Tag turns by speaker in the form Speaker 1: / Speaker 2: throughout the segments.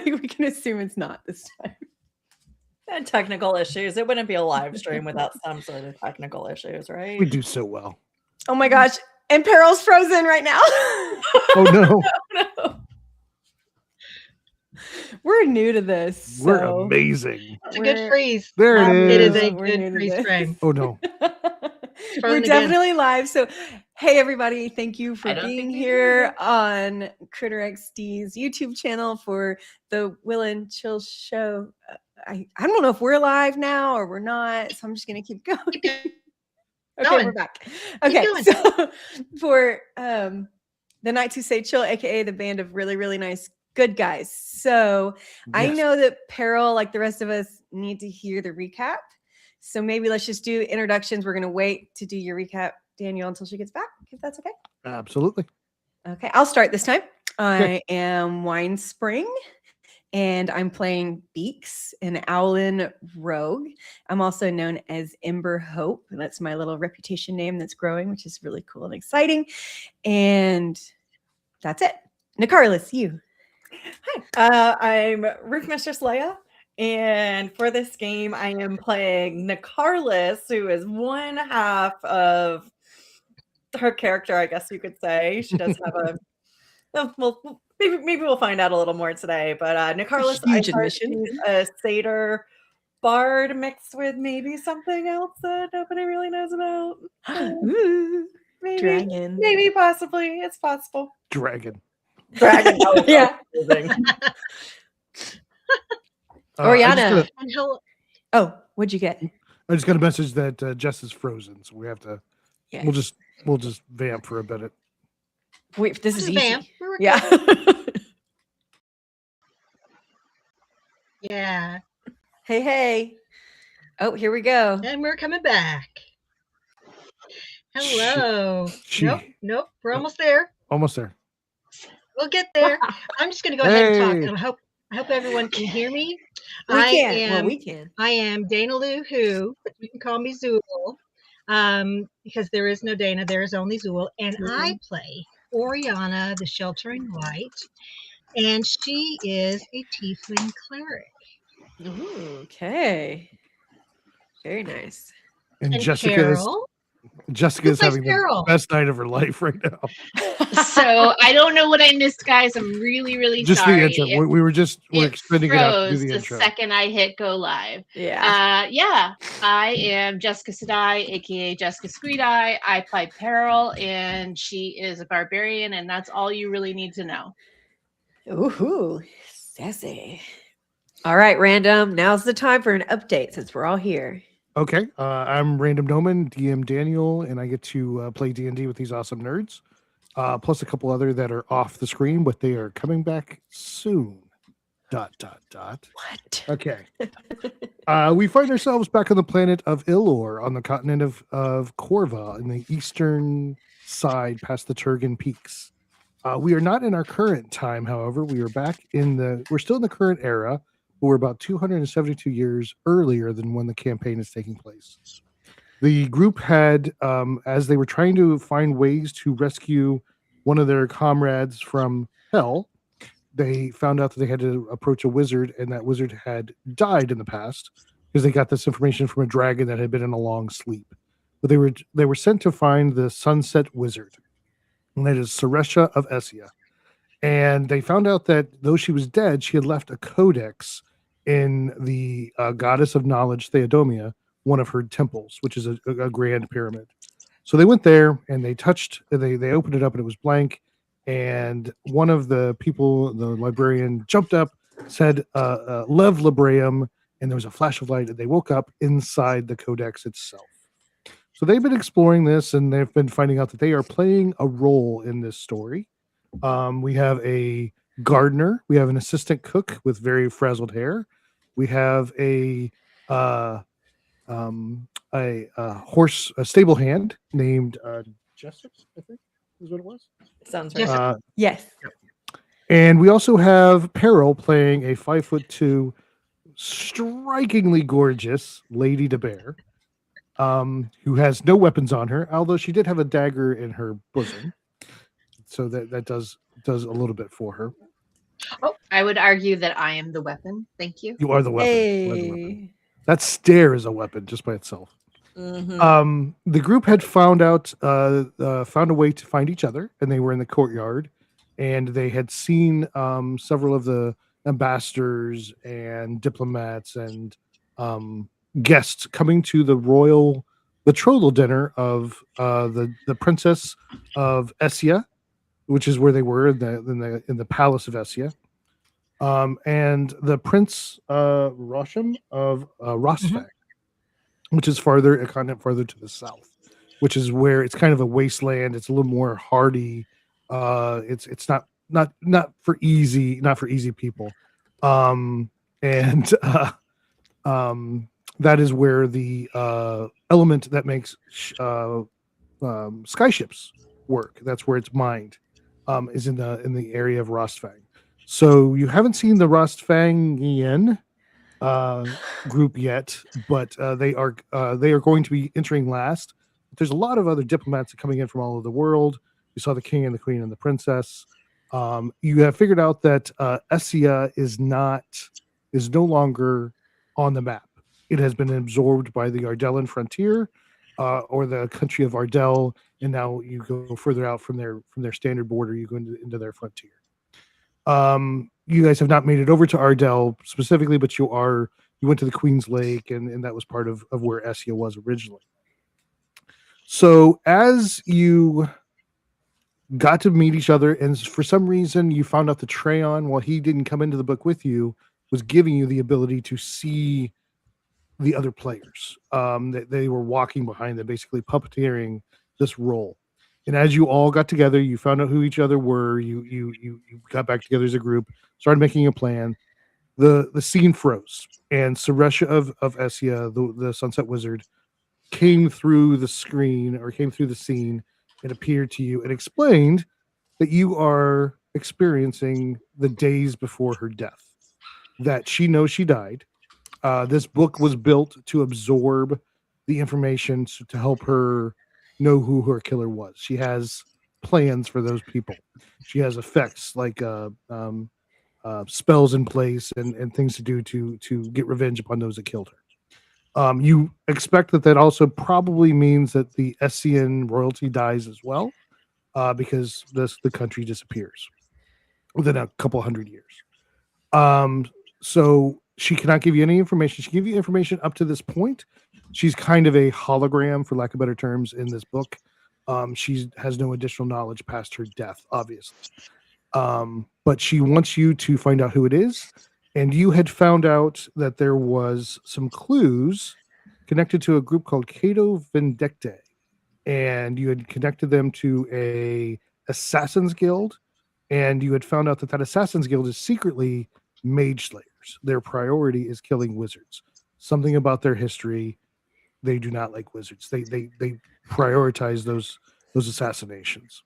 Speaker 1: we can assume it's not this time.
Speaker 2: And technical issues. It wouldn't be a live stream without some sort of technical issues, right?
Speaker 3: We do so well.
Speaker 1: Oh my gosh. And Peril's frozen right now.
Speaker 3: Oh no.
Speaker 1: No. We're new to this.
Speaker 3: We're
Speaker 1: so
Speaker 4: It's
Speaker 3: amazing.
Speaker 4: a good freeze.
Speaker 3: There it
Speaker 4: It
Speaker 3: is.
Speaker 4: is a
Speaker 1: We're
Speaker 4: good
Speaker 1: new to
Speaker 4: freeze
Speaker 1: this.
Speaker 4: frame.
Speaker 3: Oh no.
Speaker 1: We're
Speaker 4: again.
Speaker 1: definitely live. So, hey, everybody. Thank you for
Speaker 2: I don't
Speaker 1: being
Speaker 2: think we
Speaker 1: here on Critter XD's YouTube channel for the Will and Chill show. I don't know if we're live now or we're not. So I'm just going to keep going. Okay,
Speaker 4: going.
Speaker 1: we're back. Okay,
Speaker 4: going.
Speaker 1: so for the Knights Who Say Chill, aka the band of really, really nice good guys. So I
Speaker 3: Yes.
Speaker 1: know that Peril, like the rest of us, need to hear the recap. So maybe let's just do introductions. We're going to wait to do your recap, Daniel, until she gets back, if that's okay.
Speaker 3: Absolutely.
Speaker 1: Okay, I'll start this time.
Speaker 3: Okay.
Speaker 1: I am Wine Spring, and I'm playing Beaks, an Owlin rogue. I'm also known as Ember Hope, and that's my little reputation name that's growing, which is really cool and exciting. And that's it. Nicarlis, you.
Speaker 2: Hi, I'm Roof Mistress Leia, and for this game, I am playing Nicarlis, who is one half of her character, I guess you could say. She does have well, maybe we'll find out a little more today. But Nicarlis,
Speaker 1: Huge
Speaker 2: I heard
Speaker 1: admission.
Speaker 2: she's a satyr bard mixed with maybe something else that nobody really knows about.
Speaker 1: Ooh,
Speaker 2: Maybe,
Speaker 1: dragon.
Speaker 2: maybe, possibly, it's possible.
Speaker 3: Dragon.
Speaker 2: Dragon, oh,
Speaker 1: Yeah.
Speaker 2: amazing.
Speaker 1: Oriana.
Speaker 4: And hello.
Speaker 1: Oh, what'd you get?
Speaker 3: I just got a message that Jess is frozen, so we have to.
Speaker 1: Yeah.
Speaker 3: We'll just vamp for a minute.
Speaker 1: Wait, this is
Speaker 4: Just
Speaker 1: easy.
Speaker 4: vamp. We're
Speaker 1: Yeah.
Speaker 4: Yeah.
Speaker 1: Hey. Oh, here we go.
Speaker 4: And we're coming back. Hello. Nope. We're almost there.
Speaker 3: Almost there.
Speaker 4: We'll get there. I'm just going to go ahead and talk.
Speaker 3: Hey.
Speaker 4: And I hope everyone can hear me.
Speaker 1: We can. We can.
Speaker 4: I am Dana Lou Who, but you can call me Zool. Because there is no Dana, there is only Zool. And I play Oriana, the Sheltering Light. And she is a tiefling cleric.
Speaker 1: Ooh, okay. Very nice.
Speaker 3: And
Speaker 4: And
Speaker 3: Jessica
Speaker 4: Carol.
Speaker 3: is having
Speaker 4: Carol?
Speaker 3: the best night of her life right now.
Speaker 5: So I don't know what I missed, guys. I'm really, really
Speaker 3: Just
Speaker 5: sorry.
Speaker 3: the intro. We're extending it out to do
Speaker 5: froze
Speaker 3: the
Speaker 5: the
Speaker 3: intro.
Speaker 5: second I hit go live.
Speaker 1: Yeah.
Speaker 5: Yeah, I am Jessica Sedai, aka Jessica Squeedeye. I play Peril, and she is a barbarian, and that's all you really need to know.
Speaker 1: Ooh, sassy. All right, random. Now's the time for an update since we're all here.
Speaker 3: Okay, I'm Random Noman, DM Daniel, and I get to play D&D with these awesome nerds, plus a couple other that are off the screen, but they are coming back soon. ...
Speaker 1: What?
Speaker 3: Okay. We find ourselves back on the planet of Ilor, on the continent of Corva, in the eastern side past the Turgan Peaks. We are not in our current time, however. We're still in the current era, but we're about 272 years earlier than when the campaign is taking place. The group had, as they were trying to find ways to rescue one of their comrades from hell, they found out that they had to approach a wizard, and that wizard had died in the past because they got this information from a dragon that had been in a long sleep. But they were sent to find the Sunset Wizard, and that is Suresha of Essia. And they found out that though she was dead, she had left a codex in the goddess of knowledge, Theodomia, one of her temples, which is a grand pyramid. So they went there and they opened it up and it was blank. And one of the people, the librarian, jumped up, said, Lev Librium, and there was a flash of light, and they woke up inside the codex itself. So they've been exploring this, and they've been finding out that they are playing a role in this story. We have a gardener, we have an assistant cook with very frazzled hair, we have a stable hand named Jessup, I think is what it was.
Speaker 2: Sounds right.
Speaker 1: Yes.
Speaker 3: And we also have Peril playing a 5'2", strikingly gorgeous Lady de Bear, who has no weapons on her, although she did have a dagger in her bosom. So that does a little bit for her.
Speaker 5: I would argue that I am the weapon. Thank you.
Speaker 3: You are the weapon. You are the weapon.
Speaker 1: Hey.
Speaker 3: That stare is a weapon just by itself. The group had found a way to find each other, and they were in the courtyard, and they had seen several of the ambassadors and diplomats and guests coming to the royal betrothal dinner of the princess of Essia, which is where they were in the palace of Essia, and the prince Rosham of Rosfang, which is a continent farther to the south, which is where it's kind of a wasteland. It's a little more hardy. It's not for easy people, and that is where the element that makes skyships work. That's where it's mined. Is in the area of Rostfang. So you haven't seen the Rostfangian group yet, but they are going to be entering last. There's a lot of other diplomats coming in from all over the world. You saw the king and the queen and the princess. You have figured out that Essia is no longer on the map. It has been absorbed by the Ardellan frontier, or the country of Ardell, and now you go further out from their standard border. You go into their frontier. You guys have not made it over to Ardell specifically, but you went to the Queen's Lake, and that was part of where Essia was originally. So as you got to meet each other, and for some reason you found out that Treon, while he didn't come into the book with you, was giving you the ability to see the other players. That they were walking behind them, basically puppeteering this role. And as you all got together, you found out who each other were. You got back together as a group, started making a plan. The scene froze, and Suresha of Essia, the Sunset Wizard, came through the screen, or came through the scene, and appeared to you and explained that you are experiencing the days before her death. That she knows she died. This book was built to absorb the information to help her know who her killer was. She has plans for those people. She has effects like spells in place and things to do to get revenge upon those that killed her. You expect that also probably means that the Essian royalty dies as well, because the country disappears within a couple hundred years. So she cannot give you any information. She give you information up to this point. She's kind of a hologram, for lack of better terms, in this book. She has no additional knowledge past her death, obviously. But she wants you to find out who it is. And you had found out that there was some clues connected to a group called Cato Vindictae. And you had connected them to a Assassin's Guild. And you had found out that Assassin's Guild is secretly mage slayers. Their priority is killing wizards. Something about their history, they do not like wizards. They prioritize those assassinations.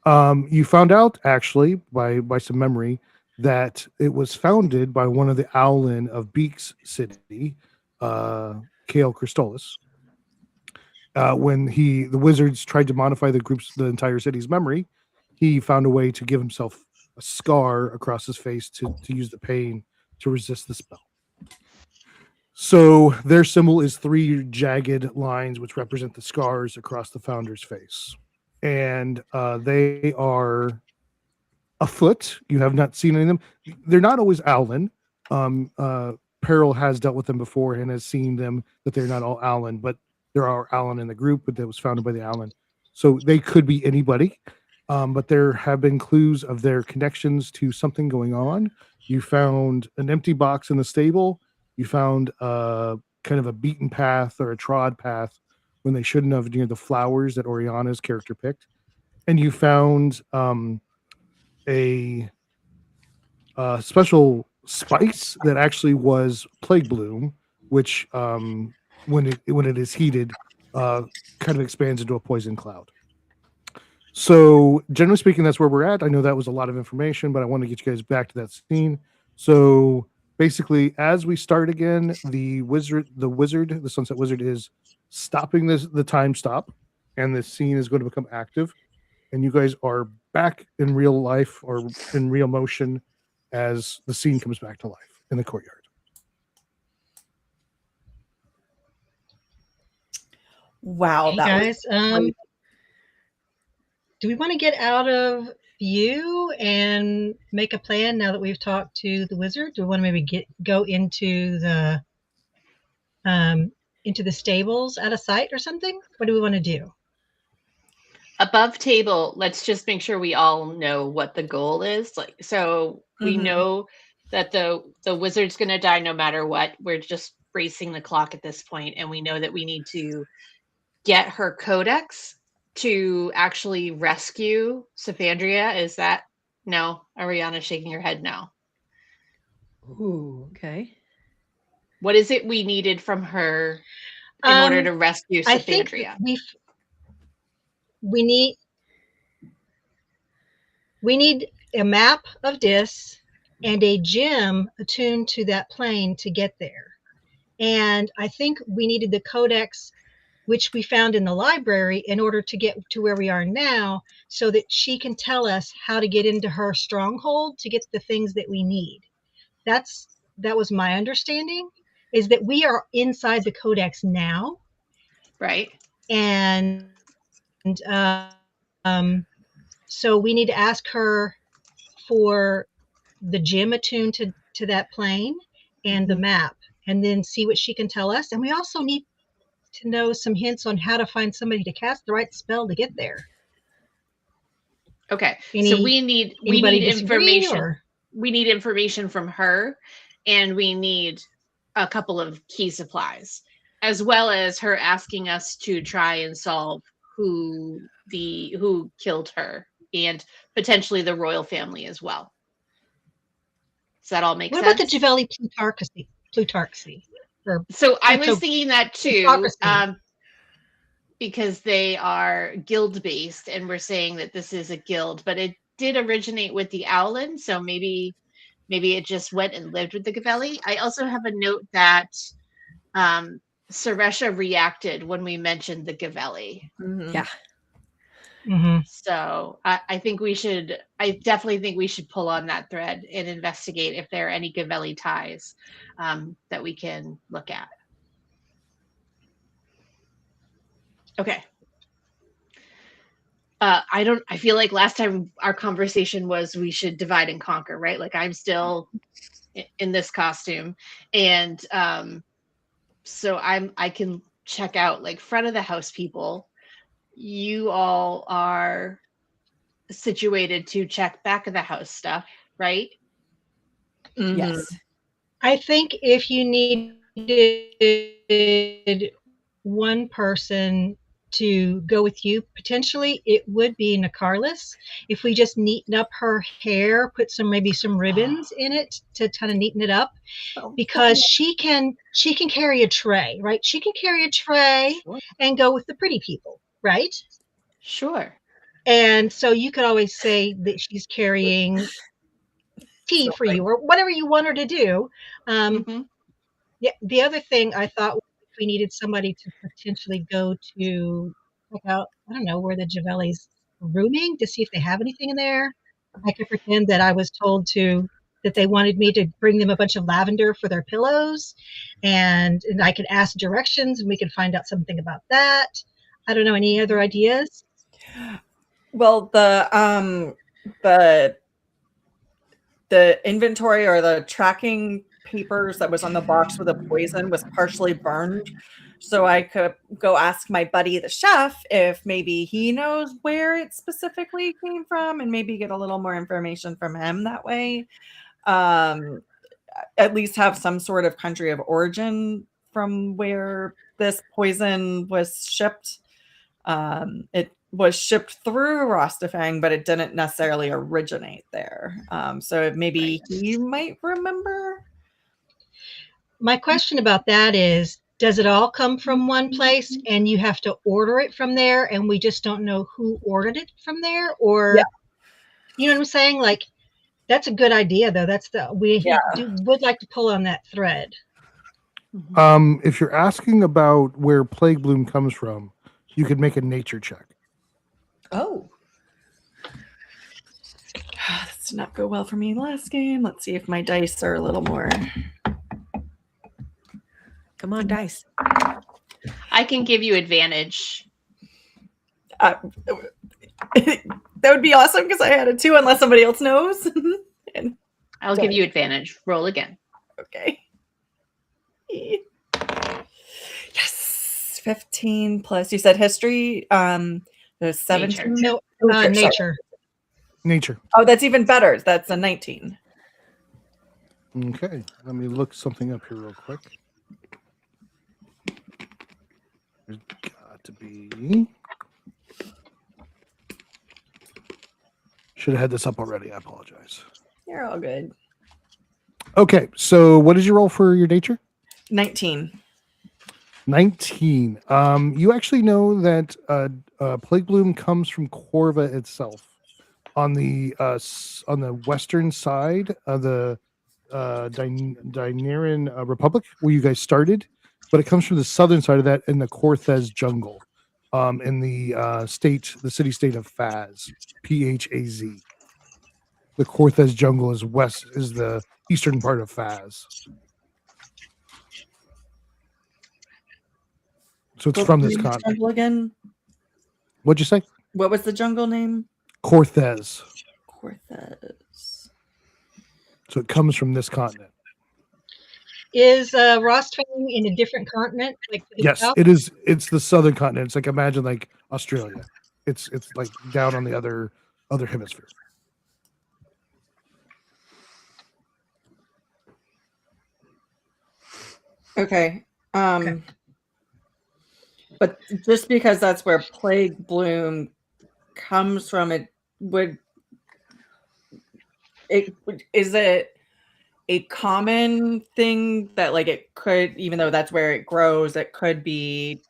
Speaker 3: You found out, actually, by some memory, that it was founded by one of the Owlin of Beak's city, Kael Christolis. When the wizards tried to modify the entire city's memory, he found a way to give himself a scar across his face to use the pain to resist the spell. So their symbol is 3 jagged lines, which represent the scars across the founder's face. And they are afoot. You have not seen any of them. They're not always Owlin. Peril has dealt with them before and has seen them, that they're not all Owlin, but there are Owlin in the group, but that was founded by the Owlin. So they could be anybody. But there have been clues of their connections to something going on. You found an empty box in the stable. You found kind of a beaten path or a trod path when they shouldn't have, near the flowers that Oriana's character picked. And you found a special spice that actually was plague bloom, which when it is heated, kind of expands into a poison cloud. So generally speaking, that's where we're at. I know that was a lot of information, but I want to get you guys back to that scene. So basically, as we start again, the Sunset Wizard, is stopping the time stop, and the scene is going to become active. And you guys are back in real life, or in real motion, as the scene comes back to life in the courtyard.
Speaker 2: Wow,
Speaker 4: Hey
Speaker 2: that
Speaker 4: guys,
Speaker 2: was
Speaker 4: do we want to get out of view and make a plan now that we've talked to the wizard? Do we want to maybe go into the stables out of sight or something? What do we want to do?
Speaker 5: Above table, let's just make sure we all know what the goal is. Like, so we
Speaker 2: Mhm.
Speaker 5: know that the wizard's going to die no matter what. We're just racing the clock at this point, and we know that we need to get her Codex to actually rescue Saphandria. Is that no? Ariana's shaking her head no.
Speaker 1: Ooh, okay.
Speaker 5: What is it we needed from her in order to rescue
Speaker 4: I think
Speaker 5: Saphandria?
Speaker 4: we need a map of Dis and a gem attuned to that plane to get there. And I think we needed the Codex, which we found in the library, in order to get to where we are now, so that she can tell us how to get into her stronghold to get the things that we need. That was my understanding, is that we are inside the Codex now.
Speaker 5: Right.
Speaker 4: And so we need to ask her for the gem attuned to that plane and the map, and then see what she can tell us. And we also need to know some hints on how to find somebody to cast the right spell to get there.
Speaker 5: Okay. So we need information.
Speaker 4: Or?
Speaker 5: We need information from her, and we need a couple of key supplies, as well as her asking us to try and solve who killed her, and potentially the royal family as well. Does that all make sense?
Speaker 4: What about the Javelli Plutarchy?
Speaker 5: So I was thinking that too, because they are guild based, and we're saying that this is a guild, but it did originate with the Owlin, so maybe it just went and lived with the Gavelli. I also have a note that Suresha reacted when we mentioned the Gavelli.
Speaker 2: Mhm.
Speaker 1: Yeah.
Speaker 4: Mm-hmm.
Speaker 5: So I definitely think we should pull on that thread and investigate if there are any Gavelli ties that we can look at. Okay. I feel like last time our conversation was we should divide and conquer, right? Like I'm still in this costume, and so I can check out like front of the house people. You all are situated to check back of the house stuff, right?
Speaker 2: Mhm.
Speaker 1: Yes.
Speaker 4: I think if you needed one person to go with you, potentially it would be Nicarlis. If we just neaten up her hair, put maybe some ribbons in it to kind of neaten it up, because she can carry a tray, right? She can carry a tray and go with the pretty people, right?
Speaker 5: Sure.
Speaker 4: And so you could always say that she's carrying tea for you, or whatever you want her to do. Yeah. The other thing I thought, if we needed somebody to potentially go to check out, I don't know, where the Javelli's rooming to see if they have anything in there. I could pretend that I was told that they wanted me to bring them a bunch of lavender for their pillows, and I could ask directions and we could find out something about that. I don't know, any other ideas?
Speaker 2: Well, the inventory or the tracking papers that was on the box with the poison was partially burned. So I could go ask my buddy, the chef, if maybe he knows where it specifically came from, and maybe get a little more information from him that way. At least have some sort of country of origin from where this poison was shipped. It was shipped through Rostafang, but it didn't necessarily originate there. So maybe he might remember.
Speaker 4: My question about that is, does it all come from one place and you have to order it from there and we just don't know who ordered it from there? Or, you know what I'm saying? Like, that's a good idea, though. Would like to pull on that thread.
Speaker 3: If you're asking about where Plague Bloom comes from, you could make a nature check.
Speaker 2: Oh. That's did not go well for me last game. Let's see if my dice are a little more.
Speaker 1: Come on, dice.
Speaker 5: I can give you advantage.
Speaker 2: That would be awesome because I had a 2 unless somebody else knows. And,
Speaker 5: I'll give you advantage. Roll again.
Speaker 2: okay. Yes. 15 plus. You said history. There's 17.
Speaker 4: No,
Speaker 2: Okay, sorry.
Speaker 4: nature.
Speaker 3: Nature.
Speaker 2: Oh, that's even better. That's a 19.
Speaker 3: Okay. Let me look something up here real quick. There's got to be. Should have had this up already. I apologize.
Speaker 2: You're all good.
Speaker 3: Okay. So, what did you roll for your nature?
Speaker 2: 19.
Speaker 3: 19. You actually know that plague bloom comes from Corva itself, on the western side of the Dineran Republic, where you guys started, but it comes from the southern side of that in the Corthez jungle, in the city state of Phaz, Phaz. The Corthez jungle is the eastern part of Phaz. So it's from this continent.
Speaker 2: Jungle again?
Speaker 3: What'd you say?
Speaker 2: What was the jungle name?
Speaker 3: Corthez.
Speaker 2: Corthez.
Speaker 3: So it comes from this continent.
Speaker 4: Is Rostfang in a different continent? Like to the
Speaker 3: Yes,
Speaker 4: south?
Speaker 3: it is. It's the southern continent. It's like, imagine like Australia. It's like down on the other hemisphere.
Speaker 2: Okay.
Speaker 4: Okay.
Speaker 2: But just because that's where plague bloom comes from, is it a common thing that like it could, even though that's where it grows, it could be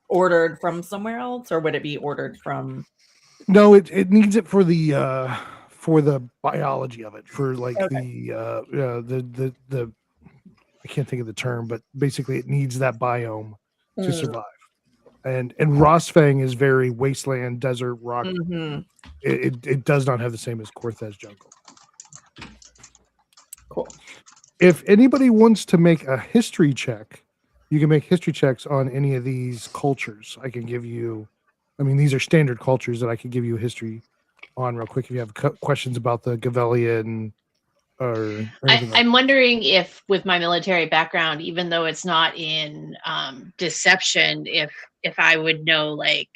Speaker 2: ordered from somewhere else, or would it be ordered from?
Speaker 3: No, it needs it for the biology of it, for like
Speaker 2: Okay.
Speaker 3: the I can't think of the term, but basically it needs that biome to survive. And Rostfang is very wasteland, desert, rock.
Speaker 2: Mhm.
Speaker 3: It does not have the same as Corthez jungle.
Speaker 2: Cool.
Speaker 3: If anybody wants to make a history check, you can make history checks on any of these cultures. I can give you, I mean, these are standard cultures that I can give you a history on real quick if you have questions about the Gavelian or anything like
Speaker 5: I'm wondering if, with my military background, even though it's not in deception, if I would know, like,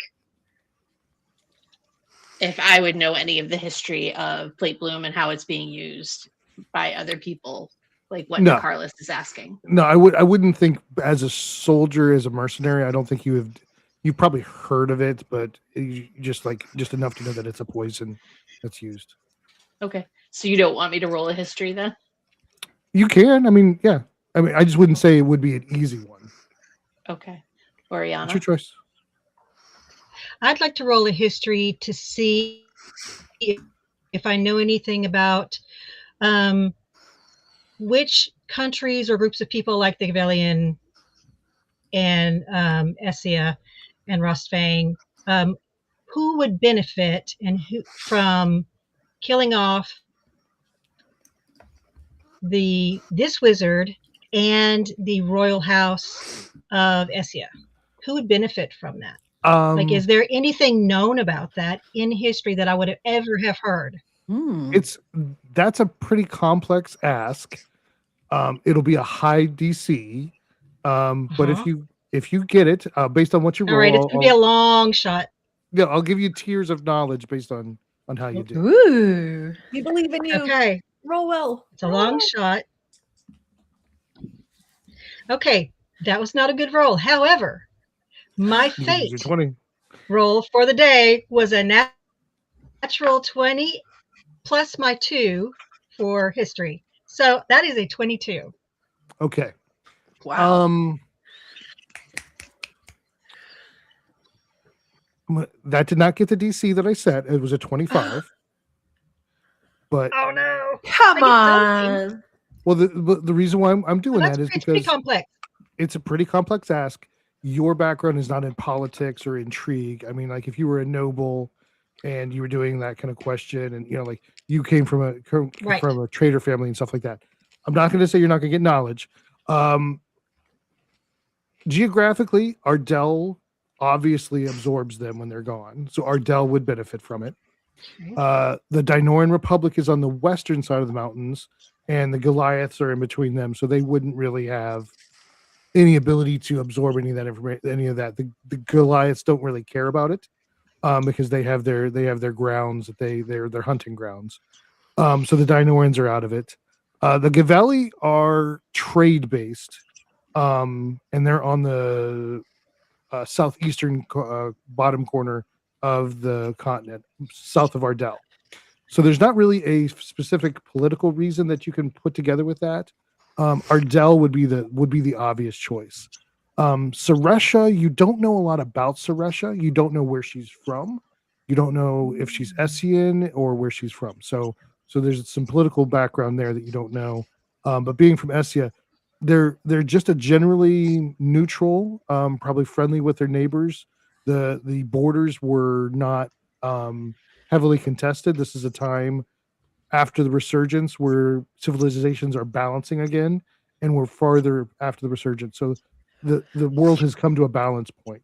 Speaker 5: if I would know any of the history of plate bloom and how it's being used by other people, like what
Speaker 3: No.
Speaker 5: Carlos is asking.
Speaker 3: No, I wouldn't think as a soldier, as a mercenary, I don't think you've probably heard of it, but just enough to know that it's a poison that's used.
Speaker 5: Okay. So you don't want me to roll a history then?
Speaker 3: You can. I mean, yeah. I mean, I just wouldn't say it would be an easy one.
Speaker 5: Okay. Oriana?
Speaker 3: It's your choice.
Speaker 4: I'd like to roll a history to see if I know anything about which countries or groups of people like the Gavelian and Essia and Rostfang, who would benefit and who from killing off this wizard and the royal house of Essia. Who would benefit from that? Like, is there anything known about that in history that I would ever have heard?
Speaker 3: That's a pretty complex ask. It'll be a high DC, but if you get it based on what you roll,
Speaker 4: all right, it's gonna be a long shot.
Speaker 3: Yeah, I'll give you tiers of knowledge based on how you do.
Speaker 1: Ooh,
Speaker 2: We believe in you.
Speaker 4: Okay,
Speaker 2: Roll well.
Speaker 4: it's a long shot. Okay, that was not a good roll. However, my
Speaker 3: You can use
Speaker 4: fate
Speaker 3: your 20.
Speaker 4: roll for the day was a natural 20 plus my 2 for history. So that is a 22.
Speaker 3: Okay.
Speaker 5: Wow.
Speaker 3: That did not get the DC that I set. It was a 25. But
Speaker 4: Oh no!
Speaker 2: Come
Speaker 4: I get
Speaker 2: on.
Speaker 3: well, the reason why I'm doing
Speaker 4: Well,
Speaker 3: that is
Speaker 4: it's pretty
Speaker 3: because
Speaker 4: complex.
Speaker 3: it's a pretty complex ask. Your background is not in politics or intrigue. I mean, like if you were a noble, and you were doing that kind of question, and like you came from
Speaker 4: Right.
Speaker 3: from a trader family and stuff like that. I'm not going to say you're not going to get knowledge. Geographically, Ardell obviously absorbs them when they're gone, so Ardell would benefit from it.
Speaker 4: Okay.
Speaker 3: The Dinoran Republic is on the western side of the mountains, and the Goliaths are in between them, so they wouldn't really have any ability to absorb any of that information. Any of that, the Goliaths don't really care about it, because they have their grounds that they're their hunting grounds. So the Dinorans are out of it. The Gavelli are trade based, and they're on the southeastern bottom corner of the continent, south of Ardell. So there's not really a specific political reason that you can put together with that. Ardell would be the obvious choice. Suresha, you don't know a lot about Suresha. You don't know where she's from. You don't know if she's Essian or where she's from. So there's some political background there that you don't know. But being from Essia, they're just a generally neutral, probably friendly with their neighbors. The borders were not heavily contested. This is a time after the resurgence where civilizations are balancing again, and we're farther after the resurgence. So the world has come to a balance point.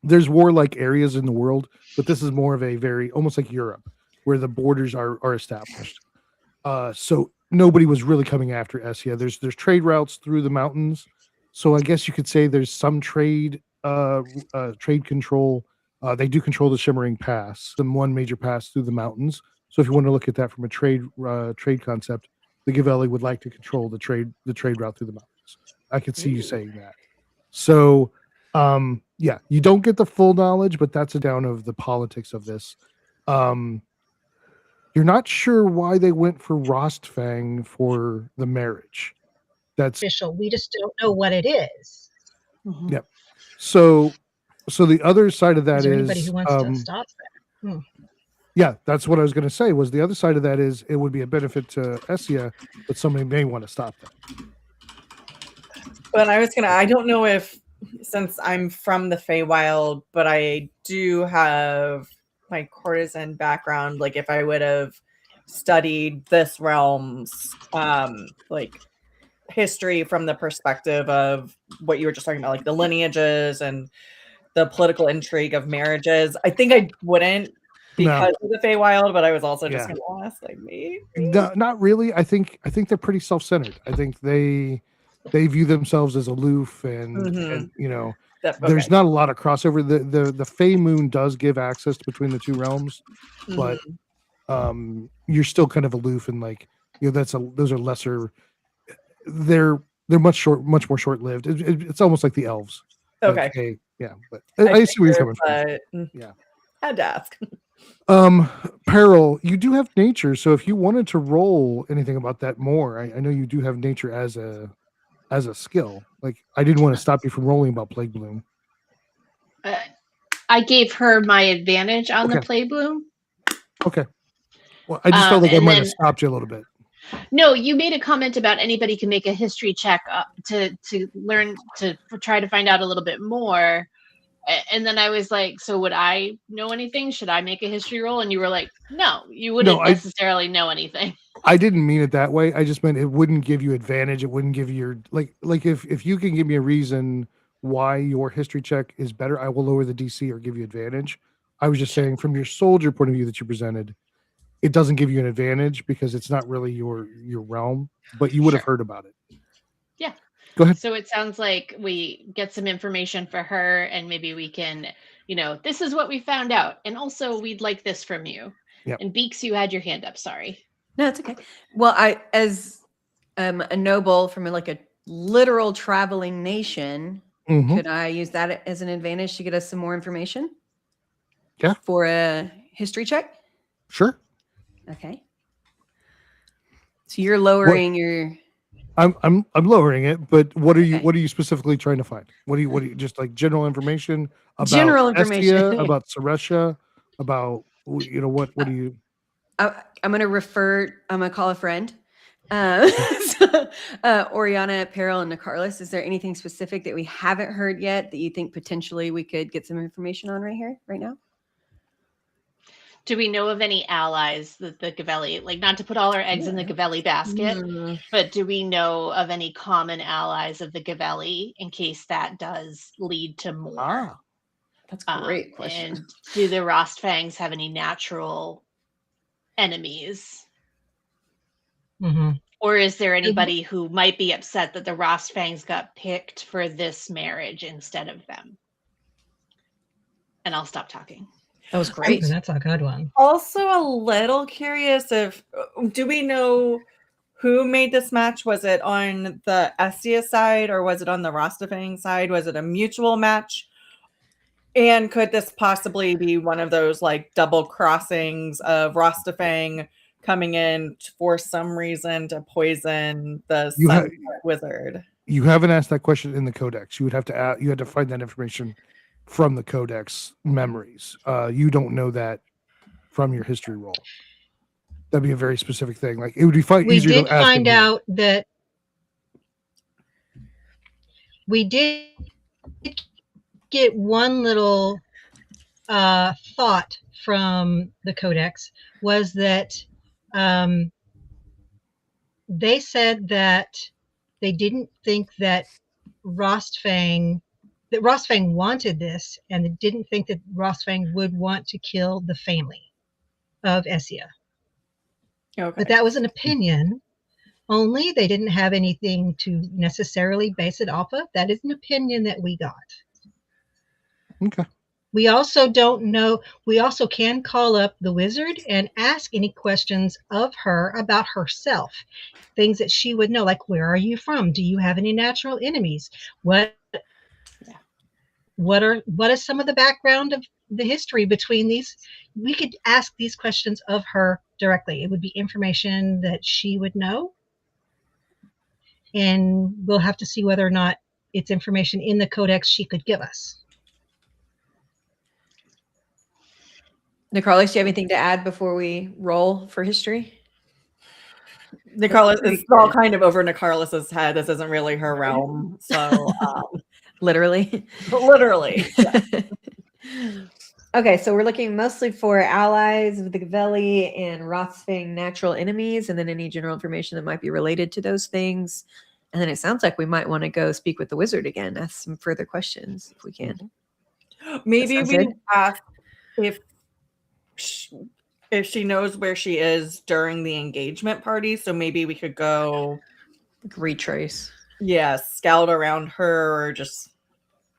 Speaker 3: There's warlike areas in the world, but this is more of a very almost like Europe, where the borders are established. So nobody was really coming after Essia. There's trade routes through the mountains, so I guess you could say there's some trade control. They do control the Shimmering Pass, and one major pass through the mountains. So if you want to look at that from a trade concept, the Gavelli would like to control the trade route through the mountains. I could see you saying that. So yeah, you don't get the full knowledge, but that's a down of the politics of this. You're not sure why they went for Rostfang for the marriage. That's
Speaker 4: Official. We just don't know what it is.
Speaker 3: Yep. So the other side of that
Speaker 4: Is there
Speaker 3: is
Speaker 4: anybody who wants to stop that?
Speaker 3: yeah, that's what I was going to say. Was the other side of that is it would be a benefit to Essia, but somebody may want to stop that.
Speaker 2: But I don't know if, since I'm from the Feywild, but I do have my courtesan background, like if I would have studied this realm's like history from the perspective of what you were just talking about, like the lineages and the political intrigue of marriages, I think I wouldn't because of the Feywild, but I was also just going to ask, like, maybe.
Speaker 3: No, not really. I think they're pretty self-centered. I think they view themselves as aloof, and you know, there's not a lot of crossover. The Fey Moon does give access between the two realms, but you're still kind of aloof, and like, you know, those are lesser. They're much more short-lived. It's almost like the elves.
Speaker 2: Okay.
Speaker 3: Like, hey, yeah, but I see where you're coming from. Yeah,
Speaker 2: I had to ask.
Speaker 3: Peril, you do have nature, so if you wanted to roll anything about that more, I know you do have nature as a skill. Like, I didn't want to stop you from rolling about Plague Bloom.
Speaker 5: I gave her my advantage on the Plague Bloom.
Speaker 3: Okay. Well, I just felt like I might have stopped you a little bit.
Speaker 5: No, you made a comment about anybody can make a history check to learn to try to find out a little bit more. And then I was like, so would I know anything? Should I make a history roll? And you were like, no, you wouldn't necessarily know anything.
Speaker 3: I didn't mean it that way. I just meant it wouldn't give you advantage. It wouldn't give you your like if you can give me a reason why your history check is better, I will lower the DC or give you advantage. I was just saying from your soldier point of view that you presented, it doesn't give you an advantage because it's not really your realm, but you would have heard about it.
Speaker 5: Yeah.
Speaker 3: Go ahead.
Speaker 5: So it sounds like we get some information for her, and maybe we can, you know, this is what we found out. And also we'd like this from you.
Speaker 3: Yep.
Speaker 5: And Beaks, you had your hand up. Sorry.
Speaker 1: No, it's okay. Well, I, as a noble from like a literal traveling nation, could I use that as an advantage to get us some more information?
Speaker 3: Yeah.
Speaker 1: For a history check?
Speaker 3: Sure.
Speaker 1: Okay. So you're lowering your.
Speaker 3: I'm lowering it, but what are you specifically trying to find? What do you just like general information about Estia, about Suresha, about, you know, what do you?
Speaker 1: I'm gonna call a friend. Oriana, Peril, and Nicarlis. Is there anything specific that we haven't heard yet that you think potentially we could get some information on right now?
Speaker 5: Do we know of any allies that the Gavelli, like, not to put all our eggs in the Gavelli basket, but do we know of any common allies of the Gavelli in case that does lead to more?
Speaker 1: That's a great question.
Speaker 5: And do the Rostfangs have any natural enemies?
Speaker 4: Mm-hmm.
Speaker 5: Or is there anybody who might be upset that the Rostfangs got picked for this marriage instead of them? And I'll stop talking.
Speaker 1: That was great.
Speaker 4: That's a good one.
Speaker 2: Also a little curious if, do we know who made this match? Was it on the Estia side or was it on the Rostafang side? Was it a mutual match? And could this possibly be one of those like double crossings of Rostafang coming in for some reason to poison the Sunset Wizard?
Speaker 3: You haven't asked that question in the Codex. You would have to you had to find that information from the Codex memories. You don't know that from your history roll. That'd be a very specific thing. Like it would be
Speaker 4: We
Speaker 3: easier
Speaker 4: did
Speaker 3: to ask
Speaker 4: find out that we did get one little thought from the Codex was that they said that they didn't think that Rostfang wanted this, and they didn't think that Rostfang would want to kill the family of Essia.
Speaker 2: Okay.
Speaker 4: But that was an opinion only. They didn't have anything to necessarily base it off of. That is an opinion that we got.
Speaker 3: Okay.
Speaker 4: We also don't know. We also can call up the wizard and ask any questions of her about herself, things that she would know, like where are you from? Do you have any natural enemies? What is some of the background of the history between these? We could ask these questions of her directly. It would be information that she would know, and we'll have to see whether or not it's information in the Codex she could give us.
Speaker 1: Nicarlis, do you have anything to add before we roll for history?
Speaker 2: Nicarlis, it's all kind of over Nicarlis's head. This isn't really her realm. So
Speaker 1: Literally.
Speaker 2: literally. Yeah.
Speaker 1: Okay, so we're looking mostly for allies of the Gavelli and Rothsfang natural enemies, and then any general information that might be related to those things. And then it sounds like we might want to go speak with the wizard again, ask some further questions if we can.
Speaker 2: Maybe we
Speaker 1: good.
Speaker 2: ask if she knows where she is during the engagement party. So maybe we could go
Speaker 1: Retrace.
Speaker 2: Yeah, scout around her, or just,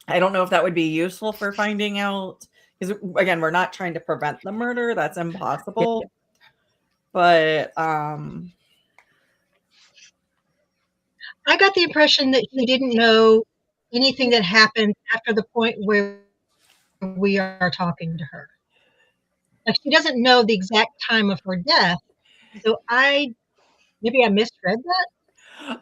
Speaker 2: I don't know if that would be useful for finding out. Because again, we're not trying to prevent the murder. That's impossible. But
Speaker 4: I got the impression that he didn't know anything that happened after the point where we are talking to her. Like, she doesn't know the exact time of her death. So maybe I misread that.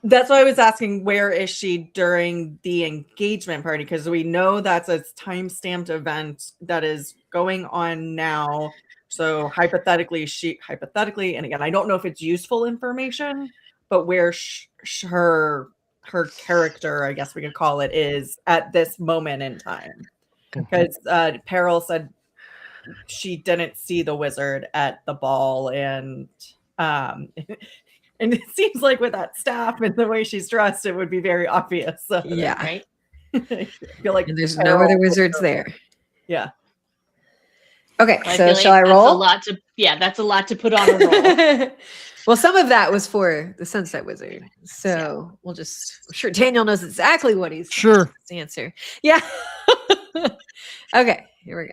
Speaker 2: that's why I was asking, where is she during the engagement party? Because we know that's a time-stamped event that is going on now. So hypothetically, and again, I don't know if it's useful information, but where her character, I guess we could call it, is at this moment in time. Because Peril said she didn't see the wizard at the ball, and and it seems like with that staff and the way she's dressed, it would be very obvious. So
Speaker 1: Yeah.
Speaker 5: Right.
Speaker 2: I feel like
Speaker 1: And there's no other wizards there.
Speaker 2: Yeah.
Speaker 1: Okay,
Speaker 5: I
Speaker 1: so
Speaker 5: feel
Speaker 1: shall
Speaker 5: like
Speaker 1: I roll?
Speaker 5: That's a lot to put on a roll.
Speaker 1: Well, some of that was for the Sunset Wizard. So we'll just, I'm sure Daniel knows exactly what he's
Speaker 3: Sure.
Speaker 1: answer. Yeah. Okay, here we go.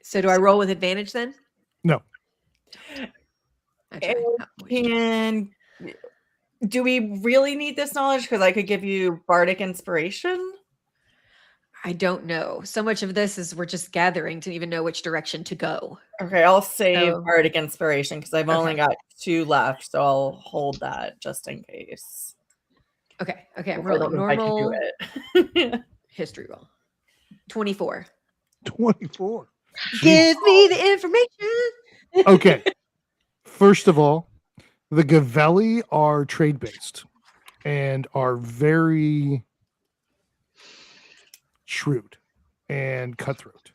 Speaker 1: So do I roll with advantage then?
Speaker 3: No.
Speaker 1: Actually,
Speaker 2: And do we really need this knowledge? Because I could give you bardic inspiration.
Speaker 1: I don't know. So much of this is we're just gathering to even know which direction to go.
Speaker 2: Okay, I'll save
Speaker 1: So-
Speaker 2: bardic inspiration because I've only
Speaker 1: Okay.
Speaker 2: got 2 left, so I'll hold that just in case.
Speaker 1: Okay, I'm
Speaker 2: I don't
Speaker 1: rolling
Speaker 2: know if I can
Speaker 1: normal
Speaker 2: do it.
Speaker 1: history roll. 24.
Speaker 3: 24.
Speaker 1: Give me the information.
Speaker 3: Okay. First of all, the Gavelli are trade based and are very shrewd. and cutthroat.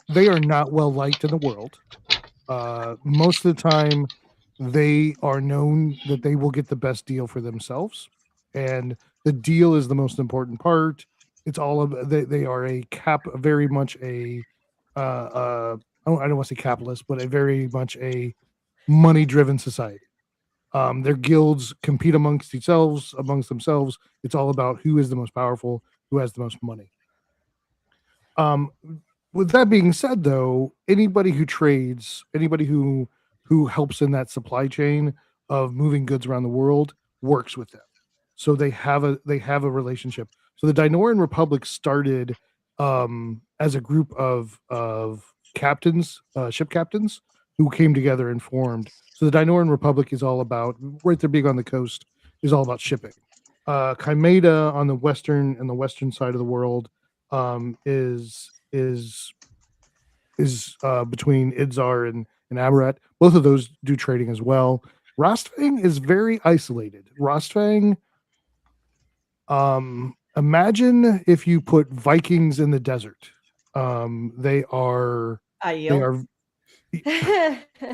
Speaker 3: They are not well liked in the world. Most of the time, they are known that they will get the best deal for themselves, and the deal is the most important part. It's all of they are very much a I don't want to say capitalist, but a very much a money driven society. Their guilds compete amongst themselves. It's all about who is the most powerful, who has the most money. Um, with that being said, though, anybody who trades, anybody who helps in that supply chain of moving goods around the world works with them. So they have a relationship. So the Dinoran Republic started as a group of captains, ship captains, who came together and formed. So the Dinoran Republic is all about, right there big on the coast, is all about shipping. Chimeda on the western side of the world is between Idzar and Amaret. Both of those do trading as well. Rostfang is very isolated. Rostfang, imagine if you put Vikings in the desert. They are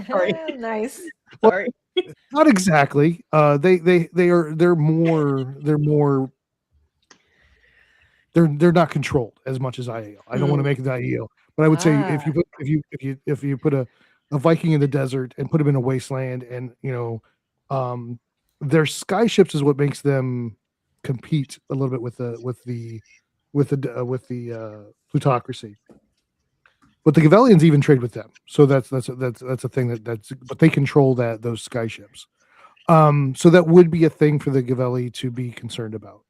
Speaker 2: Sorry.
Speaker 1: Nice.
Speaker 2: Sorry.
Speaker 3: not exactly. They're not controlled as much as IEL. I don't want to make it IEL, but I would say if you put a Viking in the desert and put him in a wasteland, and their sky ships is what makes them compete a little bit with the plutocracy. But the Gavelians even trade with them, so that's a thing but they control those sky ships. So that would be a thing for the Gaveli to be concerned about.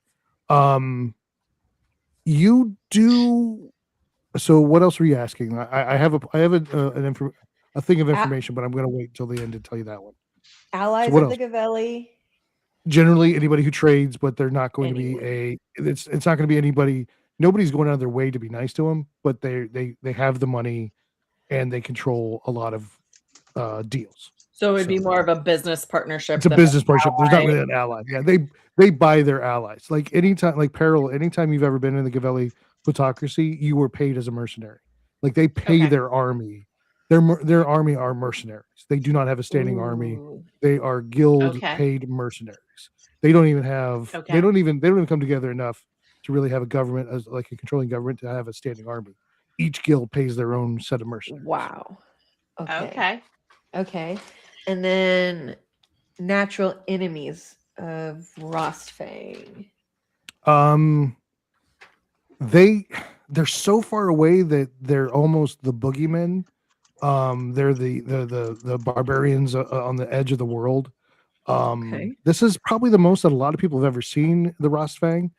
Speaker 3: You do. So what else were you asking? I have a thing of information, but I'm going to wait till the end to tell you that one.
Speaker 1: Allies
Speaker 3: So
Speaker 1: of the Gaveli.
Speaker 3: Generally, anybody who trades, but they're not going to be it's not going to be anybody. Nobody's going out of their way to be nice to them, but they have the money and they control a lot of deals.
Speaker 2: So it would be more of a business partnership.
Speaker 3: It's a business partnership. There's not really an ally. Yeah, they buy their allies. Like Peril, anytime you've ever been in the Gaveli plutocracy, you were paid as a mercenary. Like they pay their army. Their army are mercenaries. They do not have a standing army. They are guild paid mercenaries. They don't even have. They don't even come together enough to really have a government, as like a controlling government, to have a standing army. Each guild pays their own set of mercenaries.
Speaker 1: Wow. Okay. And then natural enemies of Rostfang.
Speaker 3: They're so far away that they're almost the boogeymen. They're the barbarians on the edge of the world. This is probably the most that a lot of people have ever seen the Rostfang.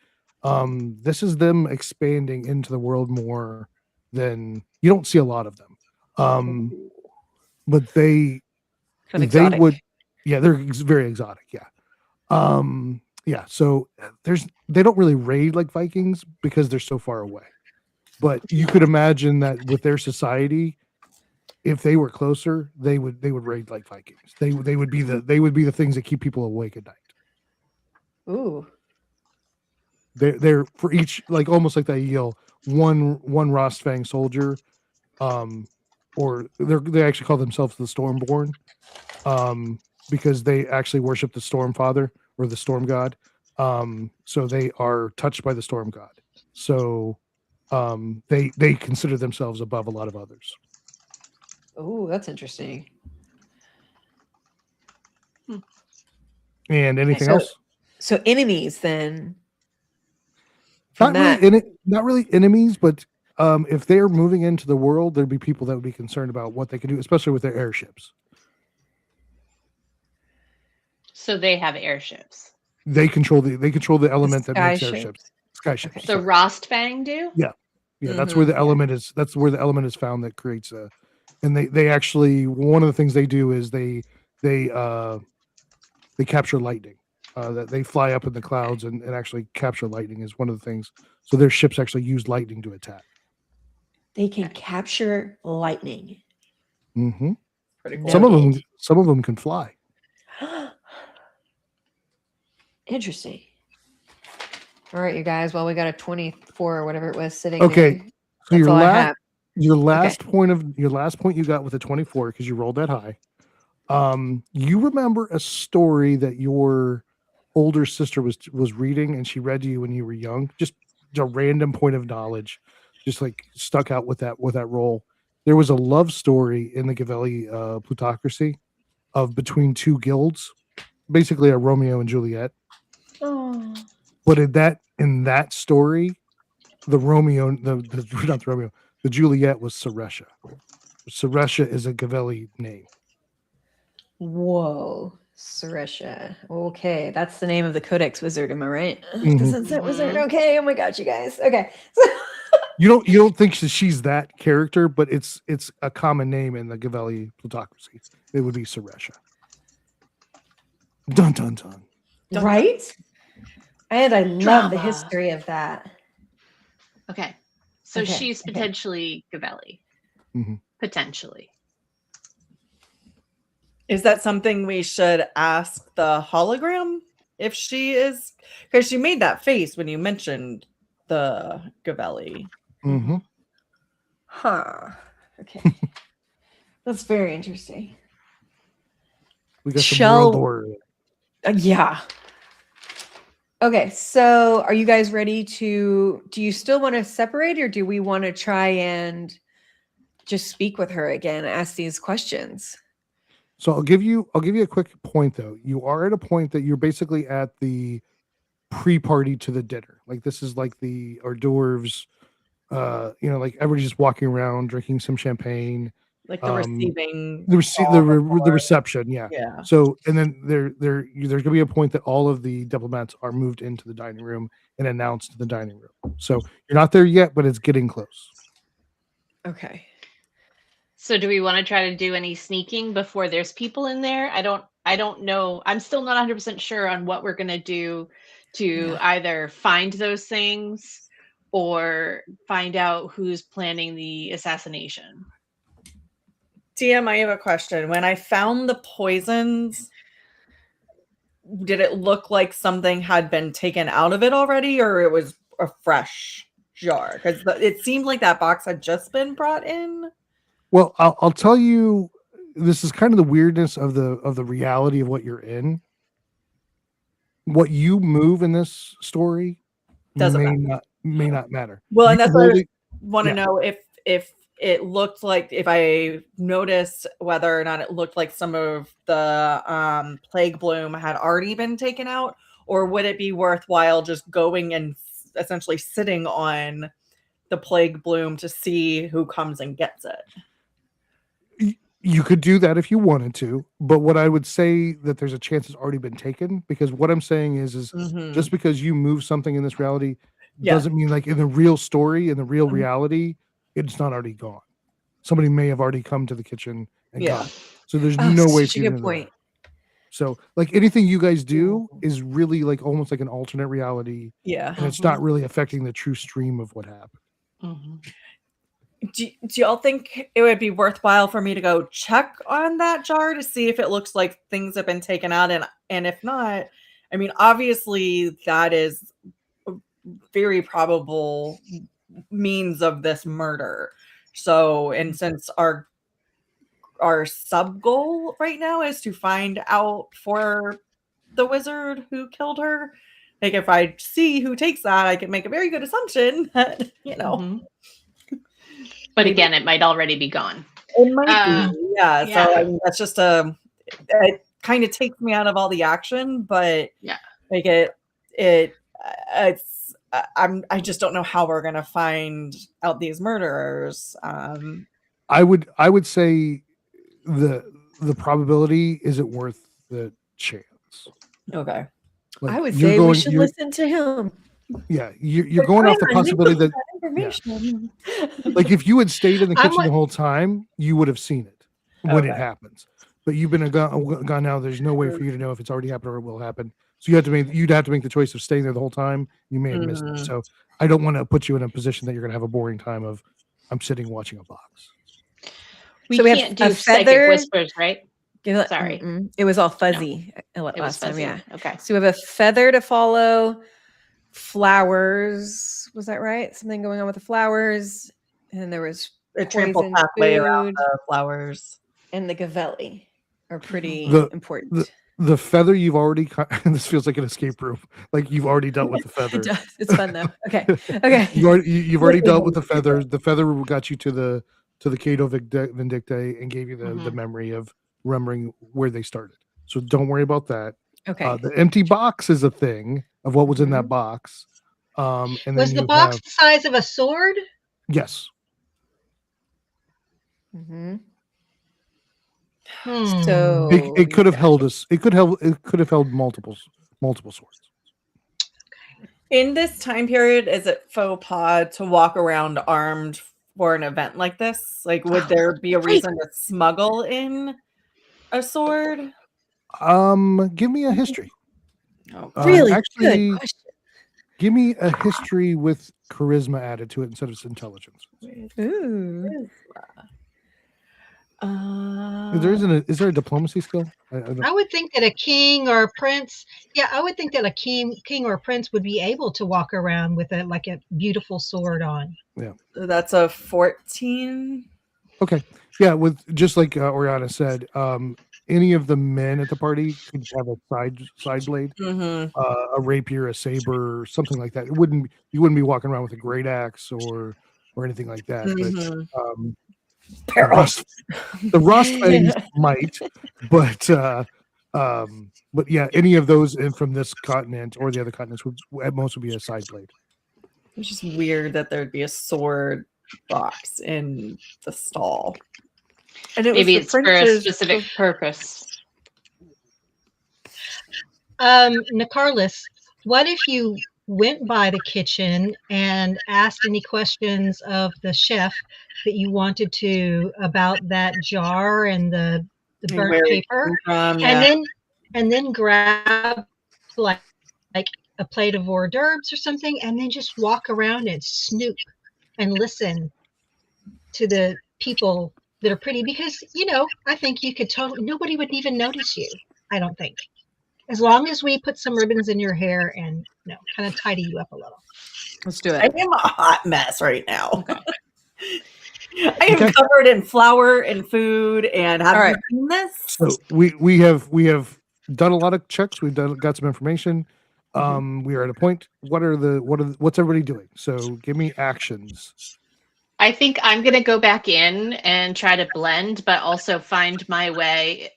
Speaker 3: This is them expanding into the world more than you don't see a lot of them. But they would, they're very exotic. Yeah. So they don't really raid like Vikings because they're so far away. But you could imagine that with their society, if they were closer, they would raid like Vikings. They would be the things that keep people awake at night.
Speaker 1: Ooh.
Speaker 3: They're for each, like almost like that yell, one Rostfang soldier, or they actually call themselves the Stormborn, because they actually worship the Storm Father or the Storm God. So they are touched by the Storm God. So they consider themselves above a lot of others.
Speaker 1: Oh, that's interesting.
Speaker 3: And anything else?
Speaker 1: So enemies then.
Speaker 3: Not really enemies, but if they're moving into the world, there'd be people that would be concerned about what they can do, especially with their airships.
Speaker 5: So they have airships.
Speaker 3: They control the element that makes airships. Sky ships.
Speaker 5: Okay. So Rostfang do?
Speaker 3: Yeah. That's where the element is. That's where the element is found that creates a. And they actually, one of the things they do is they capture lightning. That they fly up in the clouds and actually capture lightning is one of the things. So their ships actually use lightning to attack.
Speaker 1: They can capture lightning.
Speaker 3: Mm-hmm.
Speaker 2: Pretty cool.
Speaker 3: Some of them can fly.
Speaker 1: Interesting. All right, you guys. Well, we got a 24 or whatever it was sitting.
Speaker 3: Okay. So
Speaker 1: That's all I have.
Speaker 3: your last point you got with a 24 because you rolled that high. You remember a story that your older sister was reading, and she read to you when you were young. Just a random point of knowledge, just like stuck out with that roll. There was a love story in the Gavelli plutocracy of between two guilds, basically a Romeo and Juliet.
Speaker 1: Oh.
Speaker 3: But in that story, the Juliet was Suresha. Suresha is a Gavelli name.
Speaker 1: Whoa. Suresha. Okay. That's the name of the Codex wizard. Am I right?
Speaker 3: Mhm.
Speaker 1: The Sunset Wizard. Okay. Oh my gosh, you guys. Okay.
Speaker 3: You don't think she's that character, but it's a common name in the Gavelli plutocracy. It would be Suresha. Dun dun dun.
Speaker 1: Right? And I love the
Speaker 5: Drama.
Speaker 1: history of that.
Speaker 5: Okay. So
Speaker 1: Okay,
Speaker 5: she's
Speaker 1: okay.
Speaker 5: potentially Gavelli.
Speaker 3: Mhm.
Speaker 5: Potentially.
Speaker 2: Is that something we should ask the hologram if she is? Because she made that face when you mentioned the Gavelli.
Speaker 3: Mm-hmm.
Speaker 1: Huh. Okay. That's very interesting.
Speaker 3: We got some
Speaker 1: Shall-
Speaker 3: world order.
Speaker 1: Yeah. Okay, so are you guys ready do you still want to separate, or do we want to try and just speak with her again, ask these questions?
Speaker 3: So I'll give you a quick point though. You are at a point that you're basically at the pre-party to the dinner. Like this is like the hors d'oeuvres. Like everybody's just walking around drinking some champagne.
Speaker 2: Like the receiving.
Speaker 3: The reception, yeah.
Speaker 2: Yeah.
Speaker 3: So and then there's gonna be a point that all of the diplomats are moved into the dining room and announced in the dining room. So you're not there yet, but it's getting close.
Speaker 1: Okay.
Speaker 5: So do we want to try to do any sneaking before there's people in there? I don't know. I'm still not 100% sure on what we're going to do to either find those things or find out who's planning the assassination.
Speaker 2: TM, I have a question. When I found the poisons, did it look like something had been taken out of it already, or it was a fresh jar? Because it seemed like that box had just been brought in.
Speaker 3: Well, I'll tell you, this is kind of the weirdness of the reality of what you're in. What you move in this story may not matter.
Speaker 2: Well, and
Speaker 3: You
Speaker 2: that's what I
Speaker 3: really-
Speaker 2: want to know if it looked like, if I noticed whether or not it looked like some of the plague bloom had already been taken out, or would it be worthwhile just going and essentially sitting on the plague bloom to see who comes and gets it?
Speaker 3: You could do that if you wanted to, but what I would say that there's a chance it's already been taken, because what I'm saying is
Speaker 2: Mhm.
Speaker 3: just because you move something in this reality
Speaker 2: Yeah.
Speaker 3: doesn't mean like in the real story, in the real reality, it's not already gone. Somebody may have already come to the kitchen and got it. So there's no way
Speaker 1: Such
Speaker 3: for
Speaker 1: a
Speaker 3: you
Speaker 1: good
Speaker 3: to know
Speaker 1: point.
Speaker 3: that. So like anything you guys do is really like almost like an alternate reality,
Speaker 2: Yeah.
Speaker 3: and it's not really affecting the true stream of what happened.
Speaker 5: Mm-hmm.
Speaker 2: Do y'all think it would be worthwhile for me to go check on that jar to see if it looks like things have been taken out? And if not, I mean, obviously that is a very probable means of this murder. So, and since our sub goal right now is to find out for the wizard who killed her, like if I see who takes that, I can make a very good assumption that,
Speaker 5: Mm-hmm. But again, it might already be gone.
Speaker 2: It might be, yeah.
Speaker 5: yeah.
Speaker 2: So I mean, that's just it kind of takes me out of all the action, but
Speaker 5: yeah,
Speaker 2: like I just don't know how we're gonna find out these murderers.
Speaker 3: I would say the probability isn't worth the chance.
Speaker 2: Okay.
Speaker 1: I would
Speaker 3: you're
Speaker 1: say we should
Speaker 3: you're-
Speaker 1: listen to him.
Speaker 3: Yeah, you're going off the possibility that
Speaker 1: Information.
Speaker 3: like if you had stayed in the
Speaker 4: I'm
Speaker 3: kitchen
Speaker 4: like-
Speaker 3: the whole time, you would have seen it when it
Speaker 2: Okay.
Speaker 3: happens. But you've been gone now. There's no way for you to know if it's already happened or it will happen. So you'd have to make the choice of staying there the whole time. You may have missed it.
Speaker 2: Mhm.
Speaker 3: So I don't want to put you in a position that you're going to have a boring time of I'm sitting watching a box.
Speaker 5: we
Speaker 1: So we have
Speaker 5: can't
Speaker 1: a
Speaker 5: do psychic
Speaker 1: feather-
Speaker 5: whispers, right?
Speaker 1: Sorry.
Speaker 5: Sorry.
Speaker 1: It was all fuzzy
Speaker 5: It was
Speaker 1: last time,
Speaker 5: fuzzy.
Speaker 1: yeah.
Speaker 5: Okay.
Speaker 1: So we have a feather to follow, flowers. Was that right? Something going on with the flowers. And there was
Speaker 2: A trampled
Speaker 1: poison
Speaker 2: pathway around
Speaker 1: food,
Speaker 2: the flowers.
Speaker 1: and the gavelli are pretty
Speaker 3: The-
Speaker 1: important.
Speaker 3: The feather you've already this feels like an escape room. Like you've already dealt with the
Speaker 1: It
Speaker 3: feather.
Speaker 1: does. It's fun though. Okay. Okay.
Speaker 3: You've already dealt with the feather. The feather got you to the Cato Vindictae and gave you the memory of remembering where they started. So don't worry about that.
Speaker 1: Okay.
Speaker 3: The empty box is a thing of what was in that box. And then
Speaker 4: Was the
Speaker 3: you
Speaker 4: box
Speaker 3: have,
Speaker 4: the size of a sword?
Speaker 3: yes.
Speaker 1: Mm-hmm.
Speaker 4: So
Speaker 3: It could have held us. It could have held multiple swords.
Speaker 2: In this time period, is it faux pas to walk around armed for an event like this? Like, would there be a reason to smuggle in a sword?
Speaker 3: Give me a history.
Speaker 2: Oh,
Speaker 1: Really
Speaker 3: actually,
Speaker 1: good question.
Speaker 3: give me a history with charisma added to it instead of intelligence.
Speaker 1: Ooh.
Speaker 3: Is there a diplomacy skill?
Speaker 4: I would think that a king or a prince, I would think that a king or a prince would be able to walk around with a beautiful sword on.
Speaker 2: That's a 14.
Speaker 3: Okay. Yeah, with just like Oriana said, any of the men at the party could have a side blade, a rapier, a saber, something like that. You wouldn't be walking around with a great axe or anything like that. But the rust things might, but yeah, any of those from this continent or the other continents would at most would be a side blade.
Speaker 2: It's just weird that there'd be a sword box in the stall.
Speaker 1: And it
Speaker 5: Maybe
Speaker 1: was
Speaker 5: it's for a specific purpose.
Speaker 4: Nicarlis, what if you went by the kitchen and asked any questions of the chef that you wanted to about that jar and the burnt paper, and then grab like a plate of hors d'oeuvres or something, and then just walk around and snoop and listen to the people that are pretty, because I think you could nobody would even notice you. I don't think, as long as we put some ribbons in your hair and kind of tidy you up a little.
Speaker 1: Let's do it.
Speaker 2: I am a hot mess right now. Okay. I am covered in flour and food and have you seen this?
Speaker 3: So we have done a lot of checks. We've got some information. We are at a point. What's everybody doing? So give me actions.
Speaker 5: I think I'm going to go back in and try to blend, but also find my way,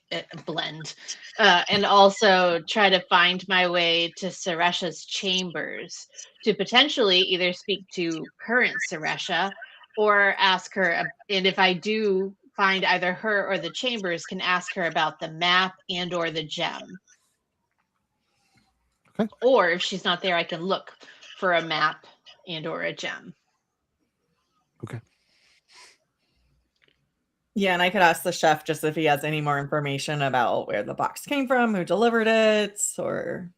Speaker 5: and also try to find my way to Suresha's chambers to potentially either speak to current Suresha or ask her, and if I do find either her or the chambers, can ask her about the map and or the gem.
Speaker 3: Okay.
Speaker 5: Or if she's not there, I can look for a map and or a gem.
Speaker 3: Okay.
Speaker 2: Yeah, and I could ask the chef just if he has any more information about where the box came from, who delivered it, or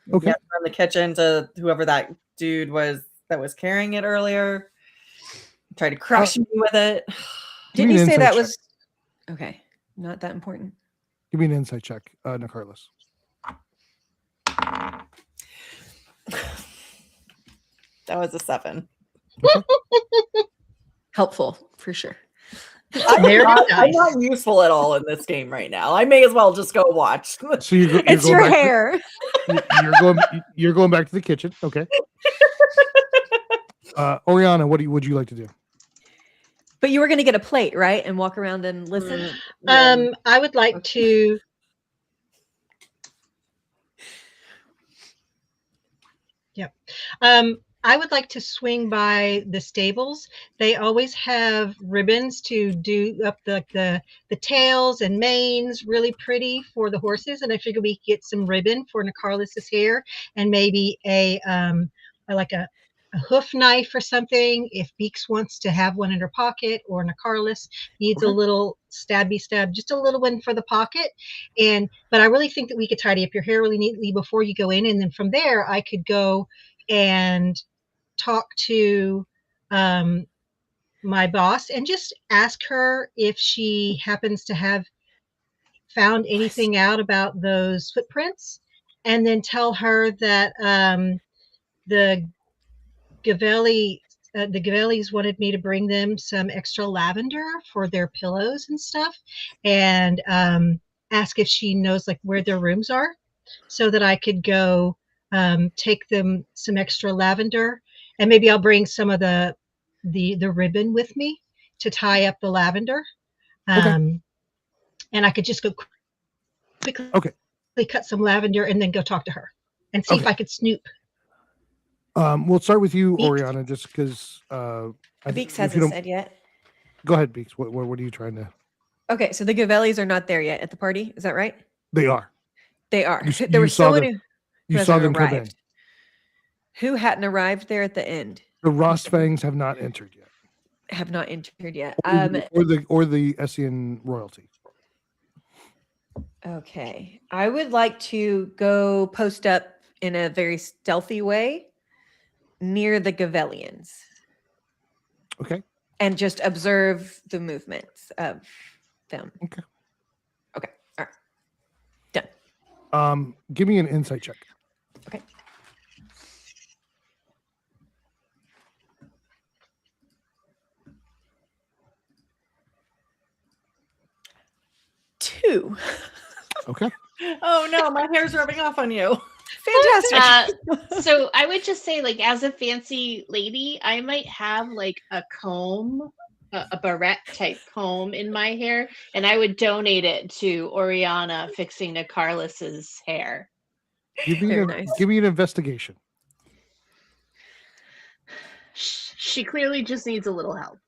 Speaker 2: from the kitchen to whoever that dude was that was carrying it earlier. Try to crush me with it.
Speaker 1: Didn't you say that was okay? Not that important.
Speaker 3: Give me an insight check, Nicarlis.
Speaker 2: That was a 7.
Speaker 3: Okay.
Speaker 1: Helpful for sure.
Speaker 2: I'm not useful at all in this game right now. I may as well just go watch.
Speaker 3: So you're
Speaker 1: it's
Speaker 3: going
Speaker 1: your
Speaker 3: back
Speaker 1: hair.
Speaker 3: You're going back to the kitchen. Okay. Oriana, what would you like to do?
Speaker 1: But you were going to get a plate, right, and walk around and listen.
Speaker 4: I would like to. Yep. I would like to swing by the stables. They always have ribbons to do up the tails and manes really pretty for the horses, and I figure we could get some ribbon for Nicarlis's hair and maybe a hoof knife or something if Beaks wants to have one in her pocket, or Nicarlis needs a little stab, just a little one for the pocket. But I really think that we could tidy up your hair really neatly before you go in, and then from there I could go and talk to my boss and just ask her if she happens to have found anything out about those footprints, and then tell her that the Gavelli the Gavellis wanted me to bring them some extra lavender for their pillows and stuff, and ask if she knows like where their rooms are, so that I could go take them some extra lavender, and maybe I'll bring some of the ribbon with me to tie up the lavender. And I could just go quickly cut some lavender and then go talk to her and see if I could snoop.
Speaker 3: We'll start with you,
Speaker 1: Beaks.
Speaker 3: Oriana, just because
Speaker 1: Beaks hasn't said yet.
Speaker 3: Go ahead, Beaks. What are you trying to?
Speaker 1: Okay, so the Gavellis are not there yet at the party. Is that right?
Speaker 3: They are.
Speaker 1: They are.
Speaker 3: You
Speaker 1: There was someone who
Speaker 3: You saw
Speaker 1: hasn't
Speaker 3: them come in.
Speaker 1: arrived. Who hadn't arrived there at the end?
Speaker 3: The Rostfangs have not entered yet.
Speaker 1: Have not entered yet.
Speaker 3: Or the Essian royalty.
Speaker 1: Okay. I would like to go post up in a very stealthy way near the Gavellians.
Speaker 3: Okay.
Speaker 1: And just observe the movements of them.
Speaker 3: Okay.
Speaker 1: Okay. All right. Done.
Speaker 3: Give me an insight check.
Speaker 1: Okay. Two.
Speaker 3: Okay.
Speaker 2: Oh no, my hair's rubbing off on you.
Speaker 1: Fantastic.
Speaker 5: So I would just say, like, as a fancy lady, I might have like a comb, a barrette type comb in my hair, and I would donate it to Oriana fixing Nicarlis's hair.
Speaker 3: Give me an investigation.
Speaker 5: She clearly just needs a little help.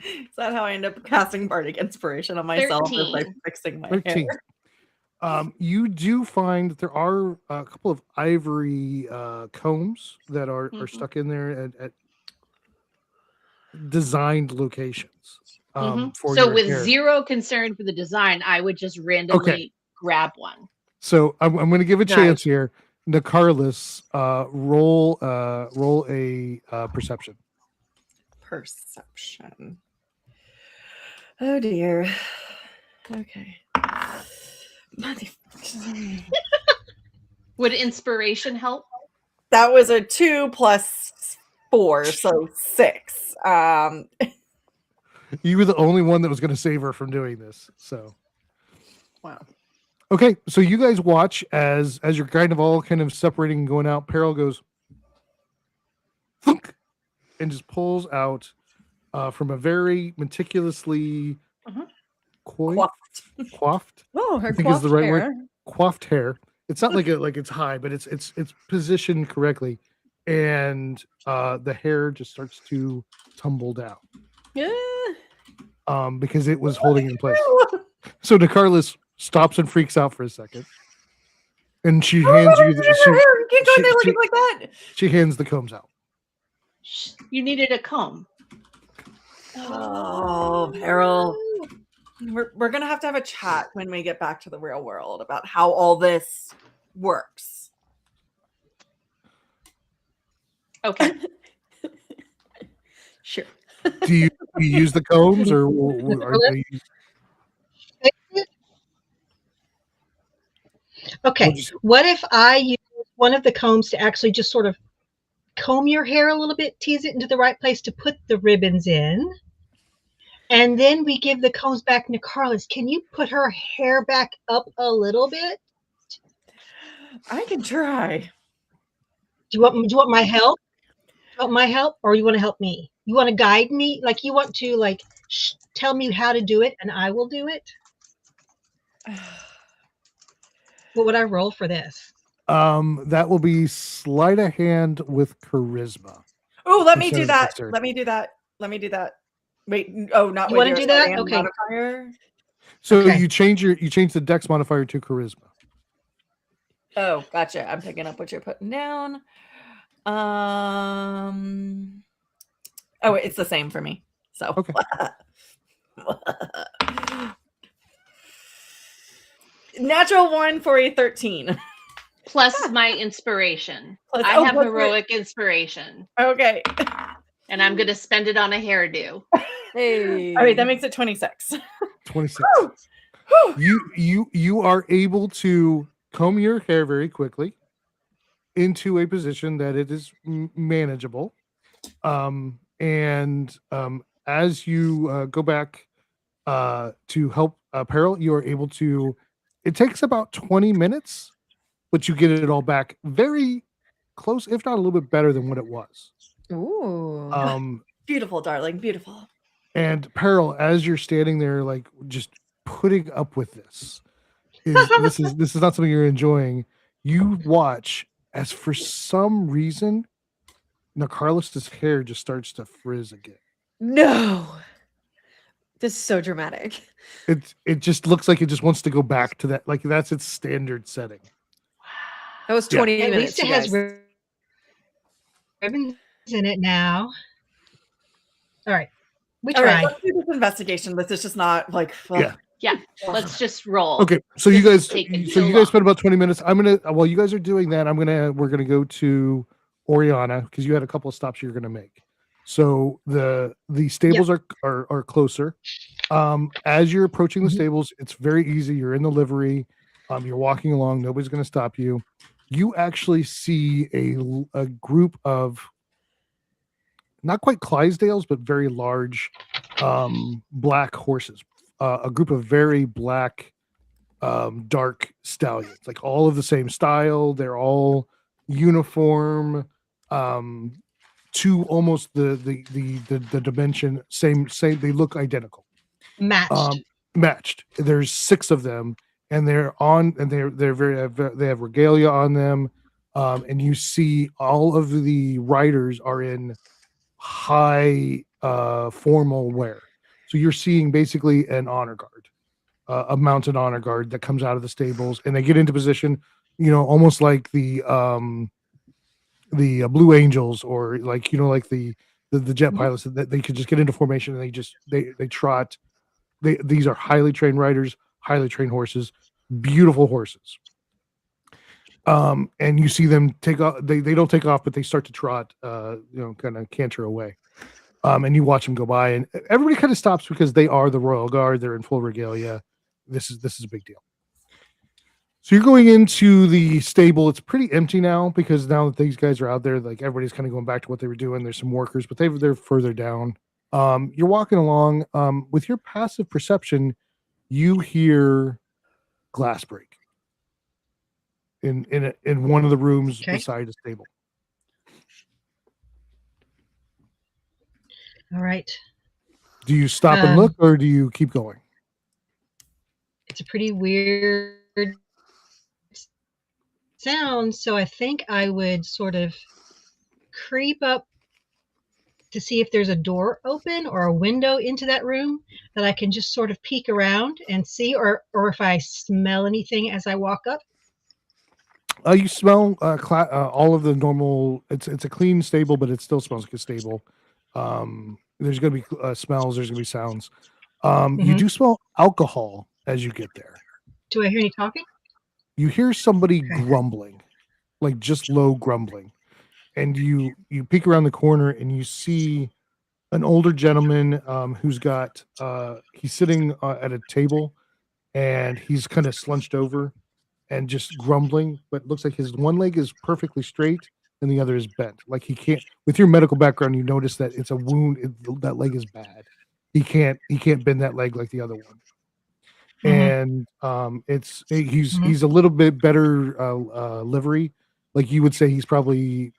Speaker 2: Is that how I end up casting bardic inspiration on myself?
Speaker 5: 13.
Speaker 2: Is by fixing my
Speaker 3: 13.
Speaker 2: hair?
Speaker 3: You do find that there are a couple of ivory combs that are stuck in there at designed locations. For
Speaker 5: So
Speaker 3: your
Speaker 5: with
Speaker 3: hair.
Speaker 5: zero concern for the design, I would just randomly grab one.
Speaker 3: So I'm going to give a chance here. Nicarlis, roll a perception.
Speaker 2: Perception. Oh dear. Okay.
Speaker 5: Would inspiration help?
Speaker 2: That was a 2 plus 4, so 6.
Speaker 3: You were the only one that was going to save her from doing this. So,
Speaker 2: Wow.
Speaker 3: Okay, so you guys watch as you're all separating and going out. Peril goes thunk, and just pulls out from a very meticulously coiffed.
Speaker 1: Oh, her
Speaker 3: I think is the right
Speaker 1: hair.
Speaker 3: word. Coiffed hair. It's not like it's high, but it's positioned correctly, and the hair just starts to tumble down.
Speaker 1: Yeah.
Speaker 3: Because it was holding in place. So Nicarlis stops and freaks out for a second, and she hands you.
Speaker 2: You can't go in there looking like that.
Speaker 3: She hands the combs out.
Speaker 5: You needed a comb.
Speaker 2: Oh, Peril. We're gonna have to have a chat when we get back to the real world about how all this works.
Speaker 5: Okay.
Speaker 1: Sure.
Speaker 3: Do you use the combs, or are you?
Speaker 4: Okay. What if I use one of the combs to actually just sort of comb your hair a little bit, tease it into the right place to put the ribbons in? And then we give the combs back to Nicarlis. Can you put her hair back up a little bit?
Speaker 2: I can try.
Speaker 4: Do you want my help? Do you want my help, or you want to help me? You want to guide me? Like you want to tell me how to do it, and I will do it? What would I roll for this?
Speaker 3: That will be sleight of hand with charisma.
Speaker 2: Oh, let me do
Speaker 3: Instead of
Speaker 2: that.
Speaker 3: dexterity.
Speaker 2: Let me do that. Let me do that. Wait, oh, not
Speaker 4: You
Speaker 2: with
Speaker 4: wanna
Speaker 2: your
Speaker 4: do that?
Speaker 2: sleight of hand
Speaker 4: Okay.
Speaker 2: modifier.
Speaker 3: So
Speaker 4: Okay.
Speaker 3: you change the dex modifier to charisma.
Speaker 2: Oh, gotcha. I'm picking up what you're putting down. Oh, it's the same for me. So
Speaker 3: Okay.
Speaker 2: Natural 1 for a 13.
Speaker 5: Plus my inspiration.
Speaker 2: Plus-
Speaker 5: I
Speaker 2: oh,
Speaker 5: have
Speaker 2: what's
Speaker 5: heroic inspiration,
Speaker 2: Okay.
Speaker 5: and I'm going to spend it on a hairdo.
Speaker 1: Hey.
Speaker 2: All right, that makes it 26.
Speaker 3: 26.
Speaker 2: Whew.
Speaker 3: You are able to comb your hair very quickly, into a position that it is manageable. As you go back to help Peril, you are able to. It takes about 20 minutes, but you get it all back very close, if not a little bit better than what it was.
Speaker 1: Ooh.
Speaker 2: Beautiful, darling, beautiful.
Speaker 3: And Peril, as you're standing there, like just putting up with this, this is not something you're enjoying. You watch as for some reason, Carlos's hair just starts to frizz again.
Speaker 1: No. This is so dramatic.
Speaker 3: It just looks like it just wants to go back to that. Like that's its standard setting.
Speaker 1: That was 20
Speaker 4: At
Speaker 1: minutes.
Speaker 4: least it
Speaker 1: you
Speaker 4: has
Speaker 1: guys.
Speaker 4: ribbons in it now. All right. We
Speaker 2: All right,
Speaker 4: tried.
Speaker 2: let's do this investigation. This is just not like
Speaker 3: Yeah.
Speaker 5: Let's just roll.
Speaker 3: Okay, so
Speaker 5: This
Speaker 3: you guys,
Speaker 5: is taking
Speaker 3: so
Speaker 5: so
Speaker 3: you guys
Speaker 5: long.
Speaker 3: spent about 20 minutes. I'm gonna, while you guys are doing that, we're gonna go to Oriana because you had a couple of stops you're gonna make. So the stables are closer. As you're approaching the stables, it's very easy. You're in the livery. You're walking along. Nobody's gonna stop you. You actually see a group of not quite Clydesdales, but very large black horses. A group of very black, dark stallions, like all of the same style. They're all uniform, to almost the dimension same. They look identical,
Speaker 4: Matched.
Speaker 3: matched. There's 6 of them, and they're they have regalia on them, and you see all of the riders are in high formal wear. So you're seeing basically an honor guard, a mounted honor guard that comes out of the stables, and they get into position, almost like the Blue Angels, or like like the jet pilots, that they could just get into formation and they trot. These are highly trained riders, highly trained horses, beautiful horses. And you see them take off. They don't take off, but they start to trot, kind of canter away. And you watch them go by, and everybody kind of stops because they are the Royal Guard. They're in full regalia. This is a big deal. So you're going into the stable. It's pretty empty now because now that these guys are out there, like everybody's kind of going back to what they were doing. There's some workers, but they're further down. You're walking along. With your passive perception, you hear glass break in one of the rooms beside the stable.
Speaker 4: All right.
Speaker 3: Do you stop and look, or do you keep going?
Speaker 4: It's a pretty weird sound, so I think I would sort of creep up to see if there's a door open or a window into that room that I can just sort of peek around and see, or if I smell anything as I walk up.
Speaker 3: You smell all of the normal. It's a clean stable, but it still smells like a stable. There's going to be smells. There's going to be sounds. You do smell alcohol as you get there.
Speaker 4: Do I hear any talking?
Speaker 3: You hear somebody grumbling, like just low grumbling, and you peek around the corner and you see an older gentleman who's got he's sitting at a table, and he's kind of slunched over and just grumbling, but it looks like his one leg is perfectly straight and the other is bent. Like he can't. With your medical background, you notice that it's a wound. That leg is bad. He can't bend that leg like the other one. And he's a little bit better livery. Like you would say, he's probably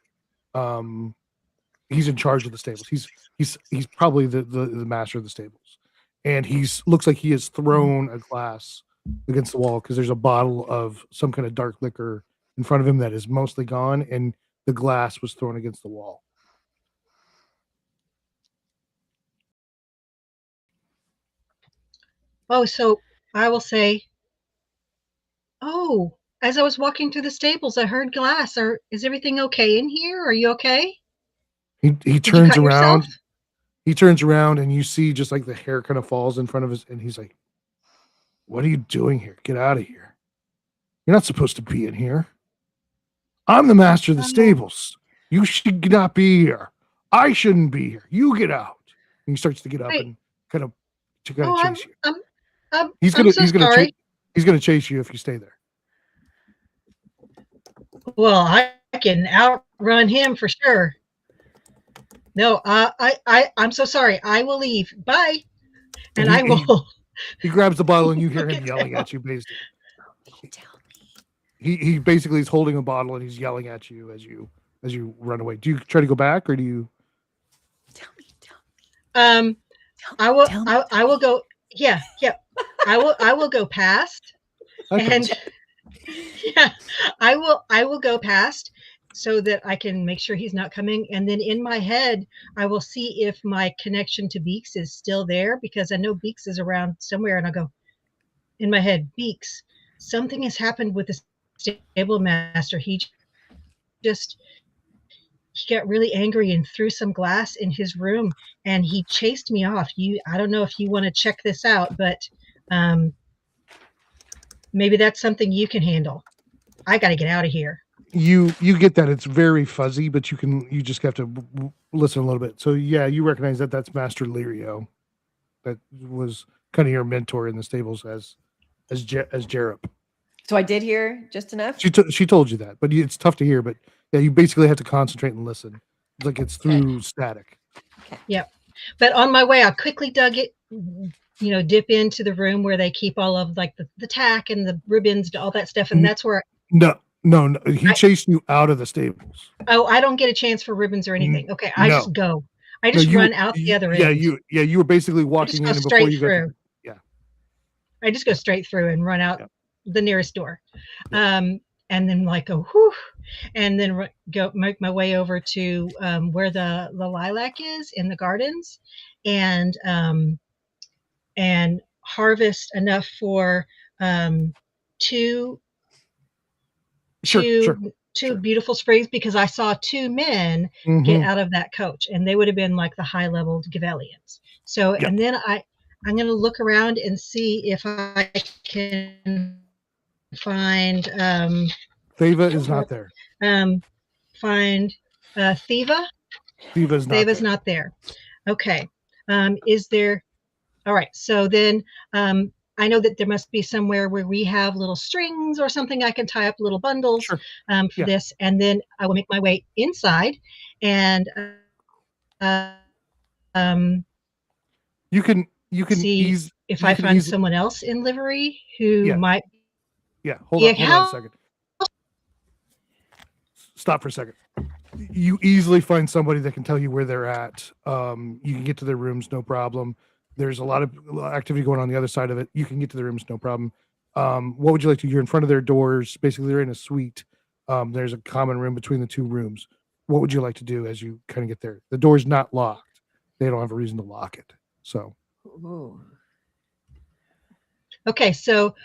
Speaker 3: he's in charge of the stables. He's probably the master of the stables, and looks like he has thrown a glass against the wall because there's a bottle of some kind of dark liquor in front of him that is mostly gone, and the glass was thrown against the wall.
Speaker 4: Oh, so I will say, oh, as I was walking through the stables, I heard glass. Is everything okay in here? Are you okay?
Speaker 3: He turns around. He turns around, and you see just like the hair kind of falls in front of his, and he's like, "What are you doing here? Get out of here! You're not supposed to be in here. I'm the master of the stables. You should not be here. I shouldn't be here. You get out." And he starts to get up and kind of chase you. He's gonna chase you if you stay there.
Speaker 4: Well, can outrun him for sure. No, I'm so sorry. I will leave. Bye. And I will.
Speaker 3: He grabs the bottle and you hear
Speaker 4: Look
Speaker 3: him
Speaker 4: at
Speaker 3: yelling
Speaker 4: Dale.
Speaker 3: at you. Basically,
Speaker 1: Tell me.
Speaker 3: he basically is holding a bottle and he's yelling at you as you run away. Do you try to go back or do you?
Speaker 1: Tell me.
Speaker 4: I will.
Speaker 1: Tell me.
Speaker 4: I will go. Yeah. I will go past.
Speaker 3: Okay.
Speaker 4: And yeah, I will go past so that I can make sure he's not coming. And then in my head, I will see if my connection to Beaks is still there, because I know Beaks is around somewhere. And I'll go in my head, Beaks, something has happened with the stable master. He got really angry and threw some glass in his room and he chased me off. I don't know if you want to check this out, but maybe that's something you can handle. I got to get out of here.
Speaker 3: You get that it's very fuzzy, but you just have to listen a little bit. So yeah, you recognize that that's Master Lirio, that was kind of your mentor in the stables as Jerup.
Speaker 1: So I did hear just enough.
Speaker 3: She told you that, but it's tough to hear. But yeah, you basically have to concentrate and listen. It's like it's through static.
Speaker 4: Yep. But on my way, I quickly dug it, dip into the room where they keep all of like the tack and the ribbons, all that stuff, and that's where.
Speaker 3: No. He chased you out of the stables.
Speaker 4: Oh, I don't get a chance for ribbons or anything. Okay, I just go. I just run out the other end.
Speaker 3: You were basically walking in before you got.
Speaker 4: I just go straight through and run out the nearest door, and then go whew, and then make my way over to where the lilac is in the gardens, and harvest enough for two beautiful sprays, because I saw two men get out of that coach, and they would have been like the high-level Gavelians. So, and then I'm going to look around and see if I can find.
Speaker 3: Theva is not there.
Speaker 4: Find Theva.
Speaker 3: Theva's
Speaker 4: not there. Okay. Is there? All right. So then I know that there must be somewhere where we have little strings or something I can tie up little bundles for this, and then I will make my way inside, and
Speaker 3: you can
Speaker 4: see if I find someone else in livery who might.
Speaker 3: Yeah, hold on a second. Stop for a second. You easily find somebody that can tell you where they're at. You can get to their rooms, no problem. There's a lot of activity going on the other side of it. You can get to the rooms, no problem. What would you like to do? You're in front of their doors. Basically, they're in a suite. There's a common room between the two rooms. What would you like to do as you kind of get there? The door's not locked. They don't have a reason to lock it. So.
Speaker 1: Ooh.
Speaker 4: Okay, so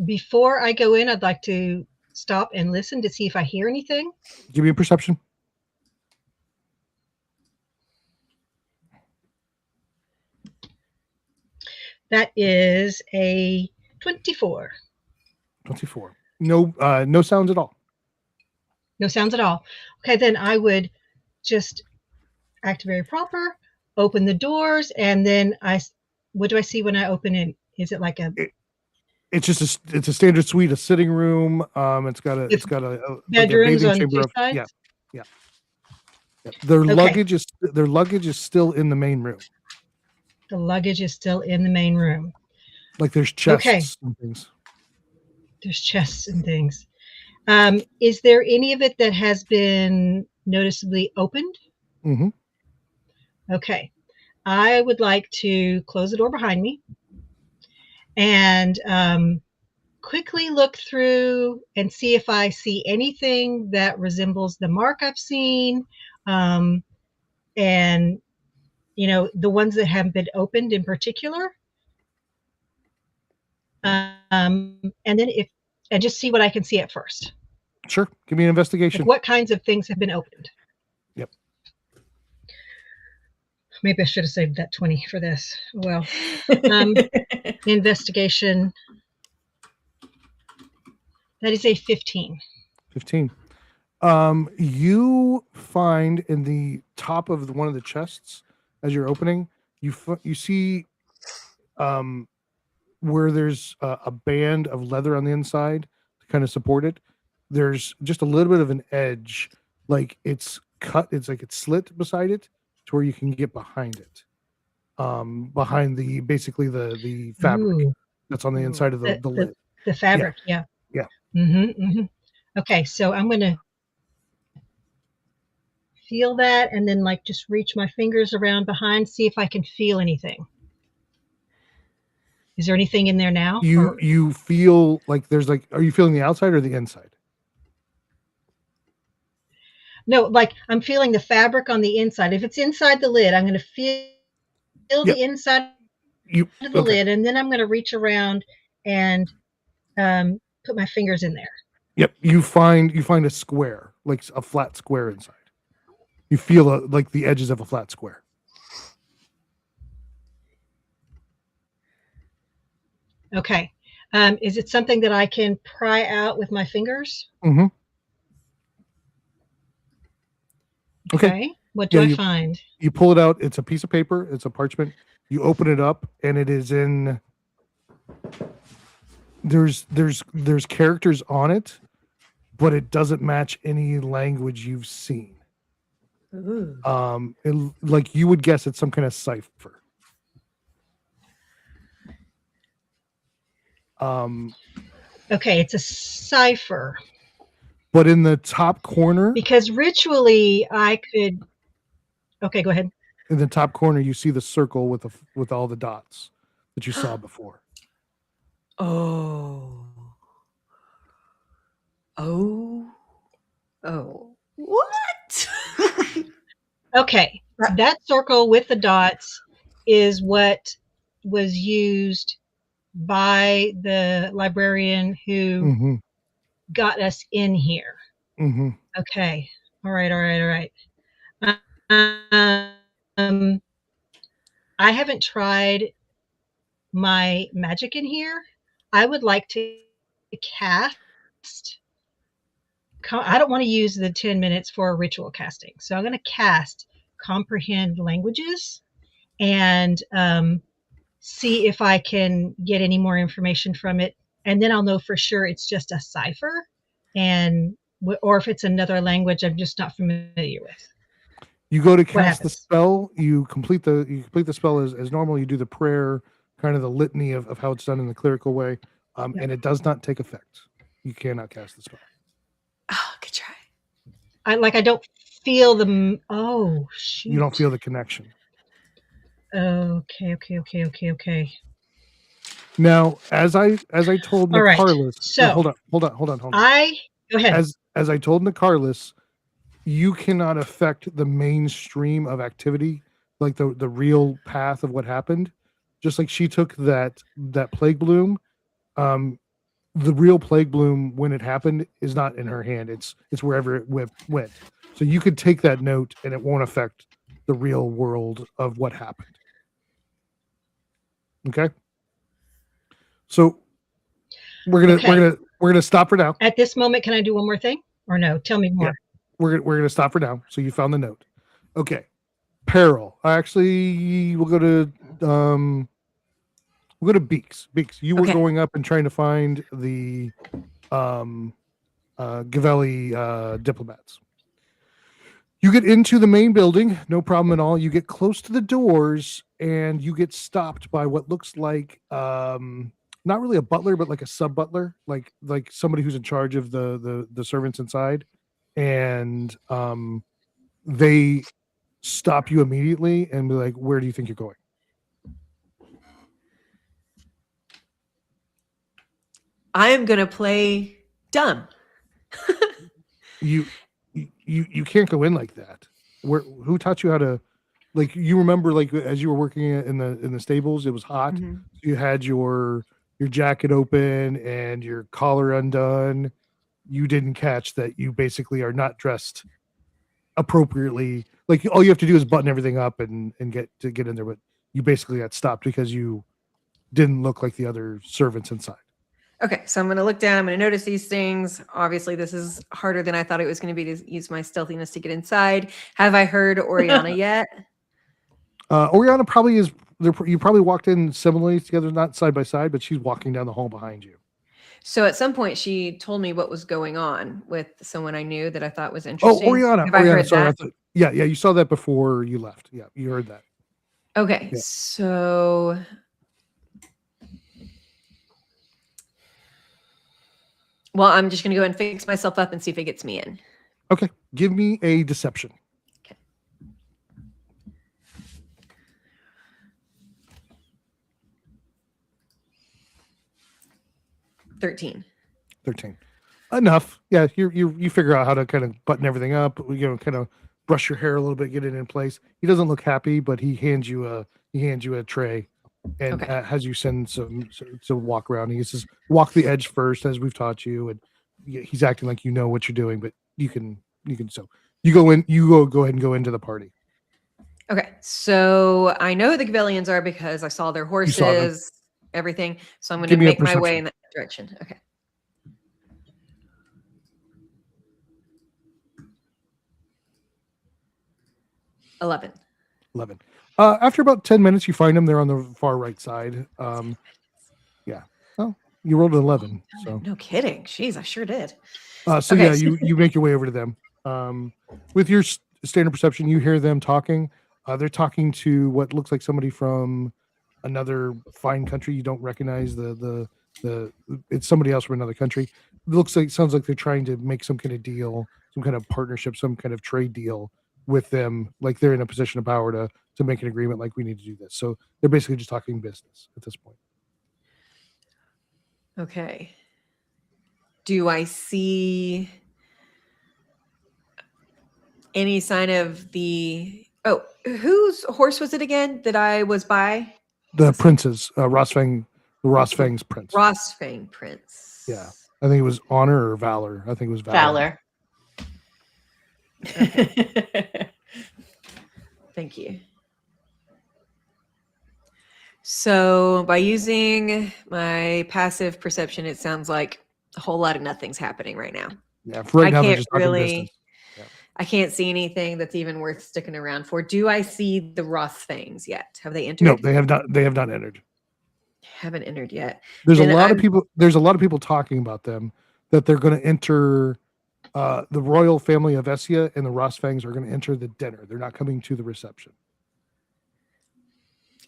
Speaker 4: before I go in, I'd like to stop and listen to see if I hear anything.
Speaker 3: Give me a perception.
Speaker 4: That is a 24.
Speaker 3: 24. No sounds at all.
Speaker 4: No sounds at all. Okay, then I would just act very proper, open the doors, and then what do I see when I open it? Is it like a?
Speaker 3: It's just it's a standard suite, a sitting room. It's got a
Speaker 4: bedrooms
Speaker 3: like
Speaker 4: on two sides.
Speaker 3: Yeah. Their luggage is still in the main room.
Speaker 4: The luggage is still in the main room.
Speaker 3: Like there's chests and things.
Speaker 4: There's chests and things. Is there any of it that has been noticeably opened?
Speaker 3: Mm-hmm.
Speaker 4: Okay. I would like to close the door behind me and quickly look through and see if I see anything that resembles the mark I've seen, and the ones that haven't been opened in particular, and then just see what I can see at first.
Speaker 3: Sure, give me an investigation.
Speaker 4: Like what kinds of things have been opened?
Speaker 3: Yep.
Speaker 4: Maybe I should have saved that 20 for this. Well, investigation. That is a 15.
Speaker 3: 15. You find in the top of one of the chests as you're opening, you see where there's a band of leather on the inside to kind of support it. there's just a little bit of an edge, like it's cut. It's like it's slit beside it to where you can get behind it, behind basically the fabric
Speaker 4: Ooh,
Speaker 3: that's on the
Speaker 1: Ooh.
Speaker 3: inside of the lid.
Speaker 4: the fabric. Yeah.
Speaker 3: Yeah.
Speaker 4: Okay, so I'm gonna feel that, and then like just reach my fingers around behind, see if I can feel anything. Is there anything in there now?
Speaker 3: You feel like there's like, are you feeling the outside or the inside?
Speaker 4: No, like I'm feeling the fabric on the inside. If it's inside the lid, I'm going to feel
Speaker 3: Yep.
Speaker 4: the inside of the
Speaker 3: Okay.
Speaker 4: lid, and then I'm going to reach around and put my fingers in there.
Speaker 3: Yep. You find a square, like a flat square inside. You feel like the edges of a flat square.
Speaker 4: Okay. Is it something that I can pry out with my fingers?
Speaker 3: Mm-hmm.
Speaker 4: Okay. What do I find?
Speaker 3: You pull it out. It's a piece of paper. It's a parchment. You open it up, and it is in. There's characters on it, but it doesn't match any language you've seen.
Speaker 1: Ooh.
Speaker 3: Like you would guess it's some kind of cipher.
Speaker 4: Okay, it's a cipher.
Speaker 3: But in the top corner,
Speaker 4: because ritually I could. Okay, go ahead.
Speaker 3: In the top corner, you see the circle with all the dots that you saw before.
Speaker 1: Oh. What?
Speaker 4: Okay, that circle with the dots is what was used by the librarian who got us in here. Okay. All right. I haven't tried my magic in here. I would like to cast. I don't want to use the 10 minutes for ritual casting. So I'm going to cast Comprehend Languages and see if I can get any more information from it. And then I'll know for sure it's just a cipher, or if it's another language I'm just not familiar with.
Speaker 3: You go to cast the spell. You complete the spell as normal. You do the prayer, kind of the litany of how it's done in the clerical way, and it does not take effect. You cannot cast the spell.
Speaker 1: Oh, good try.
Speaker 4: I don't feel the. Oh, shoot.
Speaker 3: You don't feel the connection.
Speaker 4: Okay.
Speaker 3: Now, as I told Nicarlis,
Speaker 4: so
Speaker 3: hold on.
Speaker 4: Go ahead.
Speaker 3: As I told Nicarlis, you cannot affect the mainstream of activity, like the real path of what happened. Just like she took that plague bloom, the real plague bloom when it happened is not in her hand. It's wherever it went. So you could take that note, and it won't affect the real world of what happened. Okay. So we're gonna stop for now.
Speaker 4: At this moment, can I do one more thing, or no? Tell me more.
Speaker 3: Yeah. We're gonna stop for now. So you found the note. Okay. Peril. Actually, we'll go to Beaks. Beaks, you were going up and trying to find the Gavelli diplomats. You get into the main building, no problem at all. You get close to the doors, and you get stopped by what looks like not really a butler, but like a sub butler, like somebody who's in charge of the servants inside, and they stop you immediately and be like, "Where do you think you're going?"
Speaker 1: I am gonna play dumb.
Speaker 3: You can't go in like that. Who taught you how to, like, you remember, like, as you were working in the stables, it was hot.
Speaker 1: Mm-hmm.
Speaker 3: You had your jacket open and your collar undone. You didn't catch that you basically are not dressed appropriately. Like, all you have to do is button everything up and get in there, but you basically got stopped because you didn't look like the other servants inside.
Speaker 1: Okay, so I'm going to look down. I'm going to notice these things. Obviously, this is harder than I thought it was going to be to use my stealthiness to get inside. Have I heard Oriana yet?
Speaker 3: Oriana probably is. You probably walked in similarly together, not side by side, but she's walking down the hall behind you.
Speaker 1: So at some point, she told me what was going on with someone I knew that I thought was
Speaker 3: Oh,
Speaker 1: interesting.
Speaker 3: Oriana.
Speaker 1: Have I heard
Speaker 3: Sorry,
Speaker 1: that?
Speaker 3: yeah, you saw that before you left. Yeah, you heard that.
Speaker 1: Okay,
Speaker 3: Yeah.
Speaker 1: so well, I'm just gonna go ahead and fix myself up and see if it gets me in.
Speaker 3: Okay, give me a deception.
Speaker 1: 13.
Speaker 3: 13. Enough. Yeah, you figure out how to kind of button everything up, kind of brush your hair a little bit, get it in place. He doesn't look happy, but he hands you a tray and
Speaker 1: Okay.
Speaker 3: has you send some walk around. He says, walk the edge first, as we've taught you, and he's acting like you know what you're doing, but you can so you go ahead and go into the party.
Speaker 1: Okay, so I know who the Gavillians are because I saw their
Speaker 3: You saw them.
Speaker 1: horses, everything. So I'm going to
Speaker 3: Give me a
Speaker 1: make my way
Speaker 3: perception.
Speaker 1: in that direction. Okay. 11.
Speaker 3: 11. After about 10 minutes, you find them. They're on the far right side. Yeah. Oh, you rolled an 11. So
Speaker 1: No kidding. Jeez, I sure did.
Speaker 3: so
Speaker 1: Okay,
Speaker 3: yeah, you make your way over to them. With your standard perception, you hear them talking. They're talking to what looks like somebody from another fine country. You don't recognize the it's somebody else from another country. Sounds like they're trying to make some kind of deal, some kind of partnership, some kind of trade deal with them. Like they're in a position of power to make an agreement. Like we need to do this. So they're basically just talking business at this point.
Speaker 1: Okay. Do I see any sign of the... Oh, whose horse was it again that I was by?
Speaker 3: The princes, Rosfang's prince.
Speaker 1: Rosfang Prince.
Speaker 3: Yeah. I think it was honor or valor. I think it was valor.
Speaker 1: Thank you. So by using my passive perception, it sounds like a whole lot of nothing's happening right now.
Speaker 3: Yeah, for right now they're
Speaker 1: can't
Speaker 3: just talking business. Yeah.
Speaker 1: I can't see anything that's even worth sticking around for. Do I see the Rosfangs yet? Have they entered?
Speaker 3: No, they have not. They have not entered.
Speaker 1: Haven't entered yet.
Speaker 3: There's
Speaker 1: Then
Speaker 3: a lot of people. There's a lot of people talking about them that they're going to enter. The royal family of Essia and the Rosfangs are going to enter the dinner. They're not coming to the reception.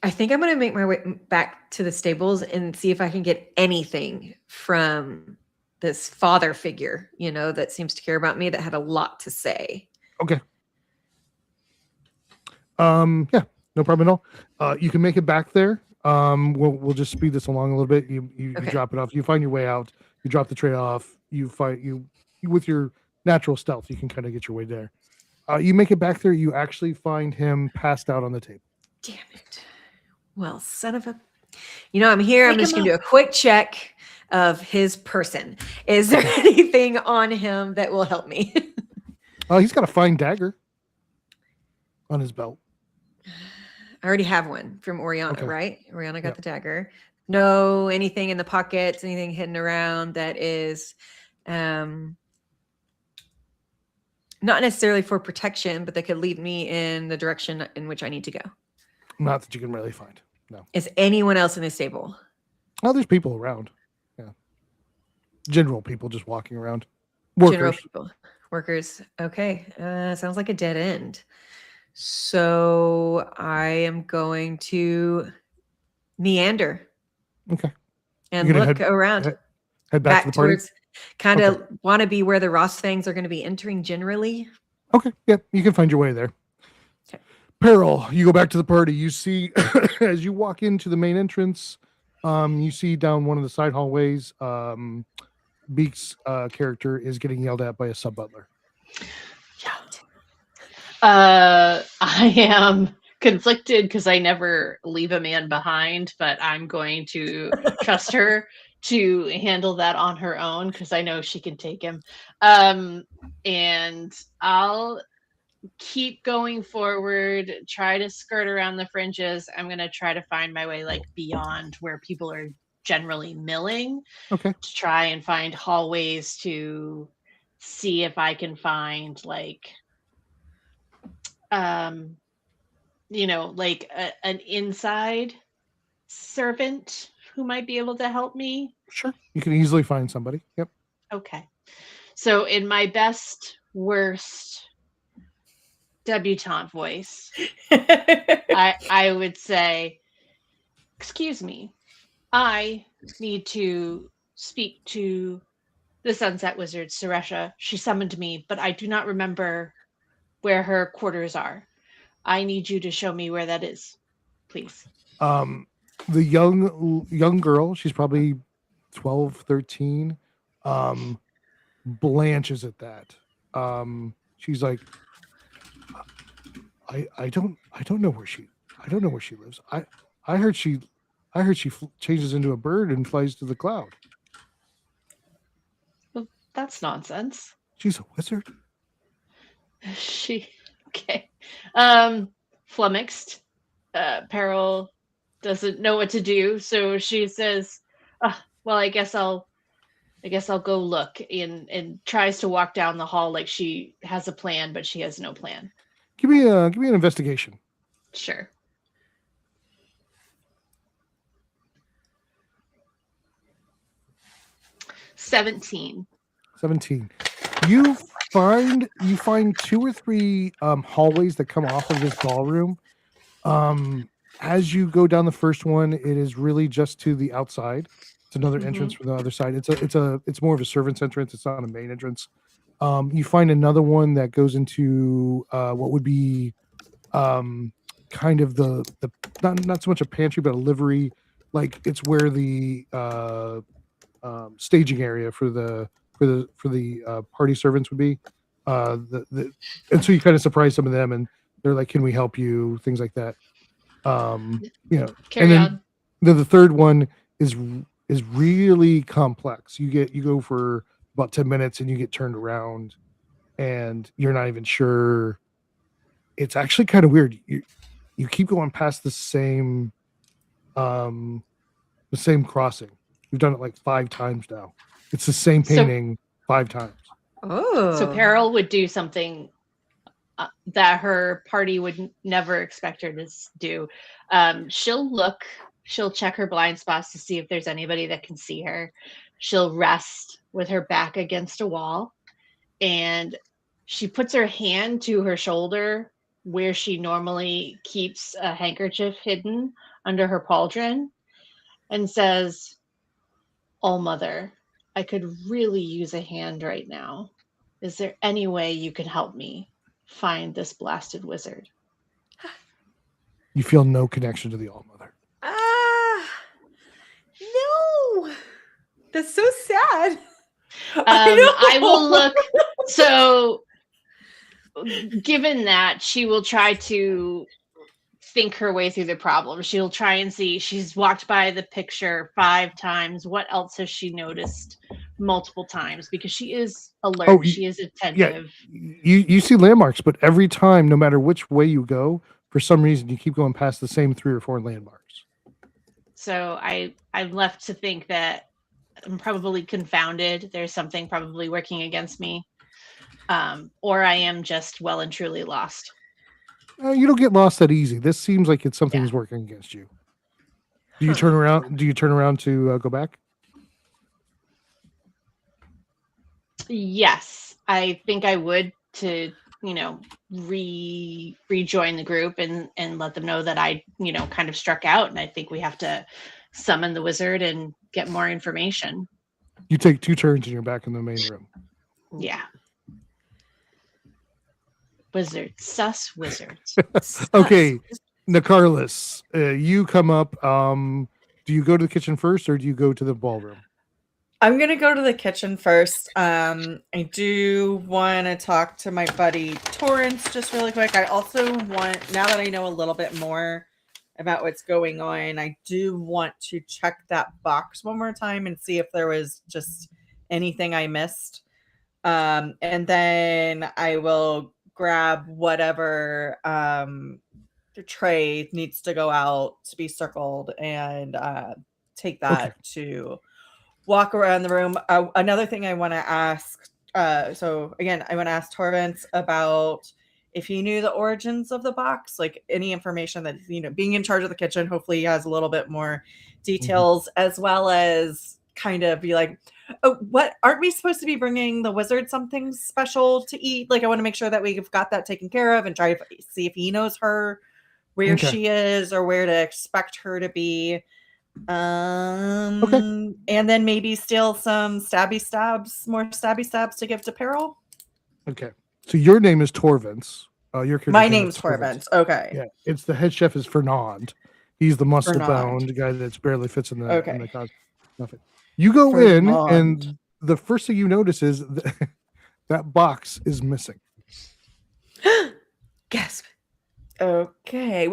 Speaker 1: I think I'm going to make my way back to the stables and see if I can get anything from this father figure, that seems to care about me, that had a lot to say.
Speaker 3: Okay. Yeah, no problem at all. You can make it back there. We'll just speed this along a little bit. You drop it off. You find your way out. You drop the tray off. You with your natural stealth, you can kind of get your way there. You make it back there. You actually find him passed out on the table.
Speaker 1: Damn it. Well, son of a... I'm here. I'm just going to do a quick check of his person. Is there anything on him that will help me?
Speaker 3: He's got a fine dagger on his belt.
Speaker 1: I already have one from Oriana,
Speaker 3: Okay.
Speaker 1: right? Oriana got the dagger. No, anything in the pockets, anything hidden around that is not necessarily for protection, but that could lead me in the direction in which I need to go.
Speaker 3: Not that you can really find. No.
Speaker 1: Is anyone else in this stable?
Speaker 3: Oh, there's people around. Yeah. General people just walking around. Workers.
Speaker 1: General people. Workers. Okay. Sounds like a dead end. So I am going to meander.
Speaker 3: Okay.
Speaker 1: And look around.
Speaker 3: Head back to the party?
Speaker 1: Towards kind of want to be where the Rosfangs are going to be entering generally.
Speaker 3: Okay. Yeah. You can find your way there. Peril, you go back to the party. You see, as you walk into the main entrance, you see down one of the side hallways, Beak's character is getting yelled at by a sub butler.
Speaker 5: I am conflicted because I never leave a man behind, but I'm going to trust her to handle that on her own because I know she can take him. And I'll keep going forward, try to skirt around the fringes. I'm going to try to find my way beyond where people are generally milling.
Speaker 3: Okay.
Speaker 5: To try and find hallways to see if I can find an inside servant who might be able to help me?
Speaker 3: Sure. You can easily find somebody. Yep.
Speaker 5: Okay. So in my best, worst debutante voice, I would say, excuse me, I need to speak to the Sunset Wizard, Suresha. She summoned me, but I do not remember where her quarters are. I need you to show me where that is, please.
Speaker 3: The young girl, she's probably 12, 13, blanches at that. She's like, I don't know where she lives. I heard she changes into a bird and flies to the cloud.
Speaker 5: Well, that's nonsense.
Speaker 3: She's a wizard.
Speaker 5: She okay. Flummoxed. Peril doesn't know what to do, so she says, well, I guess I'll go look, and tries to walk down the hall like she has a plan, but she has no plan.
Speaker 3: Give me an investigation.
Speaker 5: Sure. $17.
Speaker 3: 17. You find 2 or 3 hallways that come off of this ballroom. As you go down the first one, it is really just to the outside. It's another entrance from the other side. It's more of a servant's entrance. It's not a main entrance. You find another one that goes into what would be kind of the not so much a pantry, but a livery. Like it's where the staging area for the party servants would be. And so you kind of surprise some of them, and they're like, "Can we help you?" Things like that.
Speaker 5: Carry on.
Speaker 3: The third one is really complex. You go for about 10 minutes and you get turned around, and you're not even sure. It's actually kind of weird. You keep going past the same crossing. We've done it like 5 times now. It's the same painting 5 times.
Speaker 1: Oh.
Speaker 5: So Peril would do something that her party would never expect her to do. She'll check her blind spots to see if there's anybody that can see her. She'll rest with her back against a wall, and she puts her hand to her shoulder where she normally keeps a handkerchief hidden under her pauldron, and says, "All Mother, I could really use a hand right now. Is there any way you can help me find this blasted wizard?"
Speaker 3: You feel no connection to the All Mother.
Speaker 1: No. That's so sad.
Speaker 5: I will look. So, given that, she will try to think her way through the problem. She'll try and see. She's walked by the picture 5 times. What else has she noticed multiple times? Because she is alert. She is attentive.
Speaker 3: Yeah, you see landmarks, but every time, no matter which way you go, for some reason, you keep going past the same 3 or 4 landmarks.
Speaker 5: So I'm left to think that I'm probably confounded. There's something probably working against me. Or I am just well and truly lost.
Speaker 3: You don't get lost that easy. This seems like it's something's working against you. Do you turn around? Do you turn around to go back?
Speaker 5: Yes, I think I would, to rejoin the group and let them know that I kind of struck out, and I think we have to summon the wizard and get more information.
Speaker 3: You take 2 turns and you're back in the main room.
Speaker 5: Yeah. Wizards, sus wizards.
Speaker 3: Okay, Nicarlis, you come up. Do you go to the kitchen first, or do you go to the ballroom?
Speaker 2: I'm gonna go to the kitchen first. I do want to talk to my buddy Torrance just really quick. I also want, now that I know a little bit more about what's going on, I do want to check that box one more time and see if there was just anything I missed. And then I will grab whatever tray needs to go out to be circled and take that to walk around the room. Another thing I want to ask, so again, I want to ask Torrance about if he knew the origins of the box, like any information that, being in charge of the kitchen, hopefully he has a little bit more details, as well as kind of be like, oh, what, aren't we supposed to be bringing the wizard something special to eat? Like, I want to make sure that we've got that taken care of and try to see if he knows her, where she is, or where to expect her to be. And then maybe steal some more stabby stabs to give to Peril.
Speaker 3: Okay. So your name is Torvins.
Speaker 2: My name's Torvins. Okay.
Speaker 3: Yeah. It's the head chef is Fernand. He's the muscle-bound guy that's barely fits in the in the cosmos. Nothing. You go in, and the first thing you notice is that box is missing.
Speaker 1: Gasp.
Speaker 2: Okay.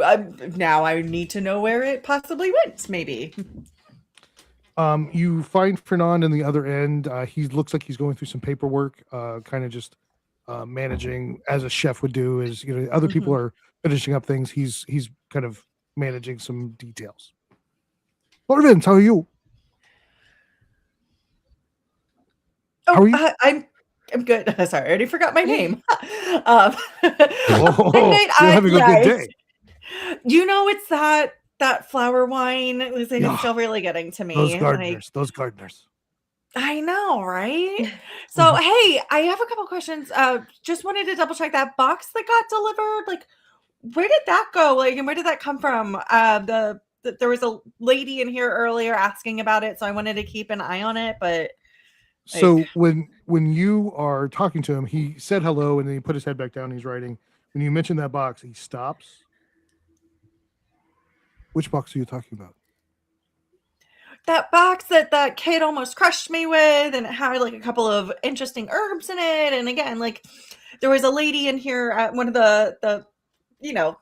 Speaker 2: Now I need to know where it possibly went, maybe.
Speaker 3: You find Fernand in the other end. He looks like he's going through some paperwork, kind of just managing as a chef would do. Is other people are finishing up things. He's kind of managing some details. Torvins, how are you?
Speaker 2: How are you? I'm good. Sorry, I already forgot my name.
Speaker 3: You're having a good day.
Speaker 2: It's that flower wine. It's still really getting to me.
Speaker 3: Those gardeners.
Speaker 2: I know, right? So, hey, I have a couple questions. Just wanted to double check that box that got delivered. Like, where did that go? Like, and where did that come from? There was a lady in here earlier asking about it, so I wanted to keep an eye on it. But
Speaker 3: so when you are talking to him, he said hello, and then he put his head back down. He's writing. When you mention that box, he stops. Which box are you talking about?
Speaker 2: That box that that kid almost crushed me with, and it had like a couple of interesting herbs in it. And again, like there was a lady in here at one of the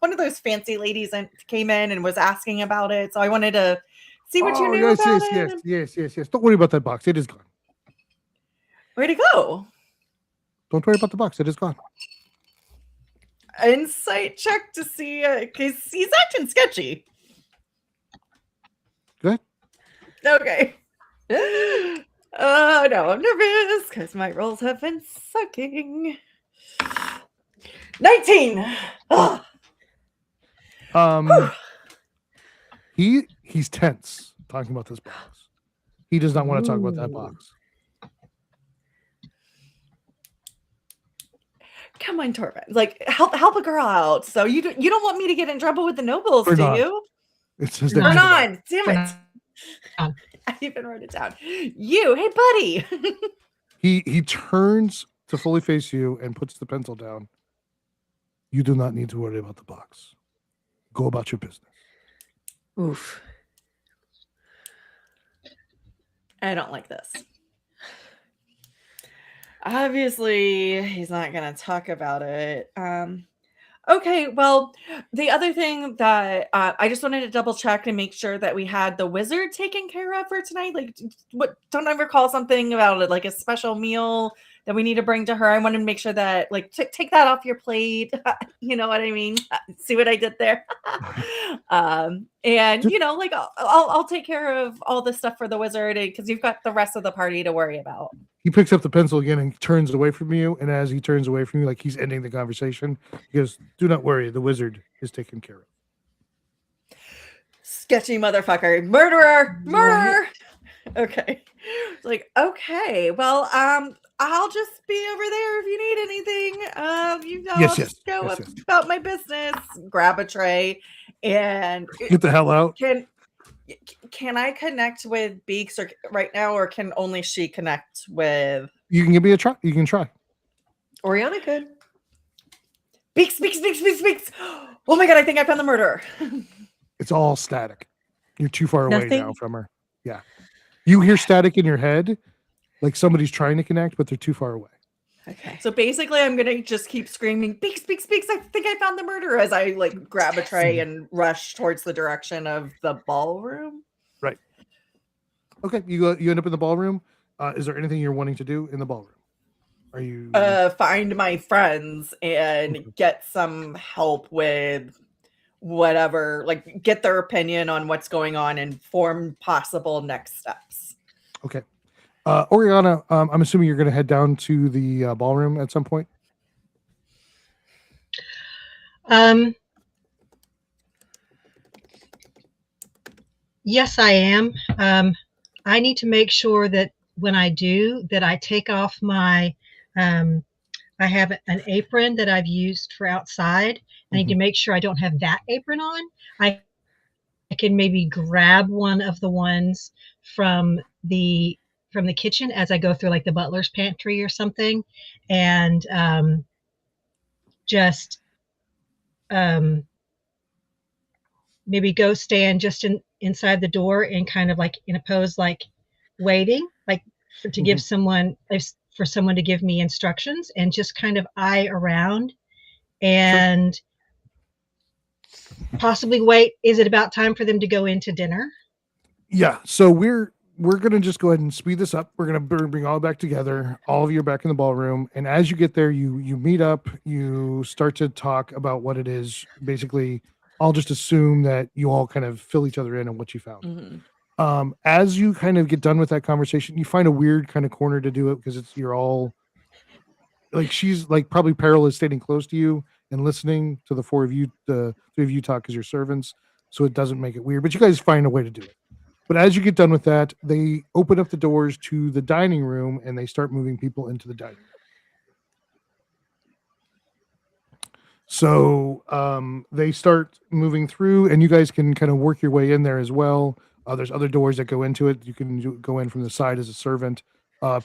Speaker 2: one of those fancy ladies and came in and was asking about it. So I wanted to see what you knew about it.
Speaker 3: Yes. Don't worry about that box. It is gone.
Speaker 2: Where'd it go?
Speaker 3: Don't worry about the box. It is gone.
Speaker 2: Insight check to see, because he's acting sketchy.
Speaker 3: Good.
Speaker 2: Okay. Oh no, I'm nervous because my rolls have been sucking. 19.
Speaker 3: He's tense talking about this box. He does not want to talk about that box.
Speaker 2: Come on, Torvin. Like help a girl out. So you don't want me to get in trouble with the nobles, do you?
Speaker 3: It's his
Speaker 2: name. Damn it. I even wrote it down. You, hey buddy.
Speaker 3: He turns to fully face you and puts the pencil down. You do not need to worry about the box. Go about your business.
Speaker 1: Oof.
Speaker 2: I don't like this. Obviously, he's not going to talk about it. Okay, well, the other thing that I just wanted to double check and make sure that we had the wizard taken care of for tonight. Like, what? Don't I recall something about it, like a special meal that we need to bring to her? I wanted to make sure that, like, take that off your plate. You know what I mean? See what I did there? And like I'll take care of all this stuff for the wizard because you've got the rest of the party to worry about.
Speaker 3: He picks up the pencil again and turns away from you. And as he turns away from you, like he's ending the conversation, he goes, "Do not worry, the wizard is taken care of."
Speaker 2: Sketchy motherfucker, murderer. Okay, it's like, okay, well, I'll just be over there if you need anything. I'll just go about my business, grab a tray, and
Speaker 3: get the hell out.
Speaker 2: Can I connect with Beaks right now, or can only she connect with?
Speaker 3: You can give me a try. You can try.
Speaker 1: Oriana could.
Speaker 2: Beaks. Oh my god, I think I found the murderer.
Speaker 3: It's all static. You're too far away now from her. Yeah. You hear static in your head, like somebody's trying to connect, but they're too far away.
Speaker 2: Okay. So basically, I'm gonna just keep screaming, "Beaks! I think I found the murderer!" as I like grab a tray and rush towards the direction of the ballroom.
Speaker 3: Right. Okay. You end up in the ballroom. Is there anything you're wanting to do in the ballroom? Are you
Speaker 2: find my friends and get some help with whatever, like get their opinion on what's going on and form possible next steps.
Speaker 3: Okay. Oriana, I'm assuming you're going to head down to the ballroom at some point.
Speaker 4: Um, yes, I am. I need to make sure that when I do, that I take off my, I have an apron that I've used for outside. I need to make sure I don't have that apron on. I can maybe grab one of the ones from the kitchen as I go through like the butler's pantry or something, and just um, maybe go stand just inside the door and kind of like in a pose like waiting, like to give someone for someone to give me instructions, and just kind of eye around and possibly wait. Is it about time for them to go into dinner?
Speaker 3: Yeah, so we're gonna just go ahead and speed this up. We're gonna bring all back together. All of you are back in the ballroom, and as you get there, you meet up. You start to talk about what it is. Basically, I'll just assume that you all kind of fill each other in on what you found. As you kind of get done with that conversation, you find a weird kind of corner to do it because you're all like, she's like, probably Peril is standing close to you and listening to the three of you talk as your servants, so it doesn't make it weird. But you guys find a way to do it. But as you get done with that, they open up the doors to the dining room and they start moving people into the dining room. So they start moving through, and you guys can kind of work your way in there as well. There's other doors that go into it. You can go in from the side as a servant.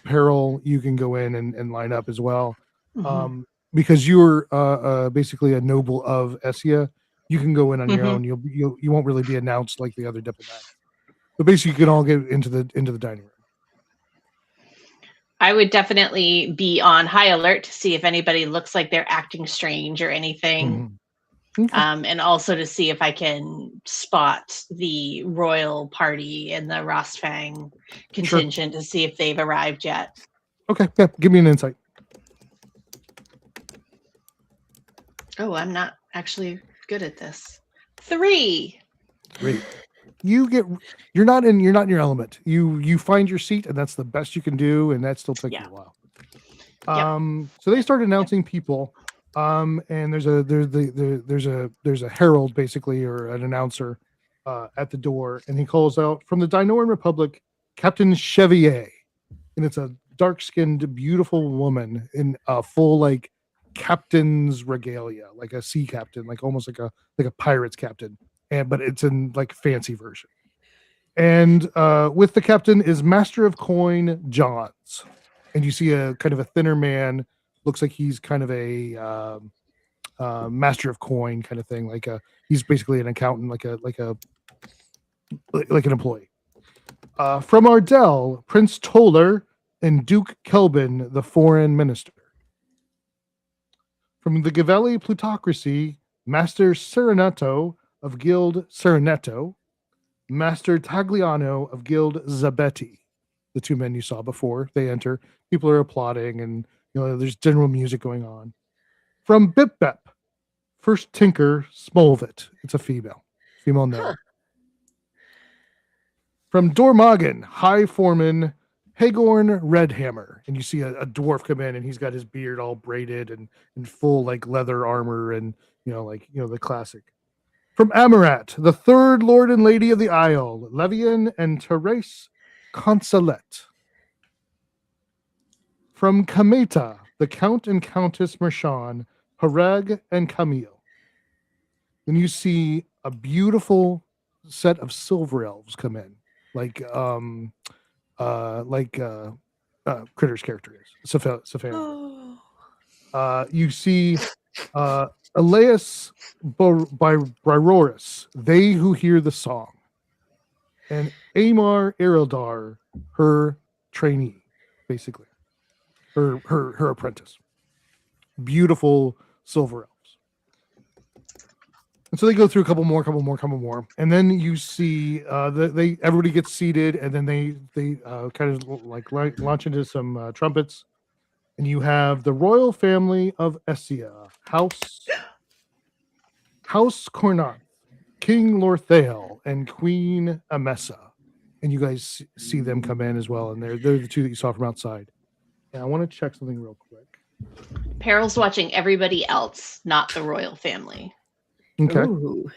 Speaker 3: Peril, you can go in and line up as well. Because you're basically a noble of Essia, you can go in on your own. You won't really be announced like the other diplomats. But basically, you can all get into the dining room.
Speaker 5: I would definitely be on high alert to see if anybody looks like they're acting strange or anything.
Speaker 3: Okay.
Speaker 5: And also to see if I can spot the royal party and the Rostfang contingent to see if they've arrived yet.
Speaker 3: Okay, yeah, give me an insight.
Speaker 5: Oh, I'm not actually good at this. 3.
Speaker 3: Great. You're not in your element. You find your seat, and that's the best you can do, and that still takes you a while. So they start announcing people, and there's a herald basically, or an announcer at the door, and he calls out from the Dinoran Republic, Captain Chevier, and it's a dark-skinned, beautiful woman in a full like captain's regalia, like a sea captain, like almost like a pirate's captain. But it's in like fancy version. And with the captain is Master of Coin Johns, and you see a kind of a thinner man, looks like he's kind of a Master of Coin kind of thing, he's basically an accountant, like an employee. From Ardell, Prince Toller and Duke Kelbin, the foreign minister. From the Gavelli plutocracy, Master Serenato of Guild Serenetto, Master Tagliano of Guild Zabetti. The two men you saw before, they enter. People are applauding, and there's general music going on. From Bip Bep, First Tinker Smolvit. It's a female gnome. From Dormagen, High Foreman Hagorn Redhammer, and you see a dwarf come in, and he's got his beard all braided and in full like leather armor, and the classic. From Amarat, the third Lord and Lady of the Isle, Levian and Therese Consolette. From Kameta, the Count and Countess Mershon, Hareg and Camille. Then you see a beautiful set of silver elves come in, like Critter's character is, Safari. You see Elias Byroris, they who hear the song, and Amar Erildar, her trainee, basically, her apprentice. Beautiful silver elves. And so they go through a couple more, and then you see everybody gets seated, and then they kind of like launch into some trumpets. And you have the royal family of Essia, House Cornat, King Lorthael, and Queen Amessa. And you guys see them come in as well, and they're the two that you saw from outside. And I want to check something real quick.
Speaker 5: Peril's watching everybody else, not the royal family.
Speaker 3: Okay.
Speaker 1: Ooh.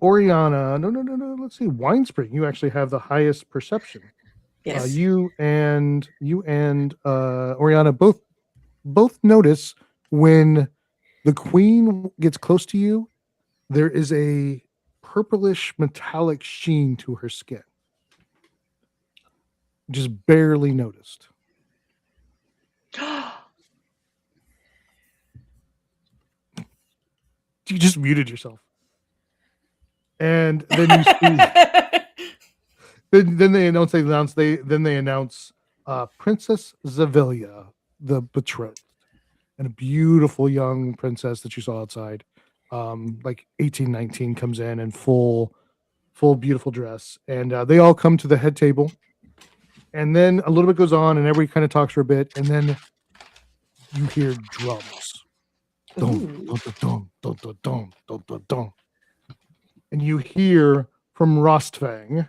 Speaker 3: Oriana, no. Let's see. Wine Spring, you actually have the highest perception.
Speaker 1: Yes.
Speaker 3: You and Oriana both notice when the queen gets close to you, there is a purplish metallic sheen to her skin. Just barely noticed. You just muted yourself. And then you see then they announce Princess Zavilia, the betrothed, and a beautiful young princess that you saw outside. Like 18, 19 comes in full beautiful dress, and they all come to the head table, and then a little bit goes on and everybody kind of talks for a bit, and then you hear drums. Dun, dun, dun, dun, dun, dun, dun, dun, dun. And you hear from Rostfang,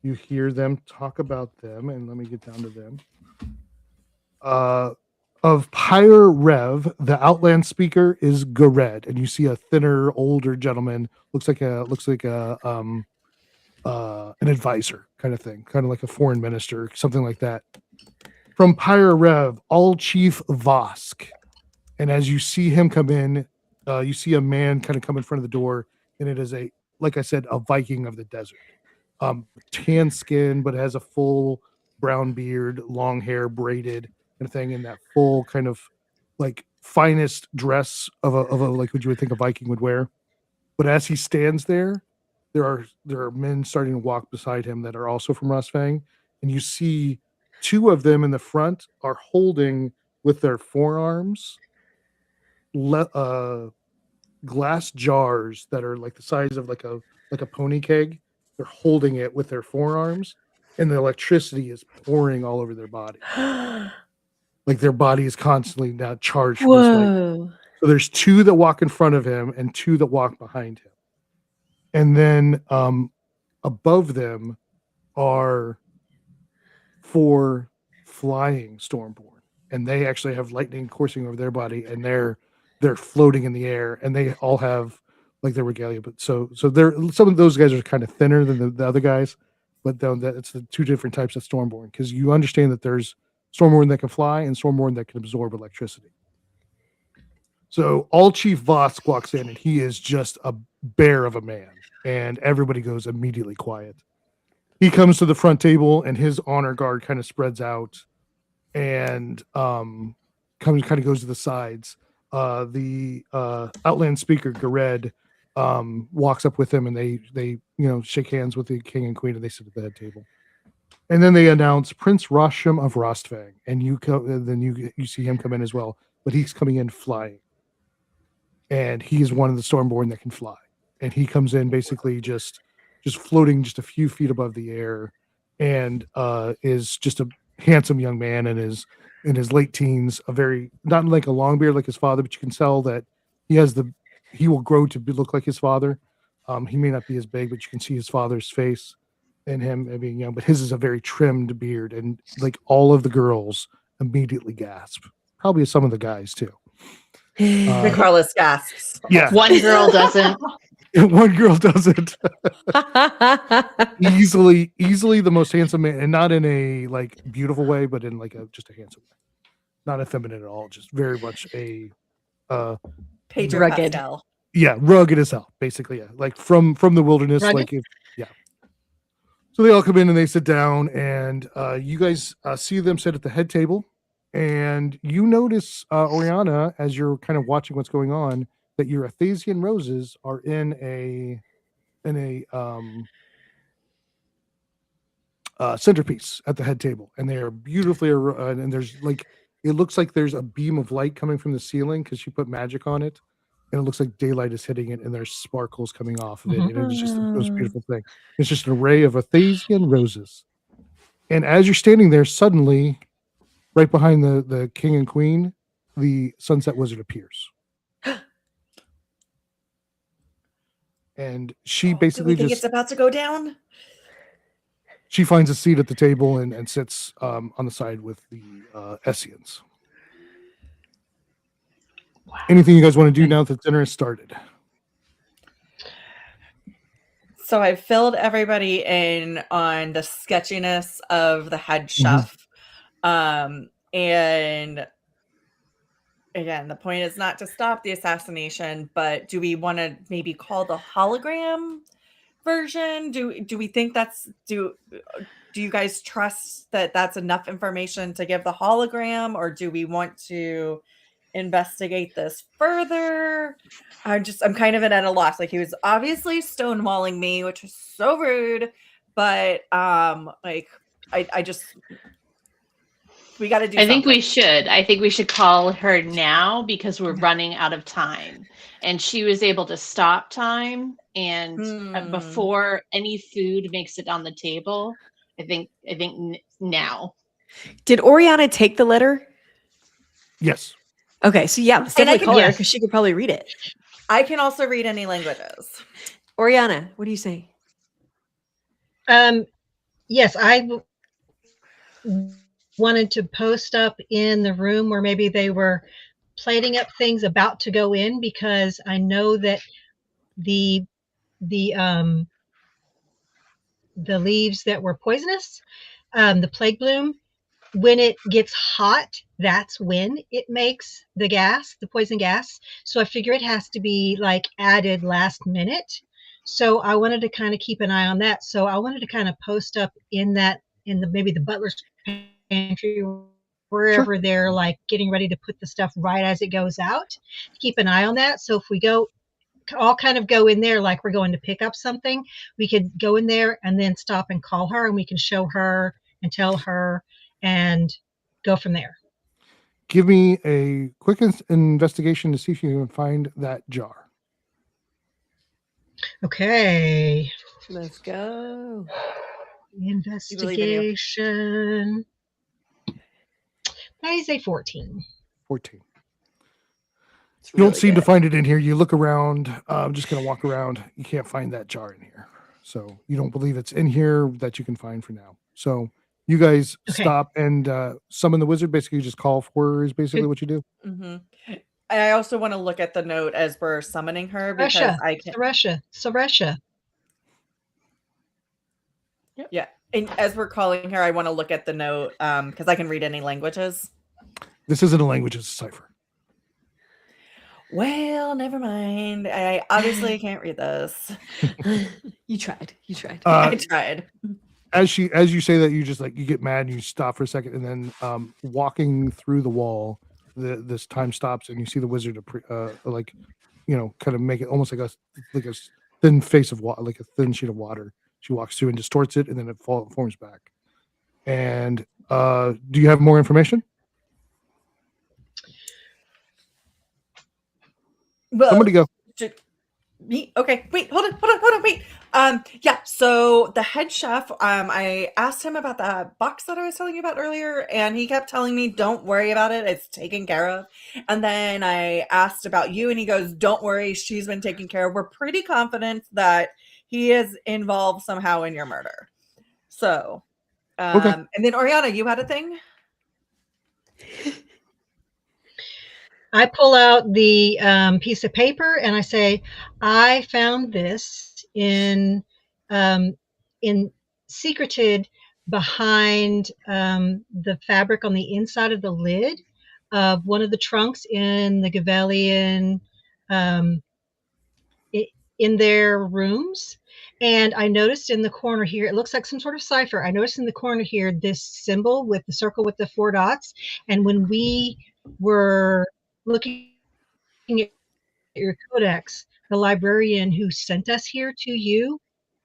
Speaker 3: you hear them talk about them, and let me get down to them. Of Pyre Rev, the Outland speaker is Gared, and you see a thinner, older gentleman, looks like an advisor kind of thing, kind of like a foreign minister, something like that. From Pyre Rev, All Chief Vosk, and as you see him come in, you see a man kind of come in front of the door, and it is like I said, a Viking of the desert. Tan skin, but has a full brown beard, long hair, braided kind of thing, and that full kind of like finest dress of a like what you would think a Viking would wear. But as he stands there, there are men starting to walk beside him that are also from Rostfang, and you see two of them in the front are holding with their forearms glass jars that are like the size of like a pony keg. They're holding it with their forearms, and the electricity is pouring all over their body. Like their body is constantly now charged from this way. So there's two that walk in front of him and two that walk behind him. And then above them are 4 flying Stormborn, and they actually have lightning coursing over their body, and they're floating in the air, and they all have like their regalia. But so they're, some of those guys are kind of thinner than the other guys, but it's the 2 different types of Stormborn, because you understand that there's Stormborn that can fly and Stormborn that can absorb electricity. So All Chief Vosk walks in, and he is just a bear of a man, and everybody goes immediately quiet. He comes to the front table, and his honor guard kind of spreads out, and kind of goes to the sides. The Outland speaker Gared walks up with him, and they shake hands with the king and queen, and they sit at the head table. And then they announce Prince Rosham of Rostfang, and then you see him come in as well, but he's coming in flying, and he is one of the Stormborn that can fly, and he comes in basically just floating just a few feet above the air, and is just a handsome young man in his late teens, a very, not like a long beard like his father, but you can tell that he will grow to look like his father. He may not be as big, but you can see his father's face in him being young, but his is a very trimmed beard, and like all of the girls immediately gasp, probably some of the guys too.
Speaker 2: Carlos gasps.
Speaker 3: Yeah.
Speaker 5: One girl doesn't.
Speaker 3: One girl doesn't. easily the most handsome man, and not in a like beautiful way, but in like just a handsome way, not effeminate at all, just very much a
Speaker 2: Pedro
Speaker 1: rugged.
Speaker 2: Pascal.
Speaker 3: Yeah, rugged as hell, basically. Yeah, like from the wilderness.
Speaker 4: Rugged?
Speaker 3: Yeah. So they all come in and they sit down, and you guys see them sit at the head table, and you notice Oriana, as you're kind of watching what's going on, that your Athasian roses are in a centerpiece at the head table, and they are beautifully and there's like, it looks like there's a beam of light coming from the ceiling because she put magic on it, and it looks like daylight is hitting it, and there's sparkles coming off of it, and it's just the most beautiful thing. It's just an array of Athasian roses, and as you're standing there, suddenly right behind the king and queen, the sunset wizard appears. And she basically
Speaker 2: Do we think it's about to go down?
Speaker 3: She finds a seat at the table and sits on the side with the Essians. Anything you guys want to do now that dinner has started?
Speaker 2: So I filled everybody in on the sketchiness of the head chef. And again, the point is not to stop the assassination, but do we want to maybe call the hologram version? Do we think that's do you guys trust that that's enough information to give the hologram, or do we want to investigate this further? I'm kind of at a loss. Like, he was obviously stonewalling me, which was so rude, but like I just we got to do
Speaker 5: I think
Speaker 2: something.
Speaker 5: I think we should call her now because we're running out of time. And she was able to stop time, and before any food makes it on the table, I think now.
Speaker 1: Did Oriana take the letter?
Speaker 3: Yes.
Speaker 1: Okay, so yeah, let's
Speaker 2: And I
Speaker 1: definitely
Speaker 2: can-
Speaker 1: call her
Speaker 4: yes.
Speaker 1: because she could probably read it.
Speaker 2: I can also read any languages.
Speaker 1: Oriana, what do you say?
Speaker 4: Yes, I wanted to post up in the room where maybe they were plating up things about to go in, because I know that the leaves that were poisonous, the plague bloom, when it gets hot, that's when it makes the gas, the poison gas. So I figure it has to be like added last minute. So I wanted to kind of keep an eye on that. So I wanted to kind of post up in maybe the butler's pantry, wherever they're like getting ready to put the stuff right as it goes out. Keep an eye on that. So if we all kind of go in there like we're going to pick up something, we could go in there and then stop and call her, and we can show her and tell her and go from there.
Speaker 3: Give me a quick investigation to see if you can find that jar.
Speaker 4: Okay.
Speaker 1: Let's go.
Speaker 4: Investigation. That is a 14.
Speaker 3: 14.
Speaker 1: It's
Speaker 3: You don't
Speaker 1: really
Speaker 3: seem to
Speaker 1: good.
Speaker 3: find it in here. You look around. I'm just going to walk around. You can't find that jar in here. So you don't believe it's in here that you can find for now. So you guys stop and summon the wizard. Basically, you just call for her is basically what you do.
Speaker 2: Mm-hmm. I also want to look at the note as we're summoning her, because I can.
Speaker 4: Saresha.
Speaker 2: Yeah, and as we're calling her, I want to look at the note because I can read any languages.
Speaker 3: This isn't a language; it's a cipher.
Speaker 2: Well, never mind. I obviously can't read this.
Speaker 1: You tried.
Speaker 2: I tried.
Speaker 3: As you say that, you just like you get mad and you stop for a second, and then walking through the wall, this time stops, and you see the wizard like, kind of make it almost like a thin face of water, like a thin sheet of water. She walks through and distorts it, and then it forms back. And do you have more information?
Speaker 2: Well,
Speaker 3: Somebody go.
Speaker 2: Me? Okay. Wait, hold on, wait. Yeah, so the head chef, I asked him about that box that I was telling you about earlier, and he kept telling me, don't worry about it, it's taken care of. And then I asked about you, and he goes, don't worry, she's been taken care of. We're pretty confident that he is involved somehow in your murder. So,
Speaker 3: Okay.
Speaker 2: And then Oriana, you had a thing?
Speaker 4: I pull out the piece of paper and I say, I found this secreted behind the fabric on the inside of the lid of one of the trunks in the Gavelian in their rooms. And I noticed in the corner here, it looks like some sort of cipher. I noticed in the corner here this symbol with the circle with the 4 dots. And when we were looking at your codex, the librarian who sent us here to you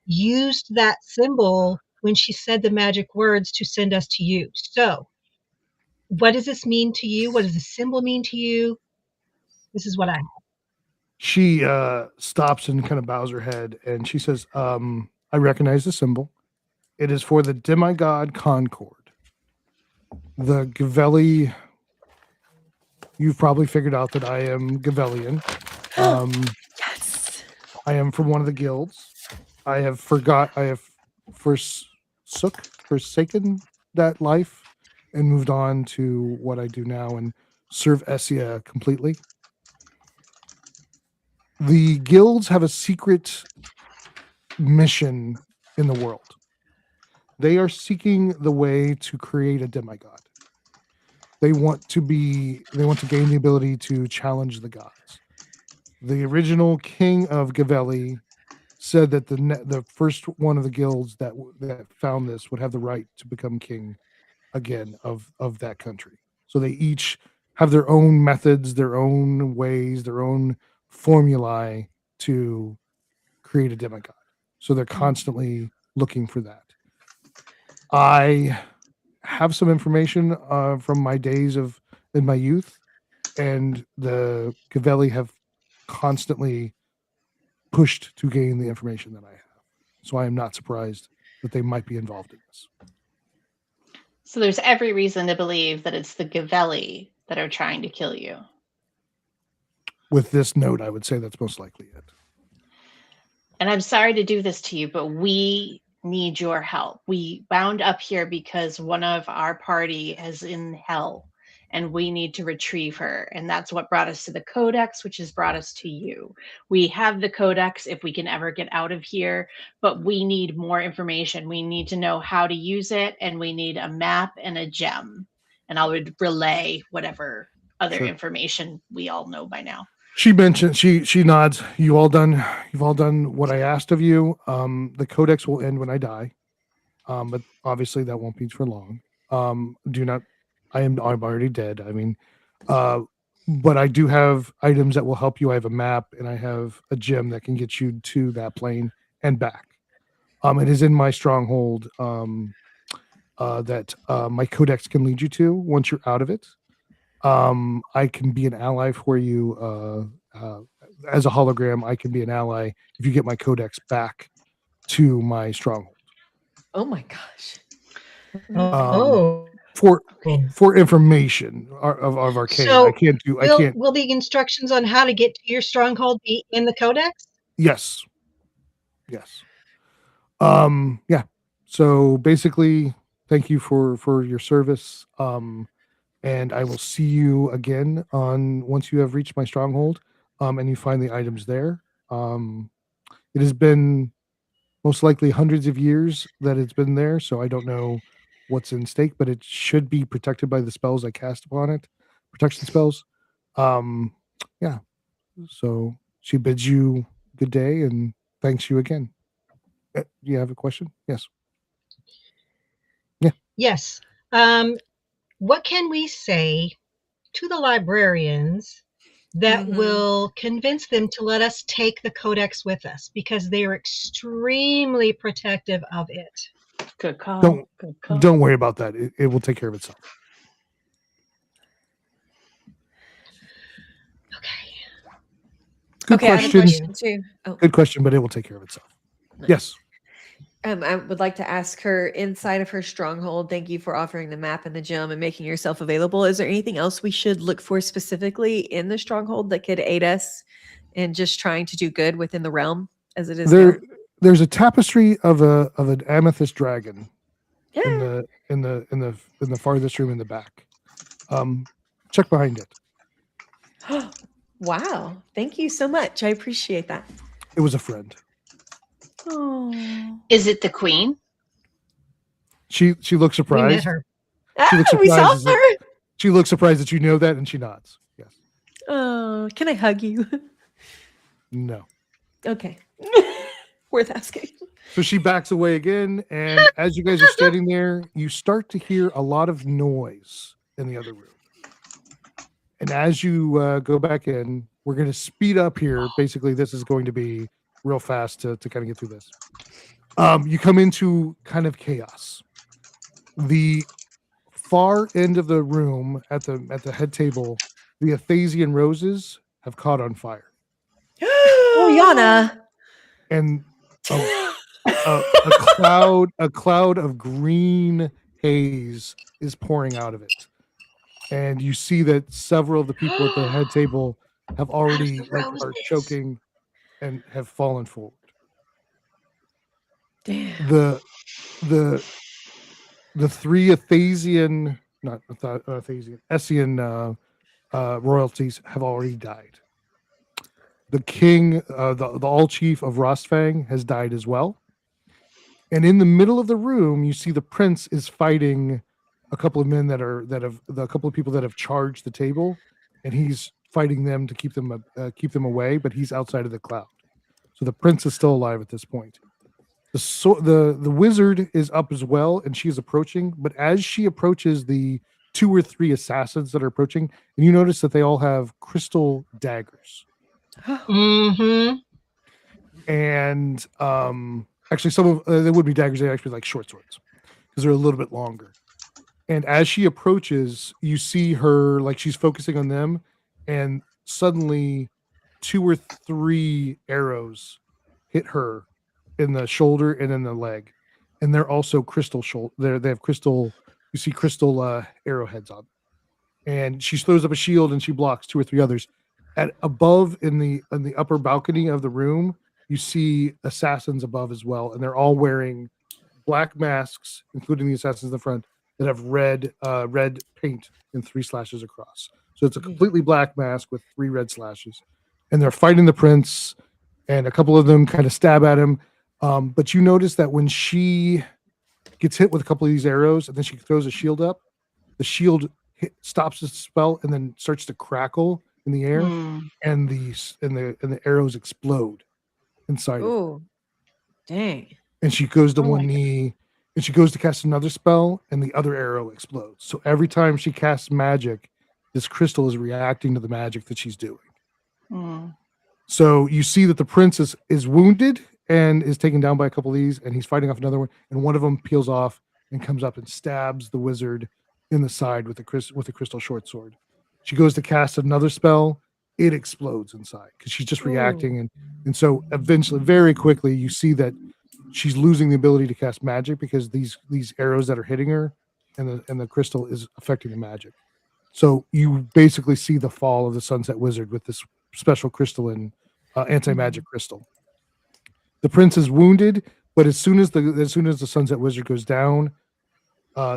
Speaker 4: used that symbol when she said the magic words to send us to you. So what does this mean to you? What does the symbol mean to you? This is what I have.
Speaker 3: She stops and kind of bows her head, and she says, I recognize the symbol. It is for the demigod Concord. The Gaveli, you've probably figured out that I am Gavelian.
Speaker 1: Yes.
Speaker 3: I am from one of the guilds. I have for forsaken that life and moved on to what I do now and serve Essia completely. The guilds have a secret mission in the world. They are seeking the way to create a demigod. They want to gain the ability to challenge the gods. The original king of Gavelli said that the first one of the guilds that found this would have the right to become king again of that country. So they each have their own methods, their own ways, their own formulae to create a demigod. So they're constantly looking for that. I have some information from my days in my youth, and the Gavelli have constantly pushed to gain the information that I have. So I am not surprised that they might be involved in this.
Speaker 5: So there's every reason to believe that it's the Gavelli that are trying to kill you.
Speaker 3: With this note, I would say that's most likely it.
Speaker 5: And I'm sorry to do this to you, but we need your help. We wound up here because one of our party is in hell and we need to retrieve her. And that's what brought us to the Codex, which has brought us to you. We have the Codex if we can ever get out of here, but we need more information. We need to know how to use it, and we need a map and a gem. And I would relay whatever other information we all know by now.
Speaker 3: She mentioned, she nods. You've all done what I asked of you. The Codex will end when I die. But obviously that won't be for long. I'm already dead. I mean, but I do have items that will help you. I have a map and I have a gem that can get you to that plane and back. It is in my stronghold that my Codex can lead you to once you're out of it. I can be an ally for you as a hologram. I can be an ally if you get my Codex back to my stronghold.
Speaker 1: Oh my gosh.
Speaker 3: For information of arcane.
Speaker 4: So
Speaker 3: I can't.
Speaker 4: Will the instructions on how to get to your stronghold be in the Codex?
Speaker 3: Yes. Yeah. So basically, thank you for your service. And I will see you again once you have reached my stronghold, and you find the items there. It has been most likely hundreds of years that it's been there, so I don't know what's in stake, but it should be protected by the spells I cast upon it, protection spells. Yeah. So she bids you good day and thanks you again. Do you have a question? Yes. Yeah.
Speaker 4: Yes. What can we say to the librarians that will convince them to let us take the Codex with us, because they are extremely protective of it?
Speaker 5: Good call.
Speaker 3: Don't worry about that. It will take care of itself.
Speaker 1: Okay. I have a question too.
Speaker 3: Good question, but it will take care of itself. Nice. Yes.
Speaker 1: I would like to ask her, inside of her stronghold, thank you for offering the map and the gem and making yourself available. Is there anything else we should look for specifically in the stronghold that could aid us in just trying to do good within the realm as it is now?
Speaker 3: There's a tapestry of an amethyst dragon in the farthest room in the back. Check behind it.
Speaker 1: Wow. Thank you so much. I appreciate that.
Speaker 3: It was a friend.
Speaker 1: Oh.
Speaker 5: Is it the queen?
Speaker 3: She looks surprised.
Speaker 4: We met her.
Speaker 1: We saw her.
Speaker 3: She looks surprised that you know that, and she nods. Yes.
Speaker 1: Oh, can I hug you?
Speaker 3: No.
Speaker 1: Okay. Worth asking.
Speaker 3: So she backs away again, and as you guys are standing there, you start to hear a lot of noise in the other room. And as you go back in, we're going to speed up here. Basically, this is going to be real fast to kind of get through this. You come into kind of chaos. The far end of the room at the head table, the Athasian roses have caught on fire.
Speaker 1: Oh, Yana.
Speaker 3: And a cloud of green haze is pouring out of it. And you see that several of the people at the head table have already are choking and have fallen forward.
Speaker 1: Damn.
Speaker 3: The three Athasian, not Athasian, Essian royalties have already died. The king, the all chief of Rostfang, has died as well. And in the middle of the room, you see the prince is fighting a couple of men a couple of people that have charged the table, and he's fighting them to keep them away. But he's outside of the cloud, so the prince is still alive at this point. The wizard is up as well, and she is approaching. But as she approaches the 2 or 3 assassins that are approaching, and you notice that they all have crystal daggers.
Speaker 4: Mm-hmm.
Speaker 3: And actually, some of they would be daggers. They're actually like short swords because they're a little bit longer. And as she approaches, you see her like she's focusing on them, and suddenly 2 or 3 arrows hit her in the shoulder and in the leg, and they're also crystal shoulder. They have crystal. You see crystal arrowheads on, and she throws up a shield and she blocks 2 or 3 others. At above in the upper balcony of the room, you see assassins above as well, and they're all wearing black masks, including the assassins in the front, that have red paint and 3 slashes across. So it's a completely black mask with 3 red slashes, and they're fighting the prince. And a couple of them kind of stab at him, but you notice that when she gets hit with a couple of these arrows, and then she throws a shield up, the shield stops the spell and then starts to crackle in the air, and the arrows explode inside.
Speaker 1: Oh, dang!
Speaker 3: And she goes to
Speaker 4: Oh
Speaker 3: one
Speaker 4: my
Speaker 3: knee, and she goes to cast another spell, and the other arrow explodes. So every time she casts magic, this crystal is reacting to the magic that she's doing. So you see that the prince is wounded and is taken down by a couple of these, and he's fighting off another one, and one of them peels off and comes up and stabs the wizard in the side with the crystal short sword. She goes to cast another spell, it explodes inside because she's just reacting, and so eventually, very quickly, you see that she's losing the ability to cast magic because these arrows that are hitting her and the crystal is affecting the magic. So you basically see the fall of the Sunset Wizard with this special crystalline anti-magic crystal. The prince is wounded, but as soon as the Sunset Wizard goes down,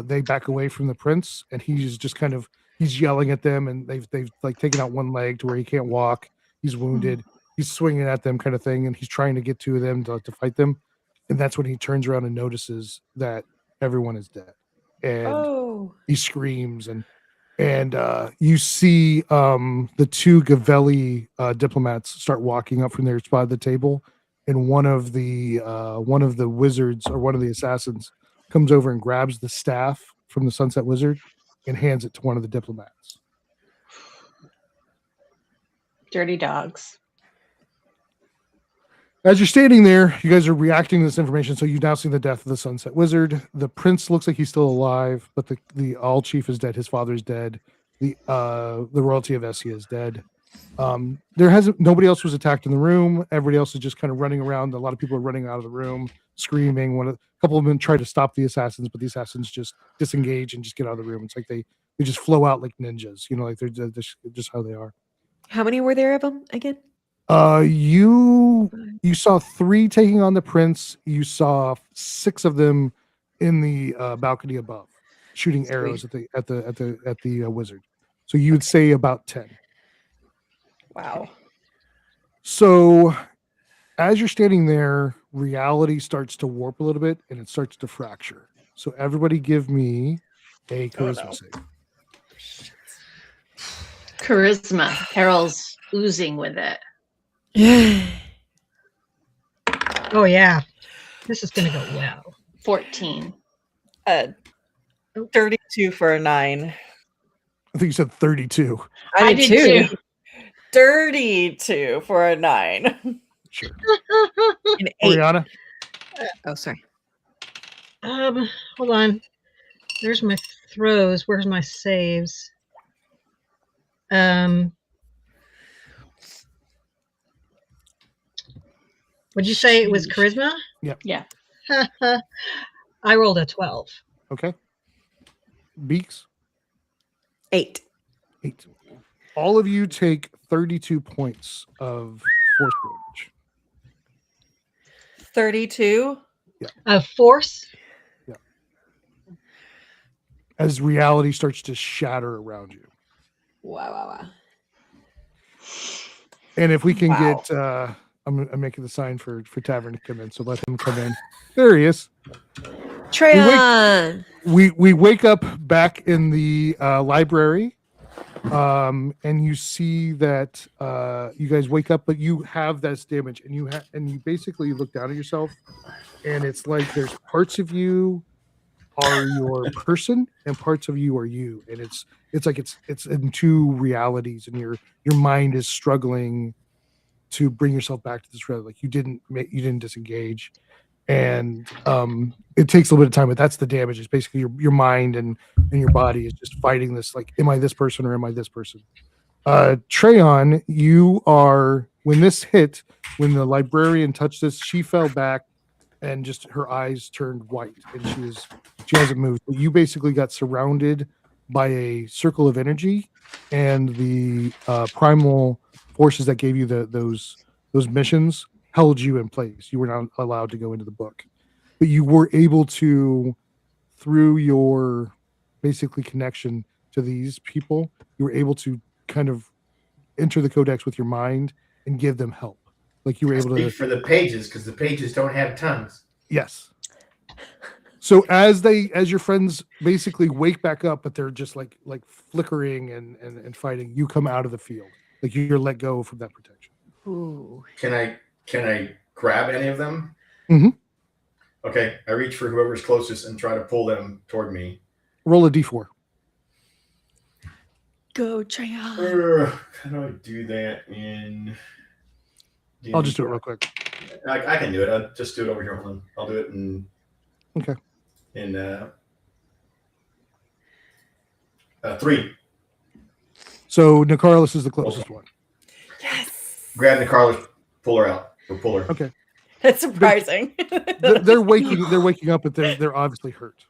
Speaker 3: they back away from the prince, and he's just kind of he's yelling at them, and they've like taken out one leg to where he can't walk. He's wounded. He's swinging at them, kind of thing, and he's trying to get to them to fight them. And that's when he turns around and notices that everyone is dead, and he screams and you see the 2 Gavelli diplomats start walking up from their spot at the table, and one of the wizards or one of the assassins comes over and grabs the staff from the Sunset Wizard and hands it to one of the diplomats.
Speaker 5: Dirty dogs.
Speaker 3: As you're standing there, you guys are reacting to this information, so you've now seen the death of the Sunset Wizard. The prince looks like he's still alive, but the all chief is dead. His father is dead. The royalty of Essia is dead. Nobody else was attacked in the room. Everybody else is just kind of running around. A lot of people are running out of the room, screaming. A couple of them try to stop the assassins, but the assassins just disengage and just get out of the room. It's like they just flow out like ninjas, like they're just how they are.
Speaker 1: How many were there of them again?
Speaker 3: You saw 3 taking on the prince. You saw 6 of them in the balcony above, shooting arrows at the wizard. So you would say about 10.
Speaker 2: Wow.
Speaker 3: So as you're standing there, reality starts to warp a little bit, and it starts to fracture. So everybody, give me a charisma save.
Speaker 5: Charisma. Carol's oozing with it.
Speaker 4: Oh yeah, this is gonna go well.
Speaker 5: 14.
Speaker 2: 32 for a 9.
Speaker 3: I think you said 32.
Speaker 5: I did too.
Speaker 2: 32 for a 9.
Speaker 3: Sure.
Speaker 1: An 8.
Speaker 3: Oriana?
Speaker 1: Oh, sorry.
Speaker 4: Hold on. There's my throws. Where's my saves? Would you say it was charisma?
Speaker 3: Yep.
Speaker 5: Yeah.
Speaker 4: I rolled a 12.
Speaker 3: Okay. Beaks?
Speaker 1: 8.
Speaker 3: 8. All of you take 32 points of force damage.
Speaker 2: 32?
Speaker 4: Of force.
Speaker 3: As reality starts to shatter around you.
Speaker 2: Wow.
Speaker 3: And if we can
Speaker 2: Wow.
Speaker 3: get, I'm making the sign for Tavern to come in, so let him come in. There he is.
Speaker 6: Treyon.
Speaker 3: We wake up back in the library, and you see that you guys wake up, but you have that damage, and you basically look down at yourself, and it's like there's parts of you are your person and parts of you are you, and it's like it's in two realities, and your mind is struggling to bring yourself back to this reality. Like you didn't disengage, and it takes a little bit of time, but that's the damage. It's basically your mind and your body is just fighting this, like, am I this person or am I this person? Treyon, you are, when this hit, when the librarian touched this, she fell back and just her eyes turned white, and she hasn't moved. But you basically got surrounded by a circle of energy, and the primal forces that gave you those missions held you in place. You were not allowed to go into the book, but you were able to, through your basically connection to these people, you were able to kind of enter the Codex with your mind and give them help. Like you were able to
Speaker 7: Speak for the pages, because the pages don't have tongues.
Speaker 3: Yes. So as your friends basically wake back up, but they're just like flickering and fighting, you come out of the field. Like you're let go from that protection.
Speaker 6: Ooh.
Speaker 7: Can I grab any of them?
Speaker 3: Mhm.
Speaker 7: Okay, I reach for whoever's closest and try to pull them toward me.
Speaker 3: Roll a d4.
Speaker 6: Go, Treyon.
Speaker 7: How do I do that in?
Speaker 3: I'll just do it real quick.
Speaker 7: I can do it. I'll just do it over here. Hold on. I'll do it in.
Speaker 3: Okay.
Speaker 7: In 3.
Speaker 3: So Nicaros is the closest one.
Speaker 2: Yes.
Speaker 7: Grab Nicarla, pull her out, or pull her.
Speaker 3: Okay.
Speaker 2: That's surprising.
Speaker 3: They're waking up, but they're obviously hurt.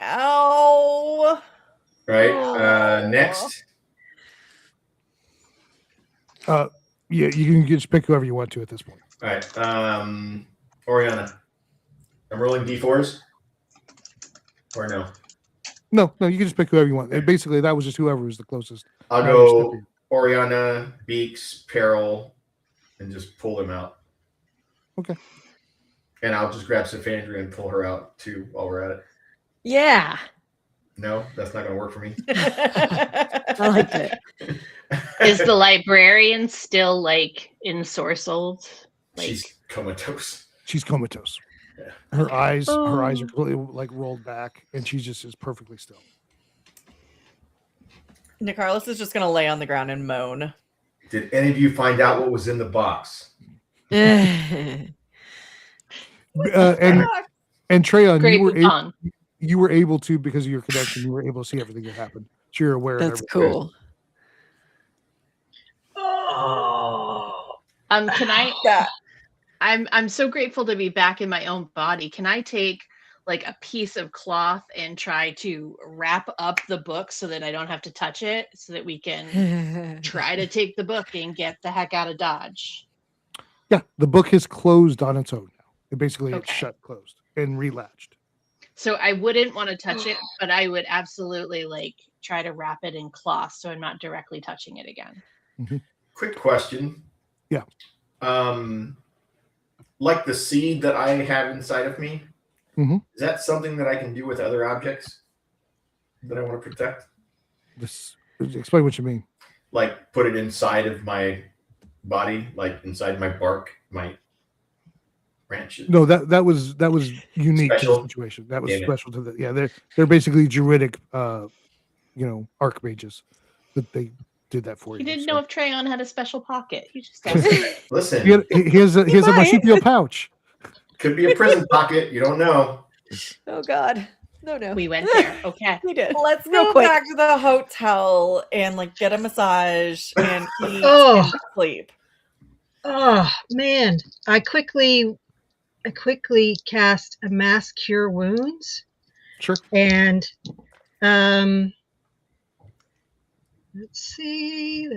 Speaker 2: Ow.
Speaker 7: Right.
Speaker 2: Aw.
Speaker 7: Next.
Speaker 3: Yeah, you can just pick whoever you want to at this point.
Speaker 7: All right. Oriana. I'm rolling d4s. Or no?
Speaker 3: No, you can just pick whoever you want. Basically, that was just whoever was the closest.
Speaker 7: I'll go Oriana, Beaks, Peril, and just pull them out.
Speaker 3: Okay.
Speaker 7: And I'll just grab Safandria and pull her out too while we're at it.
Speaker 6: Yeah.
Speaker 7: No, that's not going to work for me.
Speaker 6: I liked it.
Speaker 5: Is the librarian still like ensorcelled? Like,
Speaker 7: She's comatose.
Speaker 3: She's comatose.
Speaker 7: Yeah.
Speaker 3: Her eyes are
Speaker 6: Oh.
Speaker 3: completely like rolled back, and she just is perfectly still.
Speaker 2: Nicarlos is just gonna lay on the ground and moan.
Speaker 7: Did any of you find out what was in the box?
Speaker 3: And Treyon,
Speaker 5: great move on.
Speaker 3: you were able to, because of your connection, you were able to see everything that happened. So you're aware
Speaker 6: That's
Speaker 3: of everything.
Speaker 6: cool.
Speaker 4: Oh.
Speaker 5: Can I?
Speaker 2: Yeah.
Speaker 5: I'm so grateful to be back in my own body. Can I take like a piece of cloth and try to wrap up the book so that I don't have to touch it, so that we can try to take the book and get the heck out of Dodge?
Speaker 3: Yeah, the book is closed on its own now. It basically it's
Speaker 5: Okay.
Speaker 3: shut, closed, and relatched.
Speaker 5: So I wouldn't want to touch it, but I would absolutely like try to wrap it in cloth so I'm not directly touching it again.
Speaker 7: Quick question.
Speaker 3: Yeah.
Speaker 7: Like the seed that I have inside of me,
Speaker 3: Mhm.
Speaker 7: is that something that I can do with other objects that I want to protect?
Speaker 3: Explain what you mean.
Speaker 7: Like put it inside of my body, like inside my bark, my branches.
Speaker 3: No, that was unique to
Speaker 7: Special?
Speaker 3: the situation. That was
Speaker 7: Damn it.
Speaker 3: special to the. Yeah, they're basically druidic, archmages that they did that for
Speaker 5: He
Speaker 3: you.
Speaker 5: didn't
Speaker 3: so.
Speaker 5: know if Treyon had a special pocket. He just asked me.
Speaker 7: Listen,
Speaker 3: He has a marsupial pouch.
Speaker 7: could be a prison pocket. You don't know.
Speaker 6: Oh God. No.
Speaker 5: We went there. Okay.
Speaker 6: We did.
Speaker 2: Let's
Speaker 6: Real
Speaker 2: go
Speaker 6: quick.
Speaker 2: back to the hotel and like get a massage and eat
Speaker 4: Oh.
Speaker 2: and sleep.
Speaker 4: Oh man, I quickly cast a mass cure wounds,
Speaker 3: Sure.
Speaker 4: and let's see,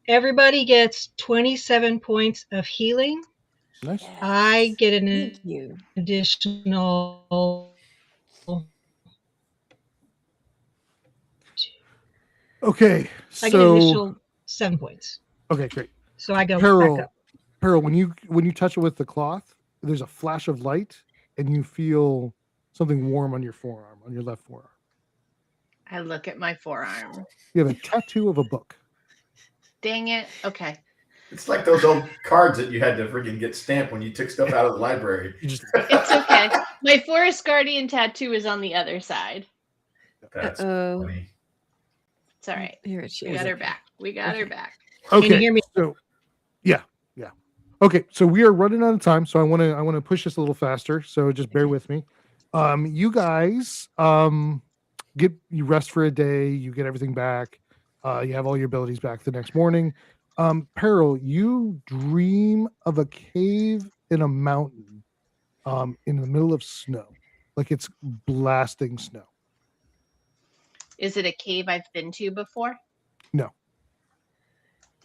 Speaker 4: Everybody gets 27 points of healing.
Speaker 3: Nice.
Speaker 4: I get an
Speaker 6: Thank you.
Speaker 4: additional.
Speaker 3: Okay,
Speaker 4: I get an
Speaker 3: so
Speaker 4: additional 7 points.
Speaker 3: okay, great.
Speaker 4: So I go back
Speaker 3: Pearl,
Speaker 4: up.
Speaker 3: Pearl, when you touch it with the cloth, there's a flash of light, and you feel something warm on your forearm, on your left forearm.
Speaker 5: I look at my forearm.
Speaker 3: You have a tattoo of a book.
Speaker 5: Dang it. Okay.
Speaker 7: It's like those old cards that you had to freaking get stamped when you took stuff out of the library.
Speaker 3: You just
Speaker 5: It's okay. My Forest Guardian tattoo is on the other side.
Speaker 7: That's
Speaker 6: Uh-oh.
Speaker 7: funny.
Speaker 5: It's all right.
Speaker 6: Here it
Speaker 5: We
Speaker 6: is.
Speaker 5: got her back. We got her back.
Speaker 4: Can you
Speaker 3: okay.
Speaker 4: hear me?
Speaker 3: So, yeah. Okay, so we are running out of time, so I want to push this a little faster. So just bear with me. You guys, you rest for a day. You get everything back. You have all your abilities back the next morning. Peril, you dream of a cave in a mountain, in the middle of snow, like it's blasting snow.
Speaker 5: Is it a cave I've been to before?
Speaker 3: No.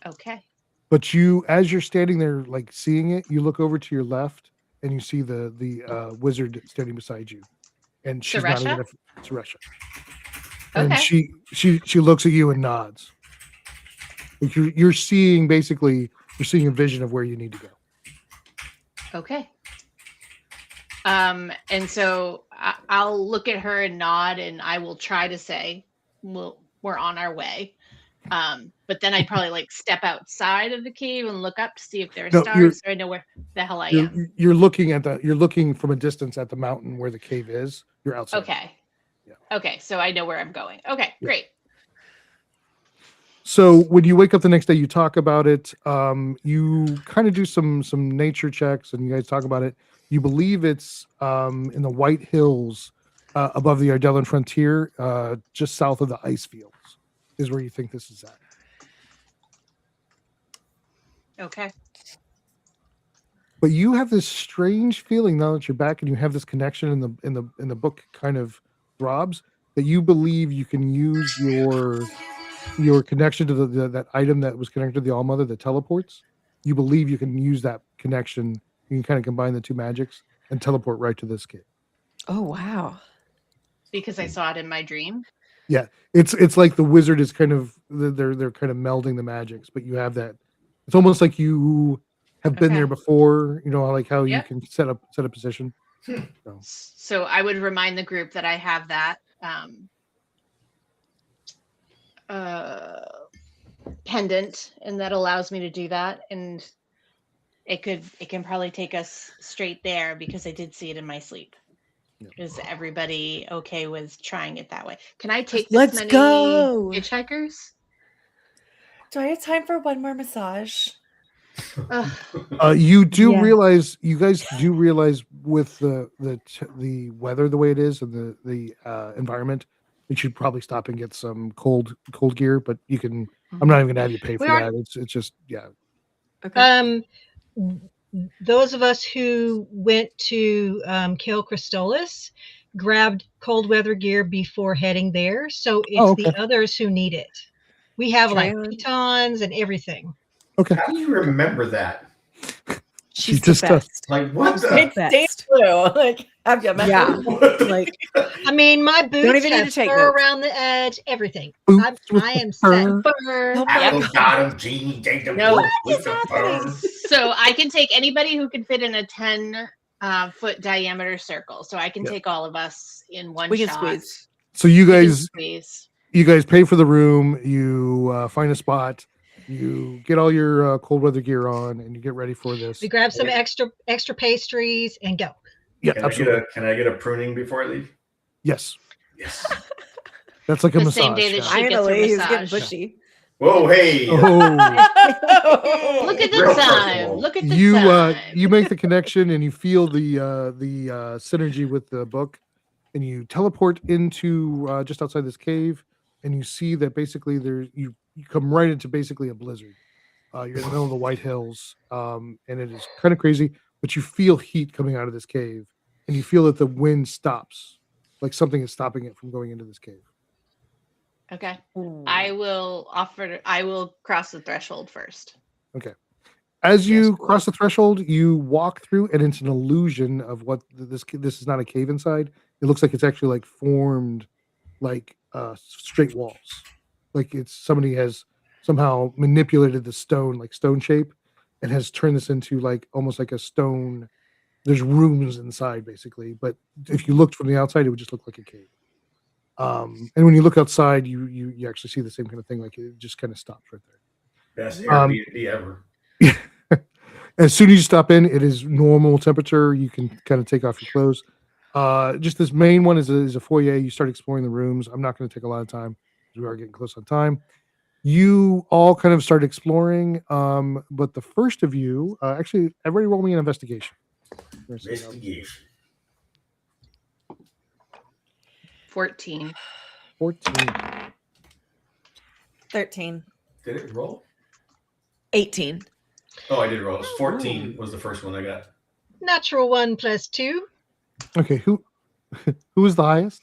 Speaker 5: Okay.
Speaker 3: But as you're standing there, like seeing it, you look over to your left and you see the wizard standing beside you, and she's not even Suresha. And
Speaker 5: Okay.
Speaker 3: she looks at you and nods. Like you're seeing a vision of where you need to go.
Speaker 5: Okay. And so I'll look at her and nod, and I will try to say, we're on our way. But then I'd probably like step outside of the cave and look up to see if there are stars, so I know where the hell I am.
Speaker 3: You're looking from a distance at the mountain where the cave is. You're outside.
Speaker 5: Okay.
Speaker 3: Yeah.
Speaker 5: Okay, so I know where I'm going. Okay,
Speaker 3: Yeah.
Speaker 5: great.
Speaker 3: So when you wake up the next day, you talk about it. You kind of do some nature checks, and you guys talk about it. You believe it's in the White Hills above the Ardellan frontier, just south of the ice fields, is where you think this is at.
Speaker 5: Okay.
Speaker 3: But you have this strange feeling now that you're back, and you have this connection in the book kind of throbs that you believe you can use your connection to that item that was connected to the All Mother that teleports. You believe you can use that connection. You can kind of combine the two magics and teleport right to this cave.
Speaker 6: Oh wow.
Speaker 5: Because I saw it in my dream.
Speaker 3: Yeah, it's like the wizard is kind of they're kind of melding the magics, but you have that. It's almost like you have been there before. You know, like how you can set up a position.
Speaker 5: So I would remind the group that I have that pendant, and that allows me to do that, and it can probably take us straight there because I did see it in my sleep. Is everybody okay with trying it that way? Can I take this many hitchhikers?
Speaker 2: Do I have time for one more massage?
Speaker 3: You realize, you guys do realize with the weather the way it is and the environment, you should probably stop and get some cold gear. But you can. I'm not even gonna have you pay for that. It's just
Speaker 6: Okay.
Speaker 4: Those of us who went to Kill Cristolis grabbed cold weather gear before heading there, so it's the others who need it. We have like pitons and everything.
Speaker 3: Okay.
Speaker 7: How do you remember that?
Speaker 6: She's the best.
Speaker 7: Like what?
Speaker 2: It's best. Blue. Like have you met
Speaker 6: Yeah.
Speaker 2: her?
Speaker 6: Like
Speaker 4: I mean, my boots
Speaker 6: even need
Speaker 4: have
Speaker 6: to take
Speaker 4: fur
Speaker 6: notes.
Speaker 4: around the edge, everything.
Speaker 3: Boots with
Speaker 4: I
Speaker 3: the
Speaker 4: am
Speaker 3: fur.
Speaker 4: set.
Speaker 7: Apple bottom jeans, take the
Speaker 5: No.
Speaker 7: with the fur.
Speaker 5: So I can take anybody who can fit in a 10-foot diameter circle. So I can take all of us in one
Speaker 6: we can
Speaker 5: shot.
Speaker 6: squeeze.
Speaker 3: So you
Speaker 5: We can
Speaker 3: guys
Speaker 5: squeeze.
Speaker 3: pay for the room. You find a spot. You get all your cold weather gear on, and you get ready for this.
Speaker 4: We grab some extra pastries and go.
Speaker 3: Yeah,
Speaker 7: Can
Speaker 3: absolutely.
Speaker 7: can I get a pruning before I leave?
Speaker 3: Yes,
Speaker 7: Yes.
Speaker 3: that's like a
Speaker 5: The
Speaker 3: massage.
Speaker 5: same day that she gets her
Speaker 6: Finally, he's getting
Speaker 5: massage.
Speaker 6: bushy.
Speaker 7: Whoa, hey.
Speaker 3: Oh,
Speaker 5: Look at
Speaker 7: Real
Speaker 5: the time.
Speaker 7: personal.
Speaker 5: Look at the time.
Speaker 3: you make the connection, and you feel the synergy with the book, and you teleport into just outside this cave, and you see that basically you come right into basically a blizzard. You're in the middle of the White Hills, and it is kind of crazy, but you feel heat coming out of this cave, and you feel that the wind stops, like something is stopping it from going into this cave.
Speaker 5: Okay.
Speaker 6: Ooh.
Speaker 5: I will cross the threshold first.
Speaker 3: Okay. As you
Speaker 6: Yes,
Speaker 3: cross the threshold, you walk through, and it's an illusion of what this is not a cave inside. It looks like it's actually like formed like straight walls. Like it's somebody has somehow manipulated the stone, like stone shape, and has turned this into like almost like a stone. There's rooms inside basically, but if you looked from the outside, it would just look like a cave. And when you look outside, you actually see the same kind of thing. Like it just kind of stops right there.
Speaker 7: Best Airbnb ever.
Speaker 3: As soon as you stop in, it is normal temperature. You can kind of take off your clothes. Just this main one is a foyer. You start exploring the rooms. I'm not going to take a lot of time because we are getting close on time. You all kind of start exploring, but the first of you, actually, everybody roll me an investigation.
Speaker 7: Investigation.
Speaker 5: 14.
Speaker 3: 14.
Speaker 2: 13.
Speaker 7: Did it roll?
Speaker 6: 18.
Speaker 7: Oh, I did roll. It was 14 was the first one I got.
Speaker 4: Natural 1 + 2.
Speaker 3: Okay, who was the highest?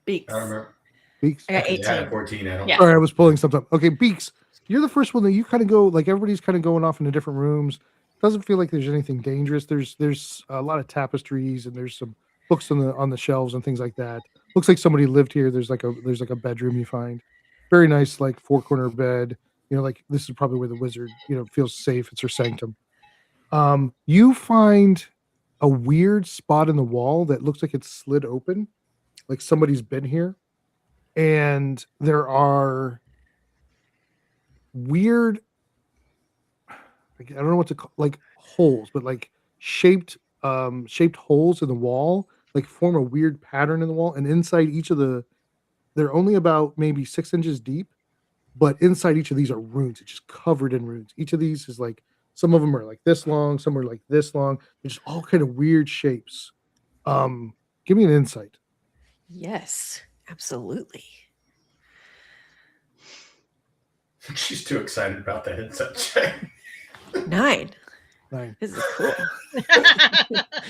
Speaker 6: Beaks.
Speaker 7: I don't remember.
Speaker 3: Beaks.
Speaker 6: I got
Speaker 7: I had
Speaker 6: 18.
Speaker 7: 14. I don't.
Speaker 5: Yeah.
Speaker 3: Sorry, I was pulling something up. Okay, Beaks, you're the first one that you kind of go, like everybody's kind of going off into different rooms. Doesn't feel like there's anything dangerous. There's a lot of tapestries and there's some books on the shelves and things like that. Looks like somebody lived here. There's like a bedroom you find. Very nice, like 4-corner bed. Like this is probably where the wizard, feels safe. It's her sanctum. You find a weird spot in the wall that looks like it's slid open, like somebody's been here. And there are weird, I don't know what to call, like holes, but like shaped holes in the wall, like form a weird pattern in the wall. And inside each of they're only about maybe 6 inches deep, but inside each of these are runes. It's just covered in runes. Each of these is like, some of them are like this long, some are like this long. They're just all kind of weird shapes. Give me an insight.
Speaker 6: Yes, absolutely.
Speaker 7: She's too excited about that insight check.
Speaker 6: 9.
Speaker 3: 9.
Speaker 6: This is cool.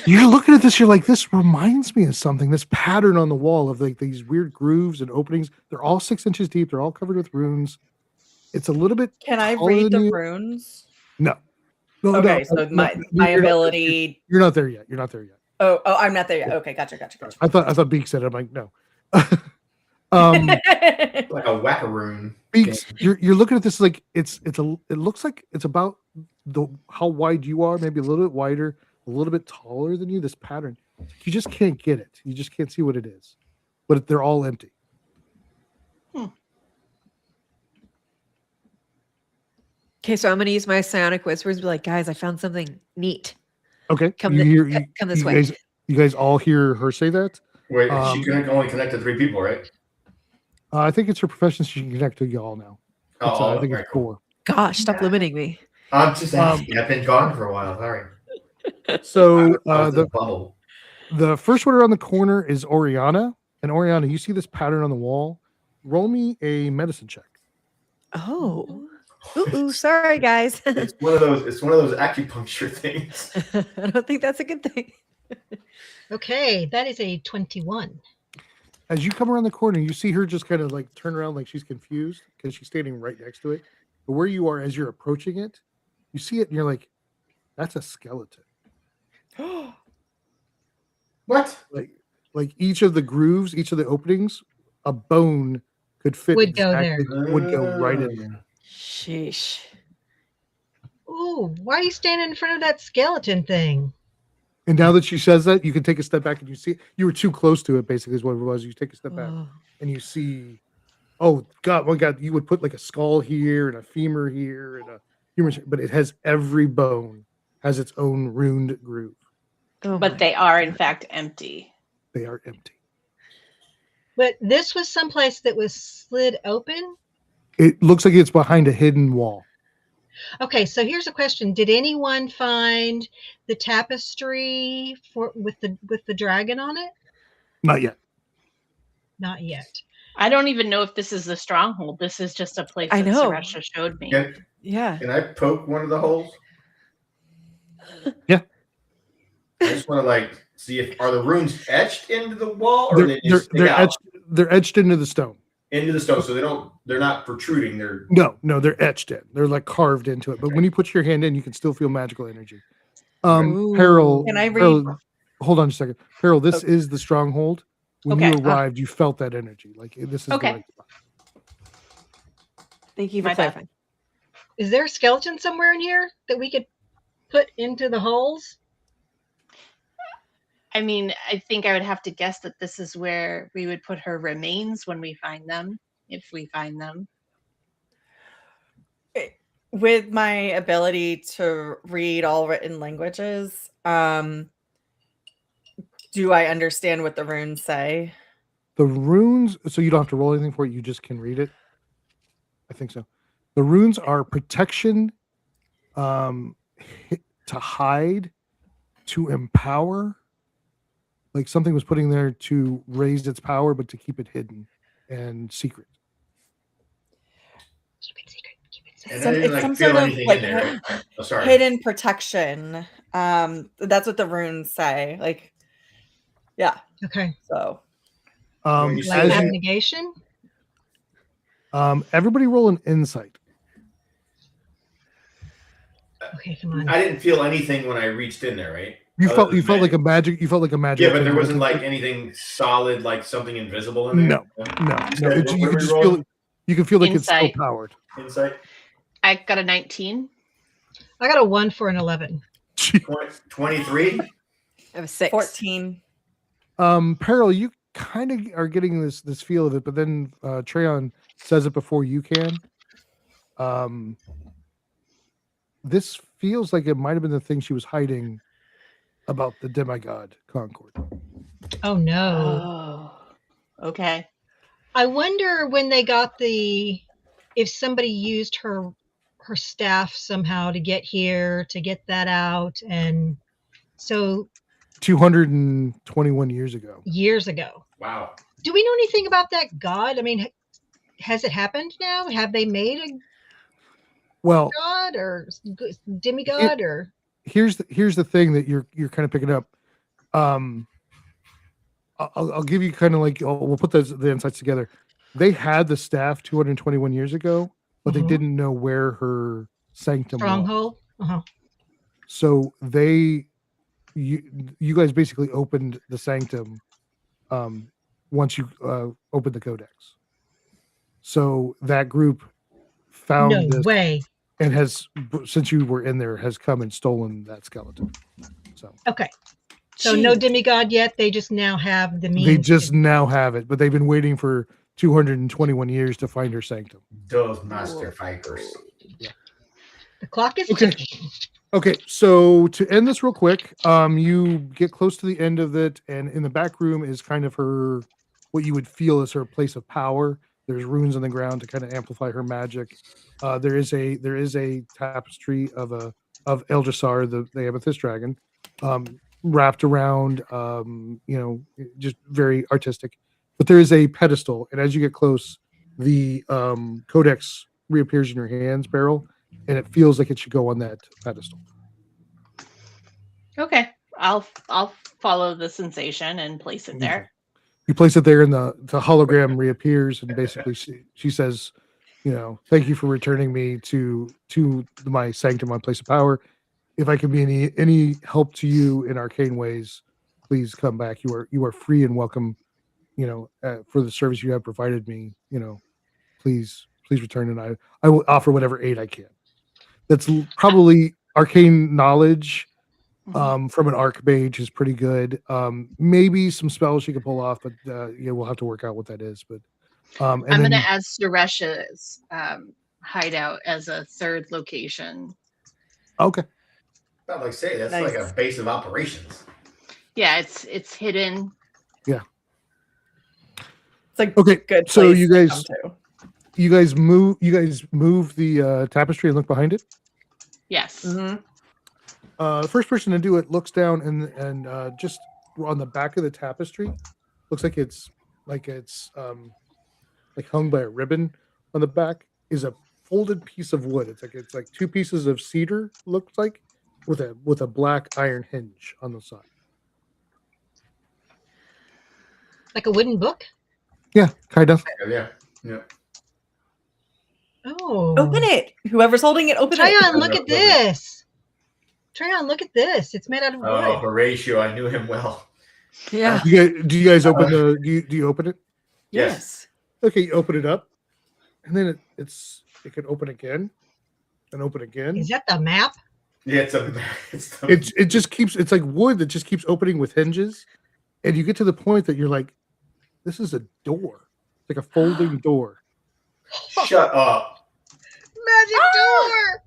Speaker 3: You're looking at this, you're like, this reminds me of something. This pattern on the wall of like these weird grooves and openings. They're all 6 inches deep. They're all covered with runes. It's a little bit.
Speaker 2: Can I
Speaker 3: taller
Speaker 2: read
Speaker 3: than
Speaker 2: the
Speaker 3: you.
Speaker 2: runes?
Speaker 3: No.
Speaker 2: Okay, so my ability.
Speaker 3: You're not there yet. You're not there yet.
Speaker 2: Oh, I'm not there yet. Okay, gotcha.
Speaker 3: I thought Beak said it. I'm like, no.
Speaker 7: Like a whack-a-roon.
Speaker 3: Beaks, you're looking at this like it looks like it's about how wide you are, maybe a little bit wider, a little bit taller than you. This pattern, you just can't get it. You just can't see what it is, but they're all empty.
Speaker 6: Okay, so I'm going to use my psionic whispers. Be like, guys, I found something neat.
Speaker 3: Okay,
Speaker 6: Come this way.
Speaker 3: You guys all hear her say that?
Speaker 7: Wait, she can only connect to 3 people, right?
Speaker 3: I think it's her profession. She can connect to y'all now. I think it's 4.
Speaker 6: Gosh, stop limiting me.
Speaker 7: I'm just asking. I've been gone for a while. Sorry.
Speaker 3: So
Speaker 7: bubble.
Speaker 3: the first one around the corner is Oriana, and Oriana, you see this pattern on the wall. Roll me a medicine check.
Speaker 6: Oh. Ooh, sorry, guys.
Speaker 7: It's one of those acupuncture things.
Speaker 6: I don't think that's a good thing.
Speaker 4: Okay, that is a 21.
Speaker 3: As you come around the corner, you see her just kind of like turn around like she's confused because she's standing right next to it. But where you are as you're approaching it, you see it and you're like, that's a skeleton.
Speaker 7: What?
Speaker 3: Like each of the grooves, each of the openings, a bone could fit.
Speaker 4: Would go there.
Speaker 3: Would go right in there.
Speaker 6: Sheesh.
Speaker 4: Ooh, why are you standing in front of that skeleton thing?
Speaker 3: And now that she says that, you can take a step back and you see you were too close to it, basically, is what it was. You take a step back and you see, oh God, you would put like a skull here and a femur here and a human, but it has every bone has its own runed groove.
Speaker 5: But they are in fact empty.
Speaker 3: They are empty.
Speaker 4: But this was someplace that was slid open?
Speaker 3: It looks like it's behind a hidden wall.
Speaker 4: Okay, so here's a question. Did anyone find the tapestry with the dragon on it?
Speaker 3: Not yet.
Speaker 4: Not yet.
Speaker 5: I don't even know if this is the stronghold. This is just a place
Speaker 6: I
Speaker 5: that
Speaker 6: know.
Speaker 5: Suresha showed me.
Speaker 6: Yeah.
Speaker 7: Can I poke one of the holes?
Speaker 3: Yeah.
Speaker 7: I just want to like see if are the runes etched into the wall or they just stick out
Speaker 3: they're etched into the stone.
Speaker 7: into the stone, so they're not protruding.
Speaker 3: No, they're etched in. They're like carved into it. But when you put your hand in, you can still feel magical energy. Peril,
Speaker 2: Can I read?
Speaker 3: Peril, hold on a second. Peril, this is the stronghold. When you
Speaker 5: Okay.
Speaker 3: arrived, you felt that energy. Like this is
Speaker 5: Okay.
Speaker 3: the right spot.
Speaker 6: Thank you for
Speaker 5: My bad.
Speaker 6: clarifying.
Speaker 4: Is there a skeleton somewhere in here that we could put into the holes?
Speaker 5: I mean, I think I would have to guess that this is where we would put her remains when we find them, if we find them.
Speaker 2: With my ability to read all written languages, do I understand what the runes say?
Speaker 3: The runes, so you don't have to roll anything for it. You just can read it. I think so. The runes are protection, to hide, to empower. Like something was putting there to raise its power, but to keep it hidden and secret.
Speaker 4: Keep it secret. Keep it
Speaker 7: And
Speaker 4: secret.
Speaker 7: I didn't
Speaker 2: It's some
Speaker 7: feel
Speaker 2: sort of
Speaker 7: anything
Speaker 2: like
Speaker 7: in there. Oh, sorry.
Speaker 2: hidden protection. That's what the runes say. Like, yeah.
Speaker 4: Okay.
Speaker 2: So
Speaker 7: When you
Speaker 4: Like
Speaker 7: say
Speaker 3: as you-
Speaker 4: abnegation?
Speaker 3: everybody roll an insight.
Speaker 4: Okay, come on.
Speaker 7: I didn't feel anything when I reached in there, right?
Speaker 3: You
Speaker 7: Other
Speaker 3: felt
Speaker 7: than
Speaker 3: like a magic. You felt like a magic.
Speaker 7: Yeah, but there wasn't like anything solid, like something invisible in there.
Speaker 3: No. No.
Speaker 7: Okay,
Speaker 3: It's,
Speaker 7: what
Speaker 3: you
Speaker 7: are
Speaker 3: can
Speaker 7: we
Speaker 3: just feel.
Speaker 7: rolling?
Speaker 3: You can feel like it's
Speaker 5: Insight.
Speaker 3: still powered.
Speaker 7: Insight.
Speaker 5: I got a 19.
Speaker 4: I got a 1 for an 11.
Speaker 7: 23.
Speaker 6: I have a 6.
Speaker 2: 14.
Speaker 3: Peril, you kind of are getting this feel of it, but then Treon says it before you can. This feels like it might have been the thing she was hiding about the demigod Concord.
Speaker 4: Oh no.
Speaker 5: Oh, okay.
Speaker 4: I wonder when they got if somebody used her staff somehow to get here, to get that out, and so
Speaker 3: 221 years ago.
Speaker 4: years ago.
Speaker 7: Wow.
Speaker 4: Do we know anything about that god? I mean, has it happened now? Have they made a
Speaker 3: Well,
Speaker 4: god or demigod or?
Speaker 3: here's the thing that you're kind of picking up. I'll give you kind of like we'll put the insights together. They had the staff 221 years ago, but they didn't know where her sanctum was.
Speaker 4: Stronghold? Uh-huh.
Speaker 3: So you guys basically opened the sanctum once you opened the Codex. So that group found
Speaker 4: No
Speaker 3: this
Speaker 4: way.
Speaker 3: and has, since you were in there, has come and stolen that skeleton. So
Speaker 4: Okay. So no demigod yet. They just now have the means.
Speaker 3: they just now have it, but they've been waiting for 221 years to find her sanctum.
Speaker 7: Those master fighters.
Speaker 4: The clock is
Speaker 3: Okay.
Speaker 4: ticking.
Speaker 3: Okay, so to end this real quick, you get close to the end of it, and in the back room is kind of her, what you would feel is her place of power. There's runes on the ground to kind of amplify her magic. There is a tapestry of Eldrasar, the amethyst dragon, wrapped around, just very artistic. But there is a pedestal, and as you get close, the Codex reappears in your hands, Beryl, and it feels like it should go on that pedestal.
Speaker 5: Okay. I'll follow the sensation and place it there.
Speaker 3: You place it there, and the hologram reappears, and basically she says, thank you for returning me to my sanctum, my place of power. If I can be any help to you in arcane ways, please come back. You are free and welcome. For the service you have provided me. Please return, and I will offer whatever aid I can. That's probably arcane knowledge. From an archmage is pretty good. Maybe some spells she can pull off, but we'll have to work out what that is. But
Speaker 5: I'm going to add Suresha's hideout as a third location.
Speaker 3: Okay.
Speaker 7: Not like say that's
Speaker 2: Nice.
Speaker 7: like a base of operations.
Speaker 5: Yeah, it's hidden.
Speaker 3: Yeah.
Speaker 2: It's like
Speaker 3: Okay.
Speaker 2: good.
Speaker 3: So
Speaker 2: place
Speaker 3: you
Speaker 2: to
Speaker 3: guys,
Speaker 2: come to.
Speaker 3: you guys move the tapestry and look behind it.
Speaker 5: Yes.
Speaker 2: Mhm.
Speaker 3: The first person to do it looks down and just on the back of the tapestry, looks like it's hung by a ribbon on the back is a folded piece of wood. It's like two pieces of cedar, looks like, with a black iron hinge on the side.
Speaker 4: Like a wooden book?
Speaker 3: Yeah, kind of.
Speaker 7: Yeah.
Speaker 4: Oh.
Speaker 2: Open it. Whoever's holding it, open
Speaker 4: Try
Speaker 2: it.
Speaker 4: on, look at this. Try on, look at this. It's made out of
Speaker 7: Oh,
Speaker 4: wood.
Speaker 7: Horatio, I knew him well.
Speaker 6: Yeah.
Speaker 3: Do you guys open the? Do you open it?
Speaker 6: Yes.
Speaker 3: Okay, you open it up, and then it can open again, and open again.
Speaker 4: Is that the map?
Speaker 7: Yeah,
Speaker 3: It just keeps. It's like wood that just keeps opening with hinges, and you get to the point that you're like, this is a door. It's like a folding door.
Speaker 7: Shut up.
Speaker 4: Magic door.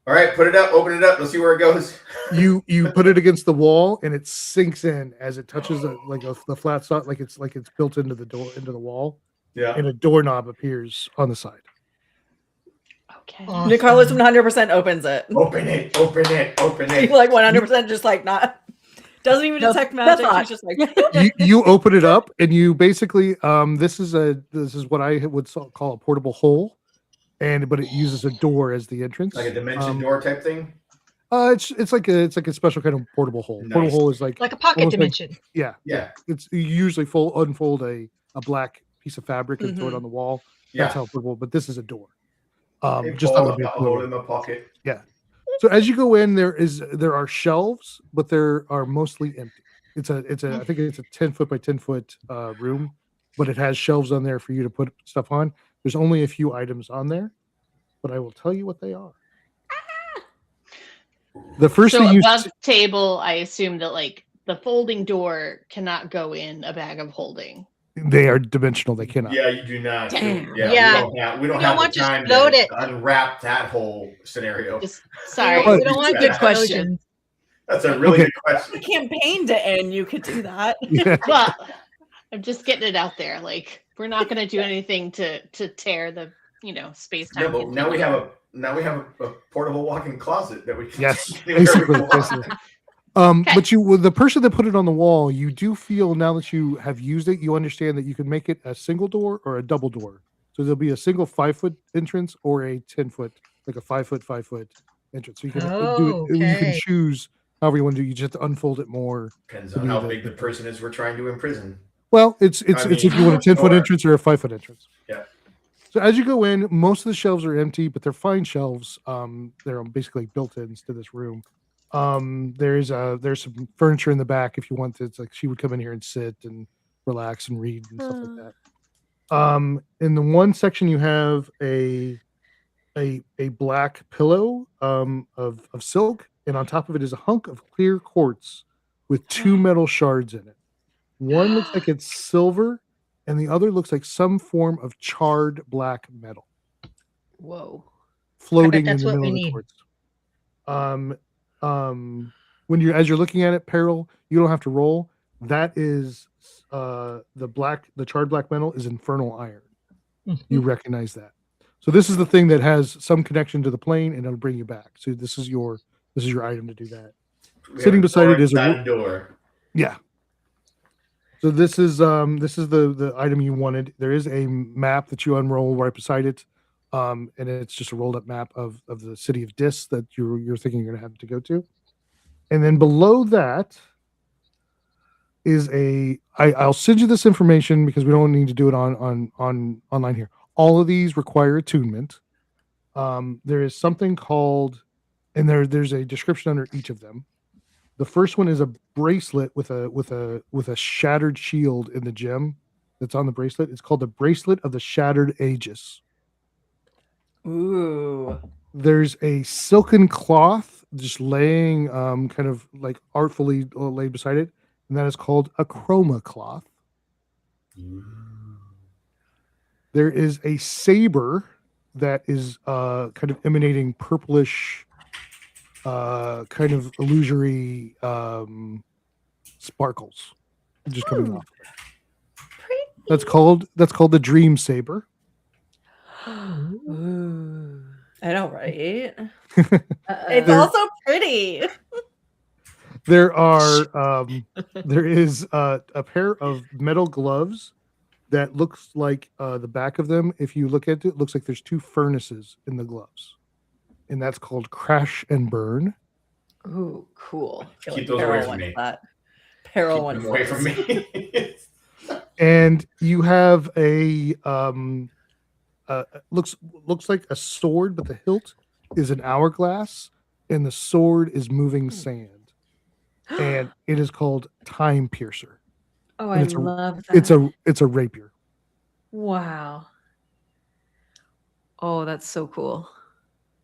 Speaker 7: All right, put it up, open it up. Let's see where it goes.
Speaker 3: You put it against the wall, and it sinks in as it touches the flat spot, like it's built into the door, into the wall.
Speaker 7: Yeah.
Speaker 3: And a doorknob appears on the side.
Speaker 5: Okay.
Speaker 4: Awesome.
Speaker 2: Nicarlos 100% opens it.
Speaker 7: Open it, open it, open
Speaker 2: He
Speaker 7: it.
Speaker 2: like 100% just like not doesn't even
Speaker 6: No,
Speaker 2: detect
Speaker 6: that's
Speaker 2: magic.
Speaker 6: not.
Speaker 2: He's just like
Speaker 3: You open it up, and you basically this is what I would call a portable hole, but it uses a door as the entrance,
Speaker 7: Like a dimension door type thing.
Speaker 3: It's like a special kind of portable hole.
Speaker 7: Nice.
Speaker 3: Portable hole is like
Speaker 4: Like a pocket
Speaker 3: almost like-
Speaker 4: dimension.
Speaker 3: yeah.
Speaker 7: Yeah.
Speaker 3: It's you usually unfold a black piece of fabric and throw it on the wall. That's
Speaker 7: Yeah.
Speaker 3: how portable. But this is a door.
Speaker 7: Hey,
Speaker 3: Just
Speaker 7: Paul,
Speaker 3: thought it would be
Speaker 7: got a
Speaker 3: cool.
Speaker 7: hole in my pocket.
Speaker 3: So as you go in, there are shelves, but there are mostly empty. It's a I think it's a 10-foot by 10-foot room, but it has shelves on there for you to put stuff on. There's only a few items on there, but I will tell you what they are. The first
Speaker 5: So
Speaker 3: thing you
Speaker 5: above table, I assume that like the folding door cannot go in a bag of holding.
Speaker 3: they are dimensional. They cannot.
Speaker 7: Yeah, you do not.
Speaker 6: Damn.
Speaker 4: Yeah.
Speaker 7: We don't
Speaker 4: You don't
Speaker 7: have
Speaker 4: want
Speaker 7: the
Speaker 4: to
Speaker 7: time
Speaker 4: explode
Speaker 7: to
Speaker 4: it.
Speaker 7: unwrap that whole scenario.
Speaker 5: Just sorry.
Speaker 3: Oh,
Speaker 4: We don't want
Speaker 6: good
Speaker 4: the
Speaker 6: question.
Speaker 4: explosions.
Speaker 7: That's a really
Speaker 3: Okay.
Speaker 7: good question.
Speaker 2: the campaign to end, you could do that.
Speaker 3: Yeah.
Speaker 5: Well, I'm just getting it out there. Like we're not going to do anything to tear the space time.
Speaker 7: No, but now we have a portable walk-in closet that we can
Speaker 3: Yes,
Speaker 7: take anywhere we
Speaker 3: basically.
Speaker 7: want.
Speaker 3: basically.
Speaker 5: Okay.
Speaker 3: But with the person that put it on the wall, you do feel now that you have used it, you understand that you can make it a single door or a double door. So there'll be a single 5-foot entrance or a 10-foot, like a 5-foot entrance. So you can do it. You can
Speaker 4: Okay.
Speaker 3: choose however you want to do. You just have to unfold it more.
Speaker 7: Depends
Speaker 3: to
Speaker 7: on
Speaker 3: do
Speaker 7: how
Speaker 3: the-
Speaker 7: big the person is we're trying to imprison.
Speaker 3: Well, it's
Speaker 7: I
Speaker 3: if you
Speaker 7: mean,
Speaker 3: want a 10-foot
Speaker 7: sure.
Speaker 3: entrance or a 5-foot entrance.
Speaker 7: Yeah.
Speaker 3: So as you go in, most of the shelves are empty, but they're fine shelves. They're basically built-ins to this room. There's some furniture in the back if you want to. It's like she would come in here and sit and relax and read and stuff like that. In the one section you have a black pillow of silk, and on top of it is a hunk of clear quartz with 2 metal shards in it. One looks like it's silver, and the other looks like some form of charred black metal
Speaker 6: Whoa.
Speaker 3: floating in
Speaker 4: that's
Speaker 3: the
Speaker 4: what
Speaker 3: middle
Speaker 4: we
Speaker 3: of the
Speaker 4: need.
Speaker 3: quartz. When as you're looking at it, Peril, you don't have to roll. That is the charred black metal is infernal iron. You recognize that. So this is the thing that has some connection to the plane, and it'll bring you back. So this is your item to do that.
Speaker 7: We
Speaker 3: Sitting
Speaker 7: have a
Speaker 3: beside
Speaker 7: door
Speaker 3: it is
Speaker 7: inside a door.
Speaker 3: Yeah. So this is the item you wanted. There is a map that you unroll right beside it, and it's just a rolled up map of the city of Dis that you're thinking you're gonna have to go to, and then below that is I'll send you this information because we don't need to do it on online here. All of these require attunement. There is something called, and there's a description under each of them. The first one is a bracelet with a shattered shield in the gem that's on the bracelet. It's called the Bracelet of the Shattered Aegis.
Speaker 2: Ooh.
Speaker 3: There's a silken cloth just laying kind of like artfully laid beside it, and that is called a chroma cloth. There is a saber that is kind of emanating purplish kind of illusory sparkles just coming off. That's called the Dream Saber.
Speaker 2: Ooh. I know, right?
Speaker 6: Uh-oh.
Speaker 2: It's also pretty.
Speaker 3: There is a pair of metal gloves that looks like the back of them. If you look at it, looks like there's 2 furnaces in the gloves, and that's called Crash and Burn.
Speaker 6: Ooh, cool.
Speaker 2: I feel
Speaker 7: Keep
Speaker 2: like
Speaker 7: those away
Speaker 2: Carol
Speaker 7: from
Speaker 2: wants
Speaker 7: me.
Speaker 2: that. Peril
Speaker 7: Keep
Speaker 2: one
Speaker 7: them away from me.
Speaker 3: And you have a looks like a sword, but the hilt is an hourglass, and the sword is moving sand, and it is called Time Piercer.
Speaker 6: Oh,
Speaker 3: And
Speaker 6: I
Speaker 3: it's a-
Speaker 6: love that.
Speaker 3: It's a rapier.
Speaker 6: Wow. Oh, that's so cool.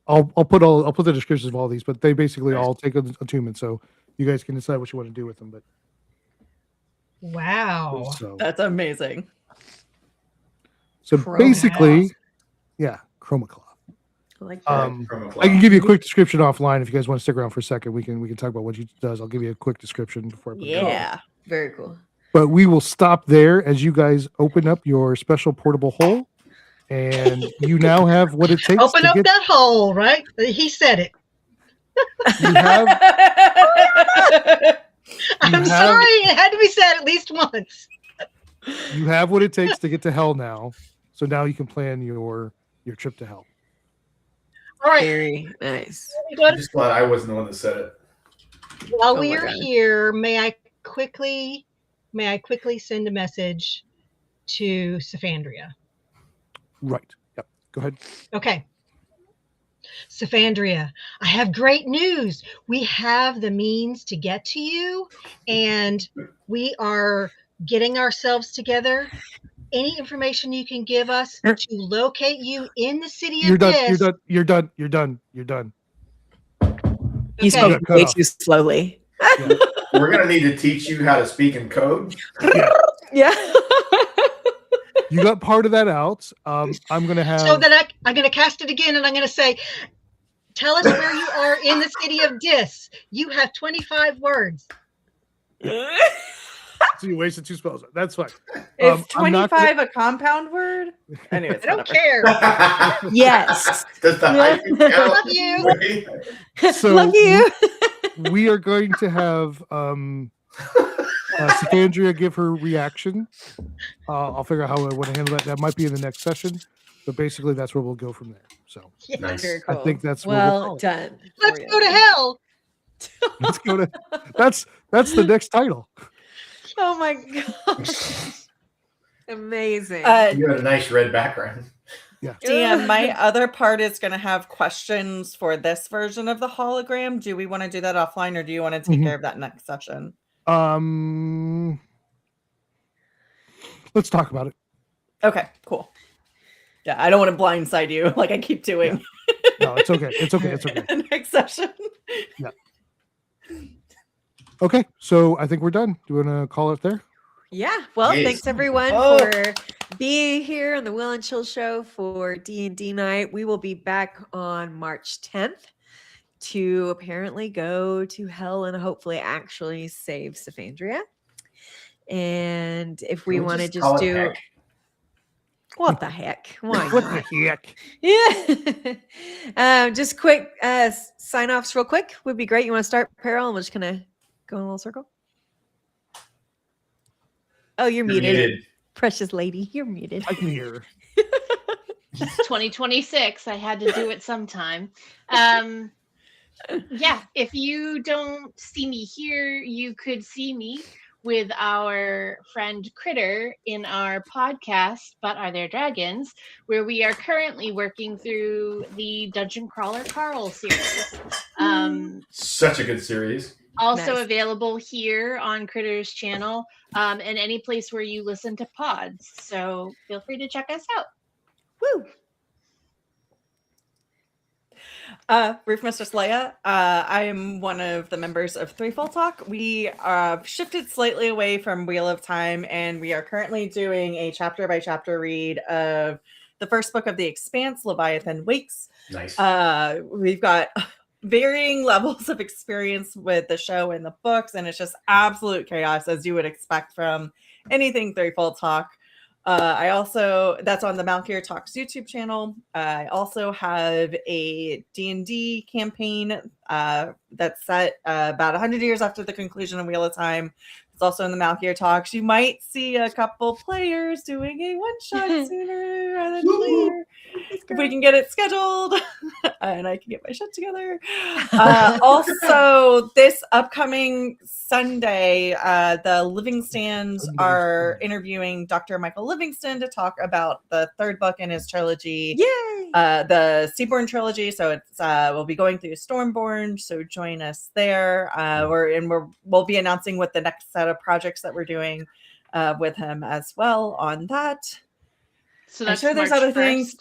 Speaker 3: I'll put the descriptions of all these, but they basically all take an attunement, so you guys can decide what you want to do with them. But
Speaker 4: Wow.
Speaker 3: so
Speaker 2: That's amazing.
Speaker 6: Chroma
Speaker 3: basically, yeah, chroma cloth.
Speaker 6: I like that.
Speaker 3: I can give you a quick description offline if you guys want to stick around for a second. We can talk about what she does. I'll give you a quick description before I put it down.
Speaker 2: Yeah.
Speaker 6: Very cool.
Speaker 3: But we will stop there as you guys open up your special portable hole, and you now have what it takes
Speaker 4: Open
Speaker 3: to
Speaker 4: up
Speaker 3: get.
Speaker 4: that hole, right? He said it.
Speaker 3: You have
Speaker 4: I'm
Speaker 3: have-
Speaker 4: sorry, it had to be said at least once.
Speaker 3: you have what it takes to get to hell now. So now you can plan your trip to hell.
Speaker 4: All right.
Speaker 6: Very nice.
Speaker 7: I'm just glad I wasn't the one that said it.
Speaker 4: While
Speaker 6: Oh
Speaker 4: we
Speaker 6: my
Speaker 4: are
Speaker 6: God.
Speaker 4: here, may I quickly send a message to Safandria?
Speaker 3: Right. Yep. Go ahead.
Speaker 4: Okay. Safandria, I have great news. We have the means to get to you, and we are getting ourselves together. Any information you can give us to locate you in the city
Speaker 3: You're
Speaker 4: of
Speaker 3: done.
Speaker 4: Dis.
Speaker 3: You're done. You're done. You're done.
Speaker 6: You
Speaker 4: Okay.
Speaker 6: spoke
Speaker 3: Yeah, cut
Speaker 6: way
Speaker 3: off.
Speaker 6: too slowly.
Speaker 7: We're gonna need to teach you how to speak in code.
Speaker 6: Yeah.
Speaker 3: You got part of that out. I'm gonna have.
Speaker 4: So then I'm going to cast it again, and I'm going to say, tell us where you are in the city of Dis. You have 25 words.
Speaker 3: So you wasted 2 spells. That's fine.
Speaker 2: Is
Speaker 3: I'm not
Speaker 2: 25 a compound word? Anyways,
Speaker 4: I don't
Speaker 2: whatever.
Speaker 4: care.
Speaker 6: Yes.
Speaker 7: Does the hyphen count?
Speaker 4: Love you.
Speaker 3: So
Speaker 6: Love you.
Speaker 3: we are going to have Safandria give her reaction. I'll figure out how I want to handle that. That might be in the next session, but basically that's where we'll go from there. So
Speaker 7: Nice.
Speaker 6: Very
Speaker 3: I
Speaker 6: cool.
Speaker 3: think that's what we'll
Speaker 6: well
Speaker 3: call it.
Speaker 6: done.
Speaker 4: Let's go to hell.
Speaker 3: Let's go to. That's the next title.
Speaker 6: Oh my gosh. Amazing.
Speaker 7: You had a nice red background.
Speaker 2: Dan, my other part is going to have questions for this version of the hologram. Do we want to do that offline, or do you want to take
Speaker 3: Mhm.
Speaker 2: care of that next session?
Speaker 3: Let's talk about it.
Speaker 2: Okay, cool. Yeah, I don't want to blindside you like I keep doing.
Speaker 3: No, it's okay. It's okay. It's okay.
Speaker 2: Next session.
Speaker 3: Okay, so I think we're done. Do you want to call it there?
Speaker 6: Yeah. Well,
Speaker 7: Yes.
Speaker 6: thanks everyone
Speaker 2: Oh.
Speaker 6: for being here on the Will and Chill show for D&D night. We will be back on March 10th to apparently go to hell and hopefully actually save Safandria. And if we
Speaker 7: Can
Speaker 6: want to
Speaker 7: call
Speaker 6: just
Speaker 7: it
Speaker 6: do
Speaker 7: heck?
Speaker 6: what the heck? Why
Speaker 3: What
Speaker 6: not?
Speaker 3: the heck?
Speaker 6: Yeah. Just quick sign offs real quick would be great. You want to start, Peril? And we're just gonna go in a little circle. Oh, you're
Speaker 7: You're
Speaker 6: muted.
Speaker 7: muted.
Speaker 6: Precious lady, you're muted.
Speaker 3: I can hear.
Speaker 5: It's 2026. I had to do it sometime. Yeah, if you don't see me here, you could see me with our friend Critter in our podcast, But Are There Dragons, where we are currently working through the Dungeon Crawler Carl series.
Speaker 7: Such a good series.
Speaker 5: Also
Speaker 6: Nice.
Speaker 5: available here on Critter's channel, and any place where you listen to pods. So feel free to check us out.
Speaker 6: Woo!
Speaker 2: Roof Mistress Leia. I am one of the members of Threefold Talk. We shifted slightly away from Wheel of Time, and we are currently doing a chapter by chapter read of the first book of The Expanse, Leviathan Wakes.
Speaker 7: Nice.
Speaker 2: We've got varying levels of experience with the show and the books, and it's just absolute chaos, as you would expect from anything Threefold Talk. I also, that's on the Malkier Talks YouTube channel. I also have a D&D campaign that's set about 100 years after the conclusion of Wheel of Time. It's also in the Malkier Talks. You might see a couple players doing a one-shot sooner rather than later. If we can get it scheduled and I can get my shit together. Also, this upcoming Sunday, the Livingstons are interviewing Dr. Michael Livingston to talk about the third book in his trilogy.
Speaker 6: Yay!
Speaker 2: The Seaborn trilogy. So it's we'll be going through Stormborn. So join us there. We'll be announcing what the next set of projects that we're doing with him as well on that.
Speaker 5: So
Speaker 2: I'm
Speaker 5: that's
Speaker 2: sure there's
Speaker 5: March
Speaker 2: other
Speaker 5: 1st.
Speaker 2: things.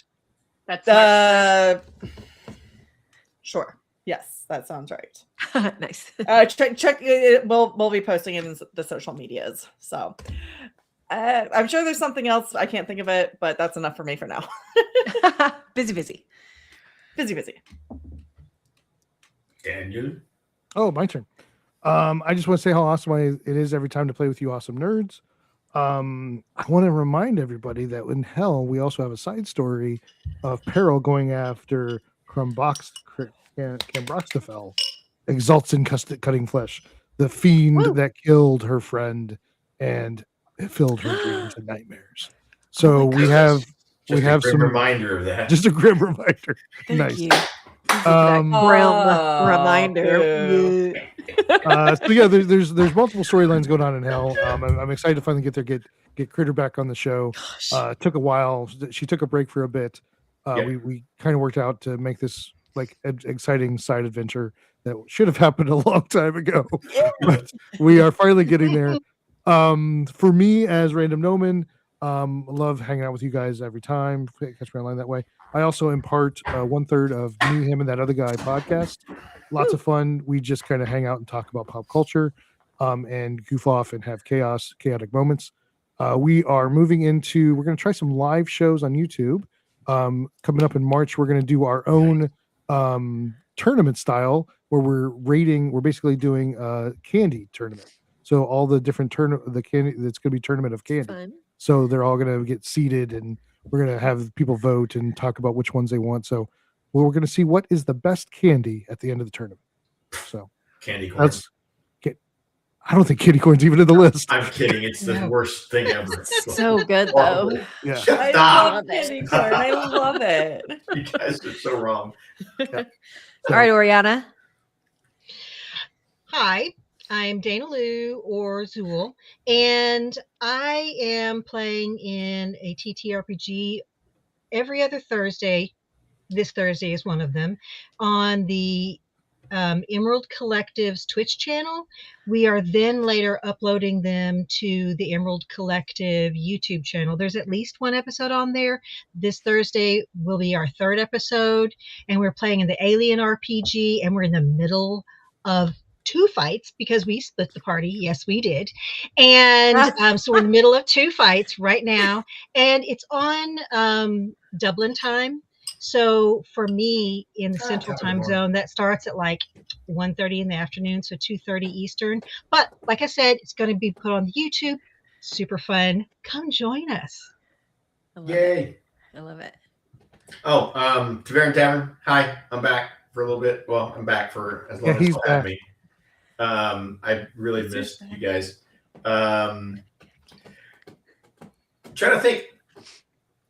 Speaker 5: That's March 1st.
Speaker 2: Sure. Yes, that sounds right.
Speaker 6: Nice.
Speaker 2: Check. We'll be posting it in the social medias. So I'm sure there's something else. I can't think of it, but that's enough for me for now.
Speaker 6: Busy.
Speaker 2: Busy.
Speaker 7: Daniel.
Speaker 3: Oh, my turn. I just want to say how awesome it is every time to play with you awesome nerds. I want to remind everybody that in Hell, we also have a side story of Peril going after Cambroxtafel, exalts in cutting flesh, the fiend that killed her friend and filled her dreams and nightmares. So we have
Speaker 7: Some reminder of that.
Speaker 3: Just a grim reminder.
Speaker 6: Thank
Speaker 3: Nice.
Speaker 6: you. Grim reminder.
Speaker 3: So yeah, there's multiple storylines going on in Hell. I'm excited to finally get Critter back on the show. Took a while. She took a break for a bit. We kind of worked out to make this like exciting side adventure that should have happened a long time ago, but we are finally getting there. For me as Random Gnomon, love hanging out with you guys every time. Catch me online that way. I also impart 1/3 of Me, Him, and That Other Guy podcast. Lots of fun. We just kind of hang out and talk about pop culture, and goof off and have chaotic moments. We are moving into. We're going to try some live shows on YouTube. Coming up in March, we're going to do our own tournament style where we're basically doing a candy tournament. So all the different the candy that's going to be tournament of candy.
Speaker 6: Fun.
Speaker 3: So they're all going to get seated and we're going to have people vote and talk about which ones they want. So we're going to see what is the best candy at the end of the tournament. So
Speaker 7: Candy corn.
Speaker 3: I don't think candy corn's even in the list.
Speaker 7: I'm kidding. It's the worst thing ever.
Speaker 6: So good though.
Speaker 3: Yeah.
Speaker 2: I love candy corn. I love it.
Speaker 7: You guys are so wrong.
Speaker 3: Yeah.
Speaker 6: All right, Oriana.
Speaker 4: Hi, I'm Dana Lou or Zool, and I am playing in a TTRPG every other Thursday. This Thursday is one of them on the Emerald Collective's Twitch channel. We are then later uploading them to the Emerald Collective YouTube channel. There's at least one episode on there. This Thursday will be our third episode, and we're playing in the Alien RPG, and we're in the middle of 2 fights because we split the party. Yes, we did. And so we're in the middle of 2 fights right now, and it's on Dublin time. So for me in the Central Time Zone, that starts at like 1:30 in the afternoon, so 2:30 Eastern. But like I said, it's going to be put on YouTube. Super fun. Come join us.
Speaker 7: Yay.
Speaker 6: I love it.
Speaker 7: Oh, Tavern Tavern. Hi, I'm back for a little bit. Well, I'm back for as long as you'll have me. I really missed you guys. Trying to think.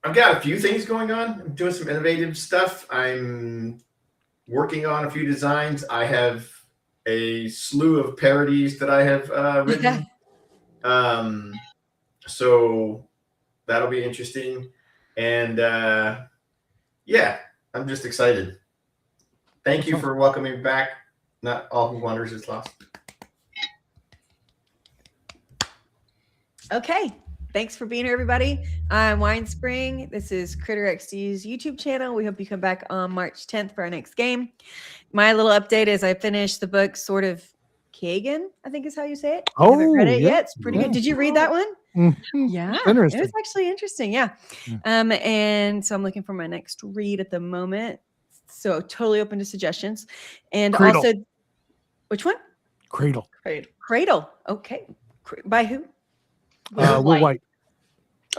Speaker 7: I've got a few things going on. I'm doing some innovative stuff. I'm working on a few designs. I have a slew of parodies that I have written. So that'll be interesting. And yeah, I'm just excited. Thank you for welcoming me back. Not all who wanders is lost.
Speaker 6: Okay. Thanks for being here, everybody. I'm Wine Spring. This is Critter XD's YouTube channel. We hope you come back on March 10th for our next game. My little update is I finished the book Sword of Kagan, I think is how you say it. I haven't read it yet. It's pretty good. Did you read that one?
Speaker 3: Mm-hmm.
Speaker 6: Yeah.
Speaker 3: Interesting.
Speaker 6: It was actually interesting. Yeah. And so I'm looking for my next read at the moment. So totally open to suggestions. And
Speaker 3: Cradle.
Speaker 6: also, which one?
Speaker 3: Cradle.
Speaker 6: Cradle. Okay. By who?
Speaker 3: Will White.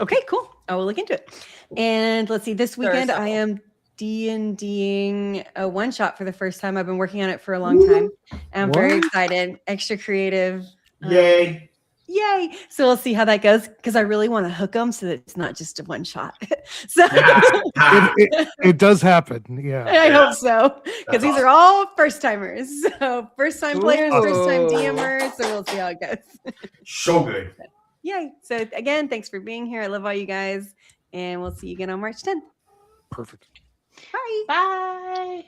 Speaker 6: Okay, cool. I will look into it. And let's see, this weekend
Speaker 2: Thursday.
Speaker 6: I am
Speaker 1: D&Ding a one shot for the first time. I've been working on it for a long time, and I'm very
Speaker 3: What?
Speaker 1: excited. Extra creative.
Speaker 7: Yay.
Speaker 1: Yay! So we'll see how that goes because I really want to hook them so that it's not just a one shot. So
Speaker 3: It does happen. Yeah.
Speaker 1: I
Speaker 7: Yeah.
Speaker 1: hope so because
Speaker 7: That's
Speaker 1: these are all first timers. So first time players, first time
Speaker 6: Ooh.
Speaker 1: DMers. So we'll see how it goes.
Speaker 7: So good.
Speaker 1: Yay! So again, thanks for being here. I love all you guys, and we'll see you again on March 10th.
Speaker 3: Perfect.
Speaker 1: Bye.
Speaker 5: Bye.